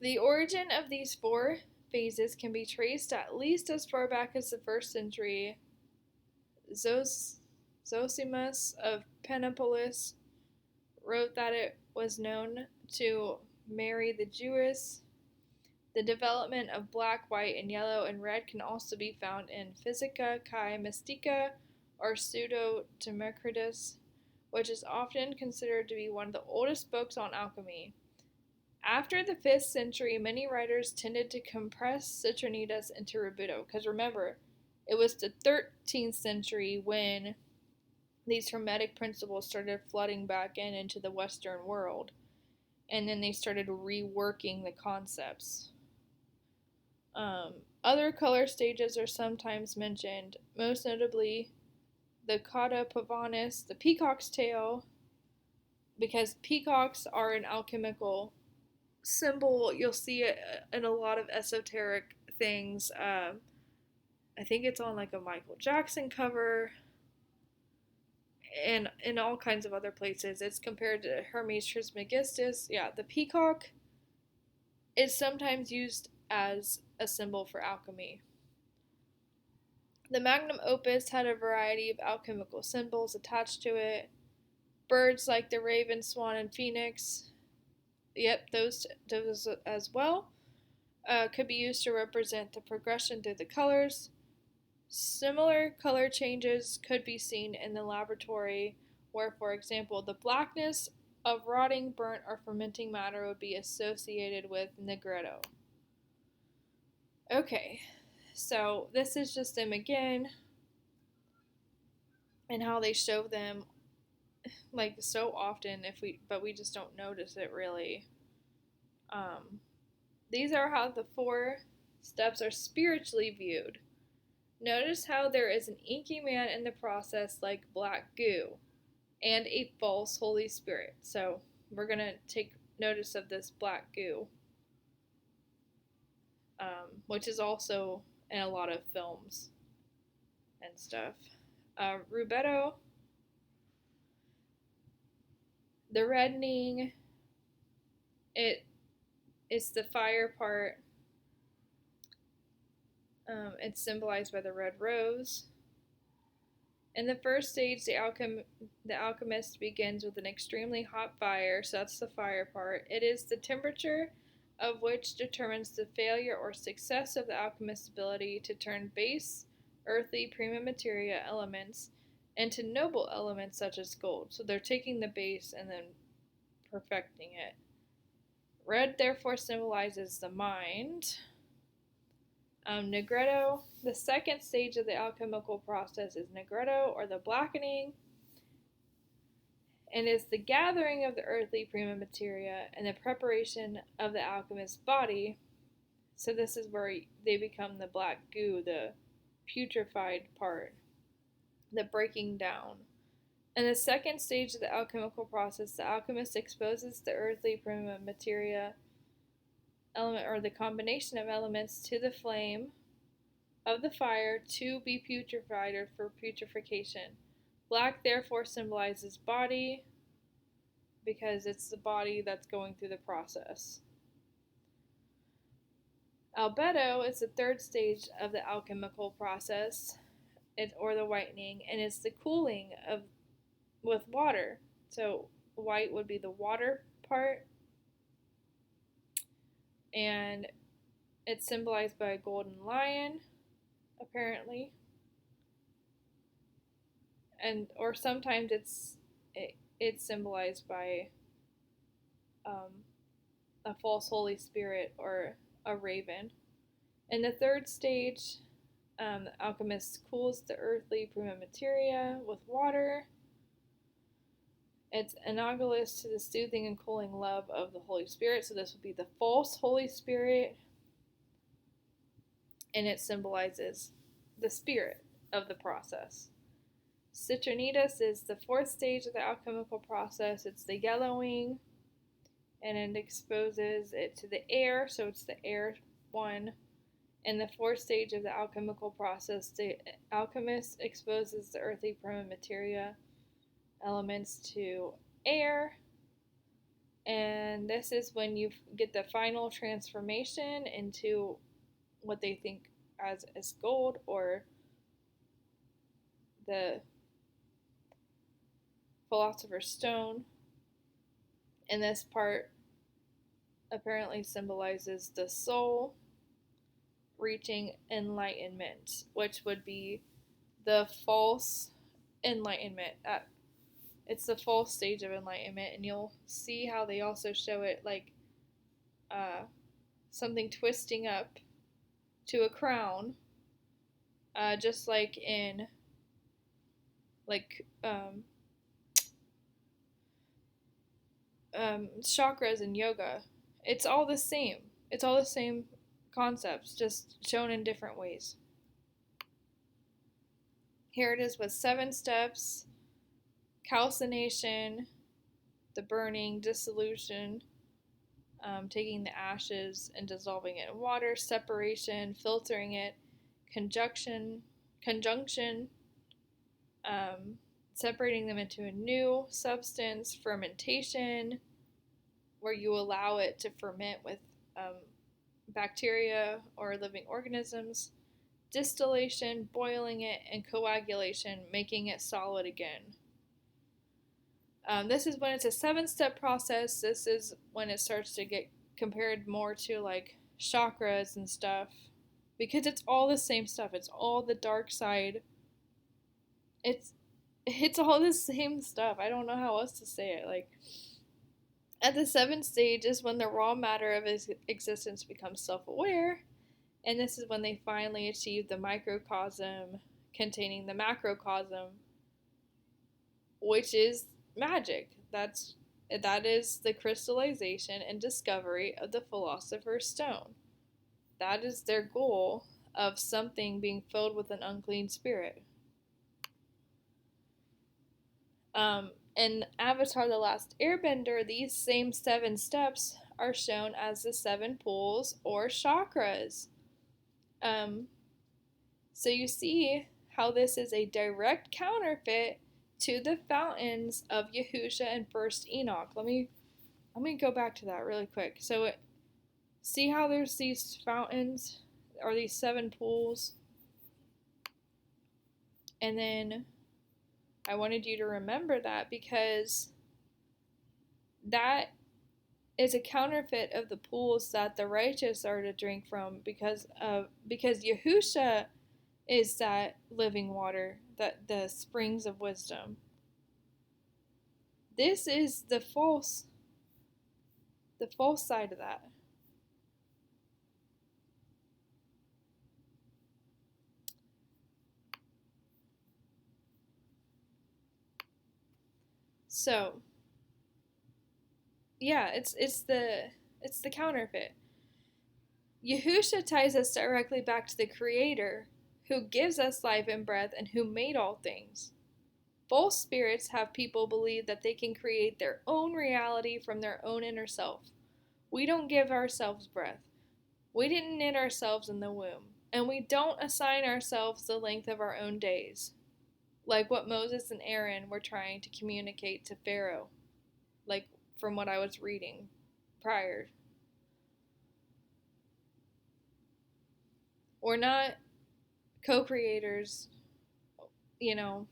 The origin of these 4 phases can be traced at least as far back as the 1st century. Zosimus of Panopolis wrote that it was known to marry the Jewess. The development of black, white, and yellow and red can also be found in Physica Kai Mystica or Pseudo Democritus, which is often considered to be one of the oldest books on alchemy. After the 5th century, many writers tended to compress Citrinitas into rubetto, because remember, it was the 13th century when these Hermetic principles started flooding back into the Western world, and then they started reworking the concepts. Other color stages are sometimes mentioned, most notably the Cauda pavonis, the peacock's tail, because peacocks are an alchemical symbol. You'll see it in a lot of esoteric things. I think it's on like a Michael Jackson cover and in all kinds of other places. It's compared to Hermes Trismegistus. Yeah, the peacock is sometimes used as a symbol for alchemy. The magnum opus had a variety of alchemical symbols attached to it. Birds like the raven, swan, and phoenix, yep, those as well, could be used to represent the progression through the colors. Similar color changes could be seen in the laboratory, where, for example, the blackness of rotting, burnt, or fermenting matter would be associated with negretto. Okay, so this is just them again, and how they show them like so often but we just don't notice it really. These are how the 4 steps are spiritually viewed. Notice how there is an inky man in the process like black goo and a false Holy Spirit. So we're going to take notice of this black goo. which is also in a lot of films and stuff. Rubetto, the reddening, it's the fire part. It's symbolized by the red rose. In the first stage, the alchemist begins with an extremely hot fire, so that's the fire part. It is the temperature of which determines the failure or success of the alchemist's ability to turn base, earthly, prima materia elements into noble elements such as gold. So they're taking the base and then perfecting it. Red, therefore, symbolizes the mind. Negretto, the second stage of the alchemical process is negretto, or the blackening, and is the gathering of the earthly prima materia and the preparation of the alchemist's body. So this is where they become the black goo, the putrefied part, the breaking down. In the second stage of the alchemical process, the alchemist exposes the earthly prima materia element, or the combination of elements, to the flame of the fire to be putrefied, or for putrefaction. Black therefore symbolizes body, because it's the body that's going through the process. Albedo is the third stage of the alchemical process, or the whitening, and it's the cooling of with water. So white would be the water part, and it's symbolized by a golden lion, apparently, and or sometimes it's symbolized by a false Holy Spirit or a raven. In the third stage, the alchemist cools the earthly prima materia with water. It's analogous to the soothing and cooling love of the Holy Spirit. So this would be the false Holy Spirit, and it symbolizes the spirit of the process. Citronitas is the fourth stage of the alchemical process. It's the yellowing, and it exposes it to the air, so it's the air one. In the fourth stage of the alchemical process, the alchemist exposes the earthly prima materia elements to air, and this is when you get the final transformation into what they think as gold, or the philosopher's stone. And this part apparently symbolizes the soul reaching enlightenment, which would be the false enlightenment. It's the false stage of enlightenment, and you'll see how they also show it like something twisting up to a crown, just like in chakras in yoga. It's all the same. It's all the same concepts, just shown in different ways. Here it is with 7 steps: calcination, the burning, dissolution, taking the ashes and dissolving it in water, separation, filtering it, conjunction, separating them into a new substance, fermentation, where you allow it to ferment with bacteria or living organisms, distillation, boiling it, and coagulation, making it solid again. This is when it's a 7-step process. This is when it starts to get compared more to like chakras and stuff, because it's all the same stuff. It's all the dark side. It's all the same stuff. I don't know how else to say it. Like, at the 7th stage is when the raw matter of existence becomes self-aware, and this is when they finally achieve the microcosm containing the macrocosm, which is magic. That is the crystallization and discovery of the philosopher's stone. That is their goal of something being filled with an unclean spirit. In Avatar: The Last Airbender, these same 7 steps are shown as the 7 pools or chakras. Um, so you see how this is a direct counterfeit to the fountains of Yahusha and First Enoch. Let me go back to that really quick. So see how there's these fountains or these 7 pools, and then I wanted you to remember that because that is a counterfeit of the pools that the righteous are to drink from because Yahusha is that living water, that the springs of wisdom. This is the false side of that. So, yeah, it's the counterfeit. Yahusha ties us directly back to the Creator, who gives us life and breath and who made all things. False spirits have people believe that they can create their own reality from their own inner self. We don't give ourselves breath. We didn't knit ourselves in the womb. And we don't assign ourselves the length of our own days, like what Moses and Aaron were trying to communicate to Pharaoh, like from what I was reading prior. We're not co-creators, you know.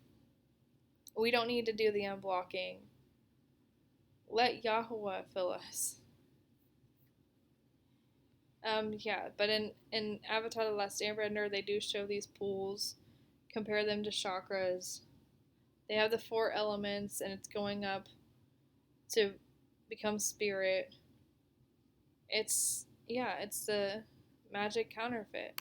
We don't need to do the unblocking. Let Yahuah fill us. Yeah, but in Avatar: The Last Airbender, they do show these pools, compare them to chakras. They have the 4 elements, and it's going up to become spirit. It's the magic counterfeit.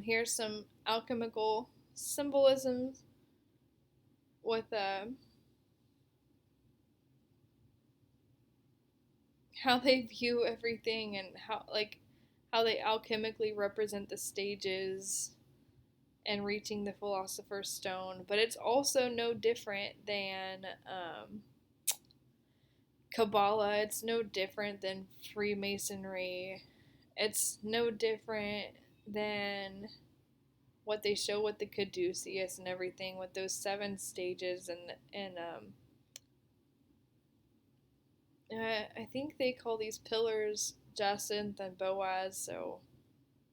Here's some alchemical symbolisms with how they view everything and how they alchemically represent the stages and reaching the Philosopher's Stone. But it's also no different than Kabbalah. It's no different than Freemasonry. It's no different than what they show with the Caduceus and everything, with those 7 stages and I think they call these pillars Jacinth and Boaz, so,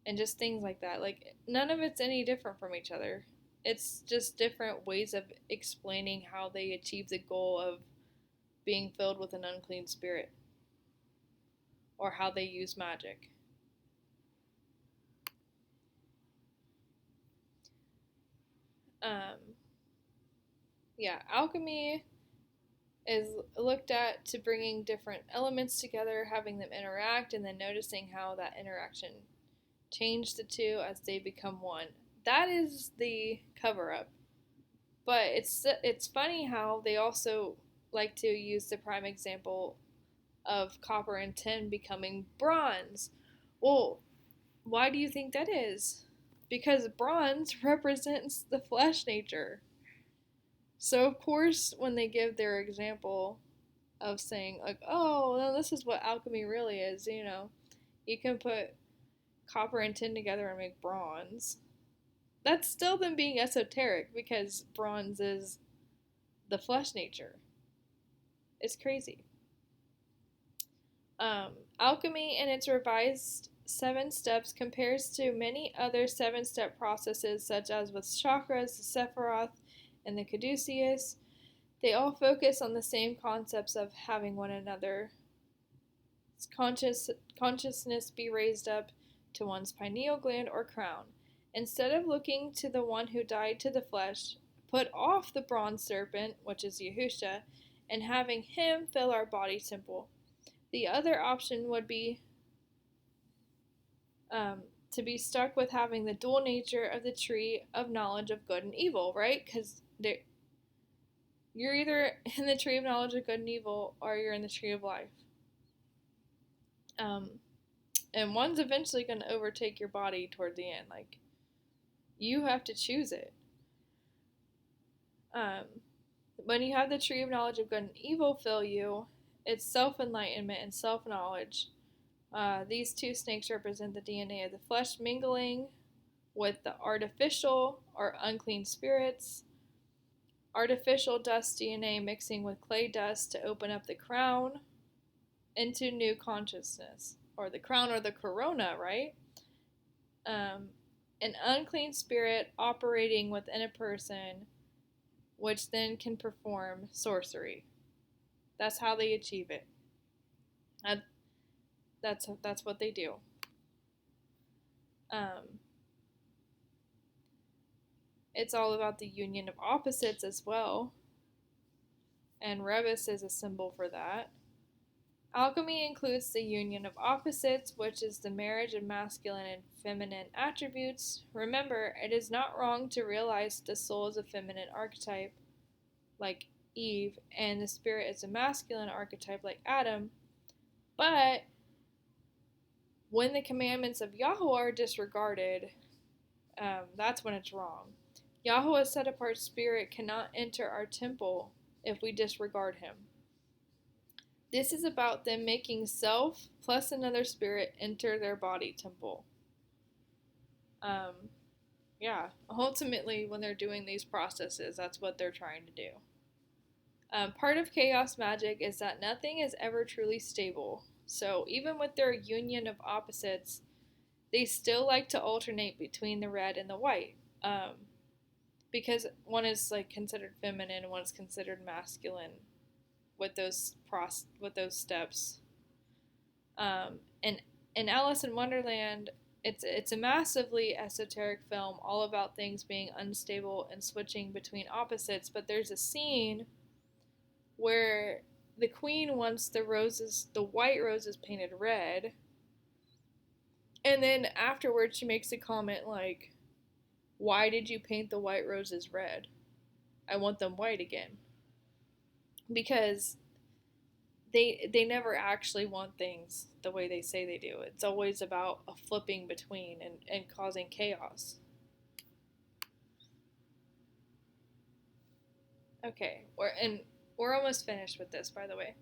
and just things like that. Like, none of it's any different from each other. It's just different ways of explaining how they achieve the goal of being filled with an unclean spirit, or how they use magic. Um, yeah, alchemy is looked at to bringing different elements together, having them interact, and then noticing how that interaction change the two as they become one. That is the cover up. But it's funny how they also like to use the prime example of copper and tin becoming bronze. Well, why do you think that is? Because bronze represents the flesh nature. So of course when they give their example of saying like, oh, no, this is what alchemy really is, you can put copper and tin together and make bronze. That's still them being esoteric because bronze is the flesh nature. It's crazy. Alchemy in its revised 7 steps compares to many other 7-step processes, such as with chakras, the Sephiroth, and the Caduceus. They all focus on the same concepts of having one another. Consciousness be raised up to one's pineal gland or crown. Instead of looking to the one who died to the flesh, put off the bronze serpent, which is Yahusha, and having him fill our body temple. The other option would be to be stuck with having the dual nature of the tree of knowledge of good and evil, right? Because you're either in the tree of knowledge of good and evil or you're in the tree of life. And one's eventually going to overtake your body toward the end. Like, you have to choose it. When you have the tree of knowledge of good and evil fill you, It's self-enlightenment and self-knowledge. These two snakes represent the DNA of the flesh mingling with the artificial or unclean spirits. Artificial dust DNA mixing with clay dust to open up the crown into new consciousness. Or the crown or the corona, right? An unclean spirit operating within a person, which then can perform sorcery. That's how they achieve it. That's what they do. It's all about the union of opposites as well, and Rebus is a symbol for that. Alchemy includes the union of opposites, which is the marriage of masculine and feminine attributes. Remember, it is not wrong to realize the soul is a feminine archetype, like Eve, and the spirit is a masculine archetype, like Adam. But when the commandments of Yahuah are disregarded, that's when it's wrong. Yahuah's set apart spirit cannot enter our temple if we disregard him. This is about them making self plus another spirit enter their body temple. Yeah, ultimately, when they're doing these processes, that's what they're trying to do. Part of chaos magic is that nothing is ever truly stable. So even with their union of opposites, they still like to alternate between the red and the white. Because one is like considered feminine and one is considered masculine with those steps. And in Alice in Wonderland, it's a massively esoteric film all about things being unstable and switching between opposites, but there's a scene where the queen wants the white roses painted red, and then afterwards she makes a comment like, "Why did you paint the white roses red? I want them white again." Because they never actually want things the way they say they do. It's always about a flipping between and causing chaos. Okay, we're almost finished with this, by the way.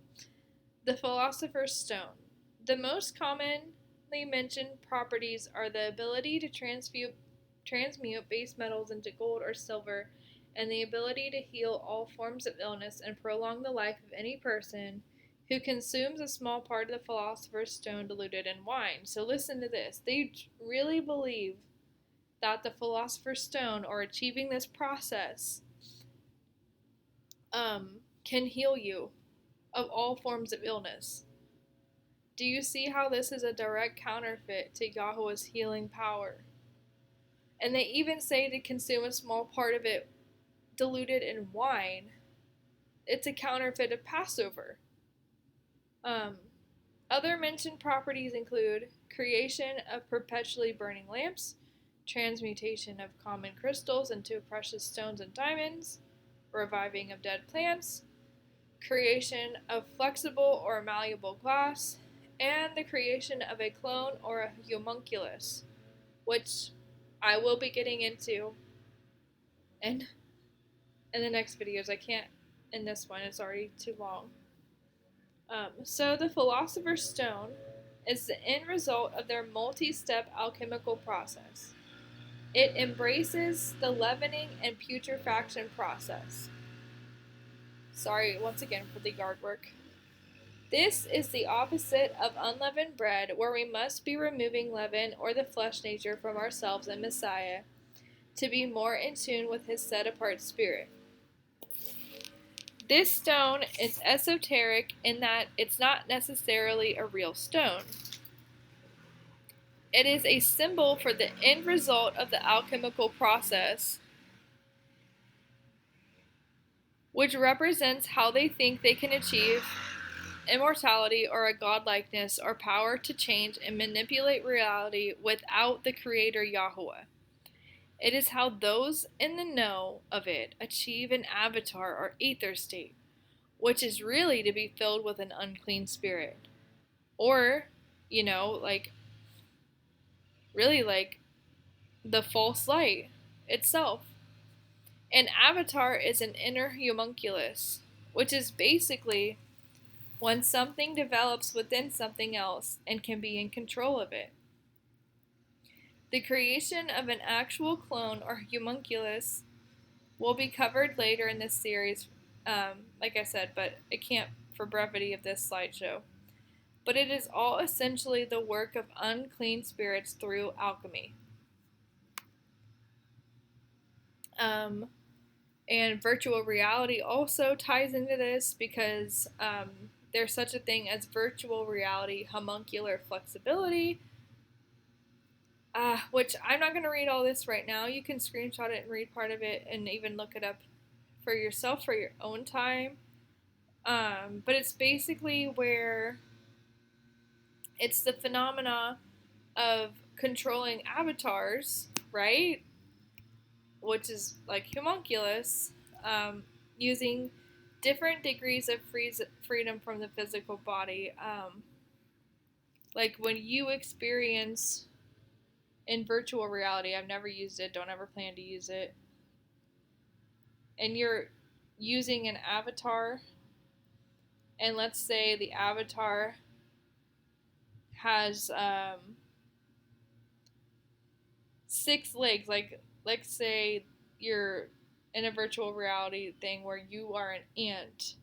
The Philosopher's Stone. The most commonly mentioned properties are the ability to transmute base metals into gold or silver, and the ability to heal all forms of illness and prolong the life of any person who consumes a small part of the Philosopher's Stone diluted in wine. So listen to this. They really believe that the Philosopher's Stone, or achieving this process, can heal you of all forms of illness. Do you see how this is a direct counterfeit to Yahuah's healing power? And they even say to consume a small part of it diluted in wine. It's a counterfeit of Passover. Other mentioned properties include creation of perpetually burning lamps, transmutation of common crystals into precious stones and diamonds, reviving of dead plants, creation of flexible or malleable glass, and the creation of a clone or a homunculus, which I will be getting into in the next videos. I can't in this one, it's already too long. So the Philosopher's Stone is the end result of their multi-step alchemical process. It embraces the leavening and putrefaction process. Sorry once again for the yard work. This is the opposite of unleavened bread, where we must be removing leaven or the flesh nature from ourselves and Messiah to be more in tune with his set-apart spirit. This stone is esoteric in that it's not necessarily a real stone. It is a symbol for the end result of the alchemical process, which represents how they think they can achieve immortality or a godlikeness or power to change and manipulate reality without the creator Yahuah. It is how those in the know of it achieve an avatar or ether state, which is really to be filled with an unclean spirit. Or, really like the false light itself. An avatar is an inner homunculus, which is basically when something develops within something else and can be in control of it. The creation of an actual clone or homunculus will be covered later in this series, like I said, but it can't for brevity of this slideshow. But it is all essentially the work of unclean spirits through alchemy. And virtual reality also ties into this because there's such a thing as virtual reality homuncular flexibility, which I'm not going to read all this right now. You can screenshot it and read part of it and even look it up for yourself for your own time. But it's basically where it's the phenomena of controlling avatars, right? Which is like homunculus, using different degrees of freedom from the physical body. Like when you experience in virtual reality, I've never used it, don't ever plan to use it, and you're using an avatar, and let's say the avatar has 6 legs, like let's say you're in a virtual reality thing where you are an ant,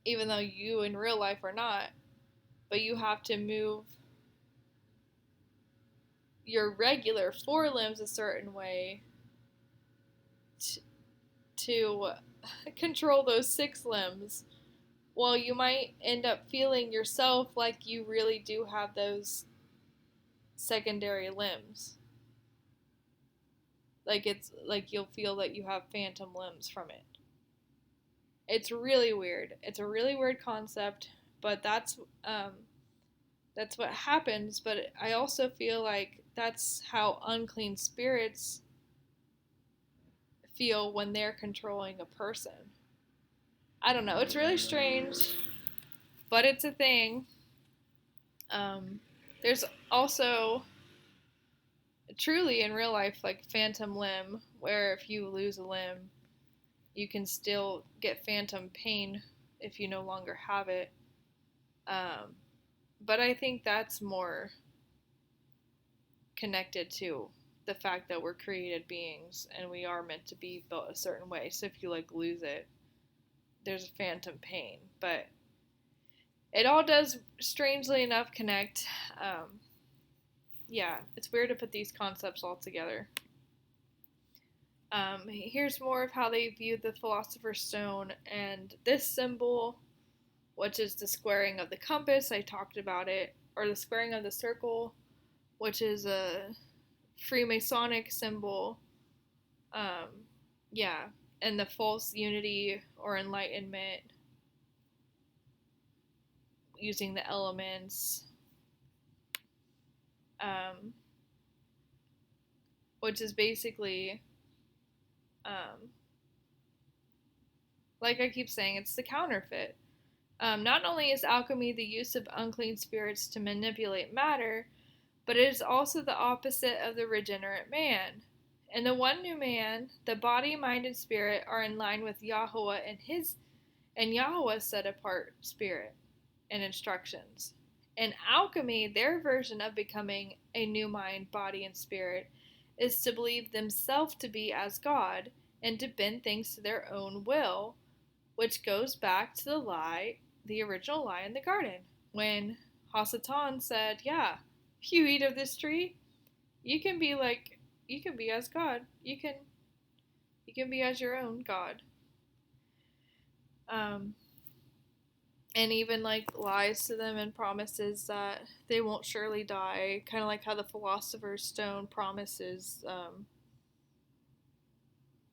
even though you in real life are not, but you have to move your regular 4 limbs a certain way to control those 6 limbs. Well, you might end up feeling yourself like you really do have those secondary limbs. Like it's like you'll feel that you have phantom limbs from it. It's really weird. It's a really weird concept, but that's what happens. But I also feel like that's how unclean spirits feel when they're controlling a person. I don't know. It's really strange, but it's a thing. There's also truly in real life like phantom limb, where if you lose a limb, you can still get phantom pain if you no longer have it. But I think that's more connected to the fact that we're created beings and we are meant to be built a certain way. So if you like lose it, there's a phantom pain. But it all does strangely enough connect. Yeah, it's weird to put these concepts all together. Here's more of how they viewed the Philosopher's Stone, and this symbol, which is the squaring of the compass, I talked about it, or the squaring of the circle, which is a Freemasonic symbol. Yeah, and the false unity or enlightenment using the elements, which is basically, like I keep saying, it's the counterfeit. Not only is alchemy the use of unclean spirits to manipulate matter, but it is also the opposite of the regenerate man. In the one new man, the body, mind, and spirit are in line with Yahuah and Yahuah's set apart spirit and instructions. In alchemy, their version of becoming a new mind, body, and spirit is to believe themselves to be as God and to bend things to their own will, which goes back to the original lie in the garden, when Hasatan said, yeah, if you eat of this tree, you can be as God. You can be as your own God. And even like lies to them and promises that they won't surely die, kind of like how the Philosopher's Stone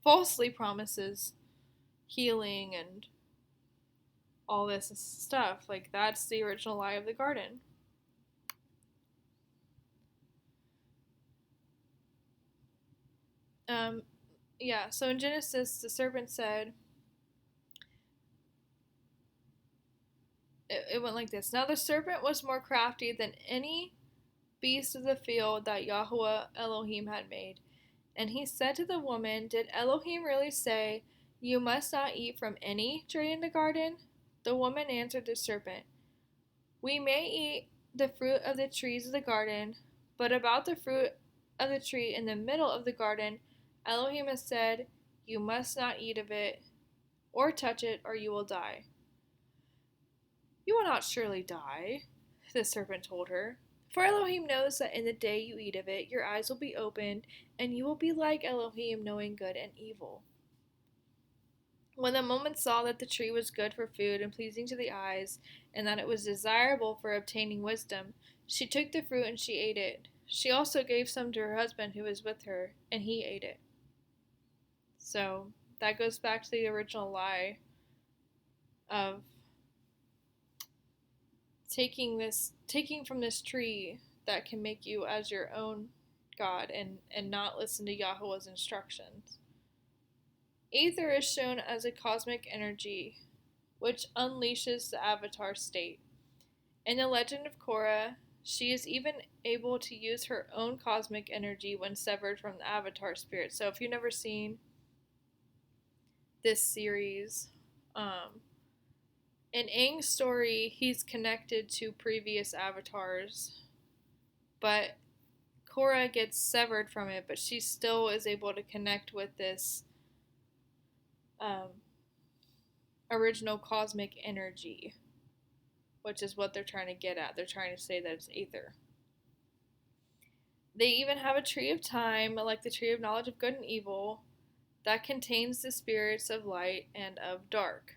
falsely promises healing and all this stuff. Like that's the original lie of the garden. Yeah, so in Genesis, the serpent said, it went like this. Now the serpent was more crafty than any beast of the field that Yahuah Elohim had made. And he said to the woman, did Elohim really say, you must not eat from any tree in the garden? The woman answered the serpent, "We may eat the fruit of the trees of the garden, but about the fruit of the tree in the middle of the garden, Elohim has said, you must not eat of it or touch it, or you will die." "You will not surely die," the serpent told her. "For Elohim knows that in the day you eat of it, your eyes will be opened, and you will be like Elohim, knowing good and evil." When the woman saw that the tree was good for food and pleasing to the eyes, and that it was desirable for obtaining wisdom, she took the fruit and she ate it. She also gave some to her husband who was with her, and he ate it. So that goes back to the original lie of taking from this tree that can make you as your own God and not listen to Yahuah's instructions. Aether is shown as a cosmic energy which unleashes the avatar state. In the legend of Korra, she is even able to use her own cosmic energy when severed from the avatar spirit. So if you've never seen this series, in Aang's story, he's connected to previous avatars, but Korra gets severed from it, but she still is able to connect with this original cosmic energy, which is what they're trying to get at. They're trying to say that it's Aether. They even have a tree of time, like the tree of knowledge of good and evil, that contains the spirits of light and of dark.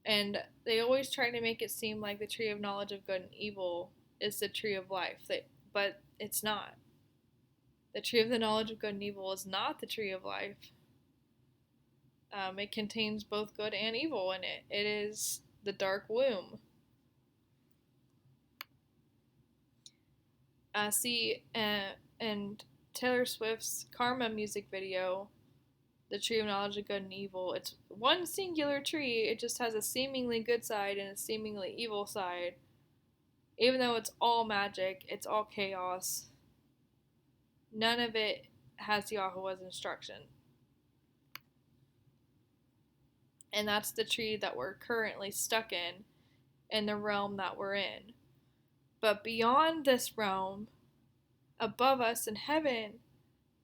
And they always try to make it seem like the tree of knowledge of good and evil is the tree of life, but it's not. The tree of the knowledge of good and evil is not the tree of life. It contains both good and evil in it. It is the dark womb. And Taylor Swift's Karma music video, the tree of knowledge of good and evil, it's one singular tree. It just has a seemingly good side and a seemingly evil side. Even though it's all magic, it's all chaos. None of it has Yahuah's instruction. And that's the tree that we're currently stuck in the realm that we're in. But beyond this realm, above us in heaven,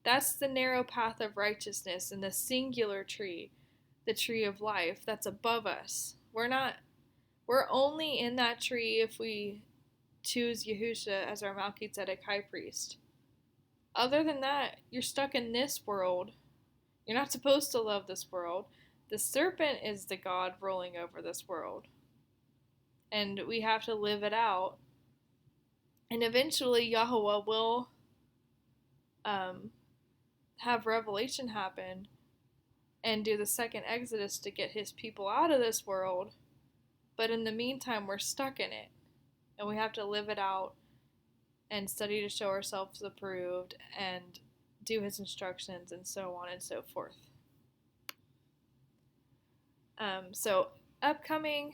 that's the narrow path of righteousness and the singular tree, the tree of life that's above us. We're only in that tree if we choose Yahusha as our Melchizedek high priest. Other than that, you're stuck in this world. You're not supposed to love this world. The serpent is the God ruling over this world. And we have to live it out. And eventually Yahuah will have revelation happen and do the second exodus to get his people out of this world. But in the meantime, we're stuck in it. And we have to live it out and study to show ourselves approved and do his instructions and so on and so forth. So upcoming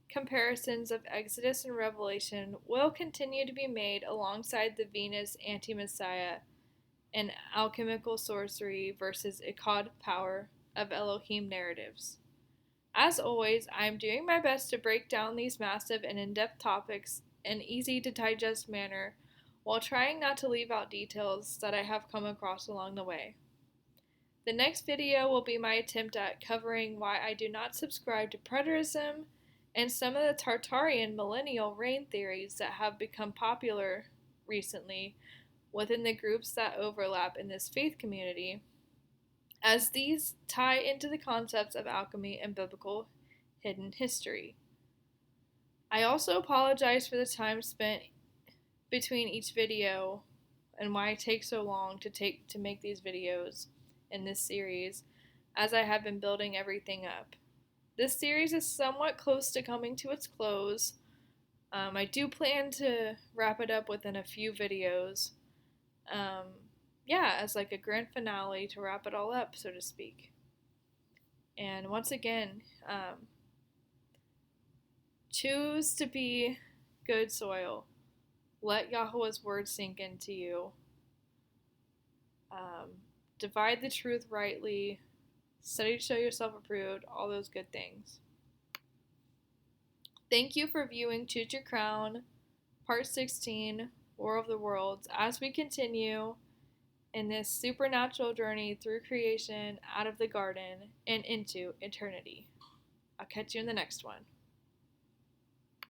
comparisons of Exodus and Revelation will continue to be made alongside the Venus anti-Messiah and alchemical sorcery versus Echad power of Elohim narratives. As always, I am doing my best to break down these massive and in-depth topics in easy to digest manner while trying not to leave out details that I have come across along the way. The next video will be my attempt at covering why I do not subscribe to preterism and some of the Tartarian millennial reign theories that have become popular recently within the groups that overlap in this faith community, as these tie into the concepts of alchemy and biblical hidden history. I also apologize for the time spent between each video and why it takes so long to make these videos in this series, as I have been building everything up. This series is somewhat close to coming to its close. I do plan to wrap it up within a few videos. As like a grand finale to wrap it all up, so to speak. And once again, choose to be good soil. Let Yahuah's word sink into you. Divide the truth rightly. Study to show yourself approved. All those good things. Thank you for viewing Choose Your Crown, Part 16, War of the Worlds, as we continue in this supernatural journey through creation, out of the garden, and into eternity. I'll catch you in the next one.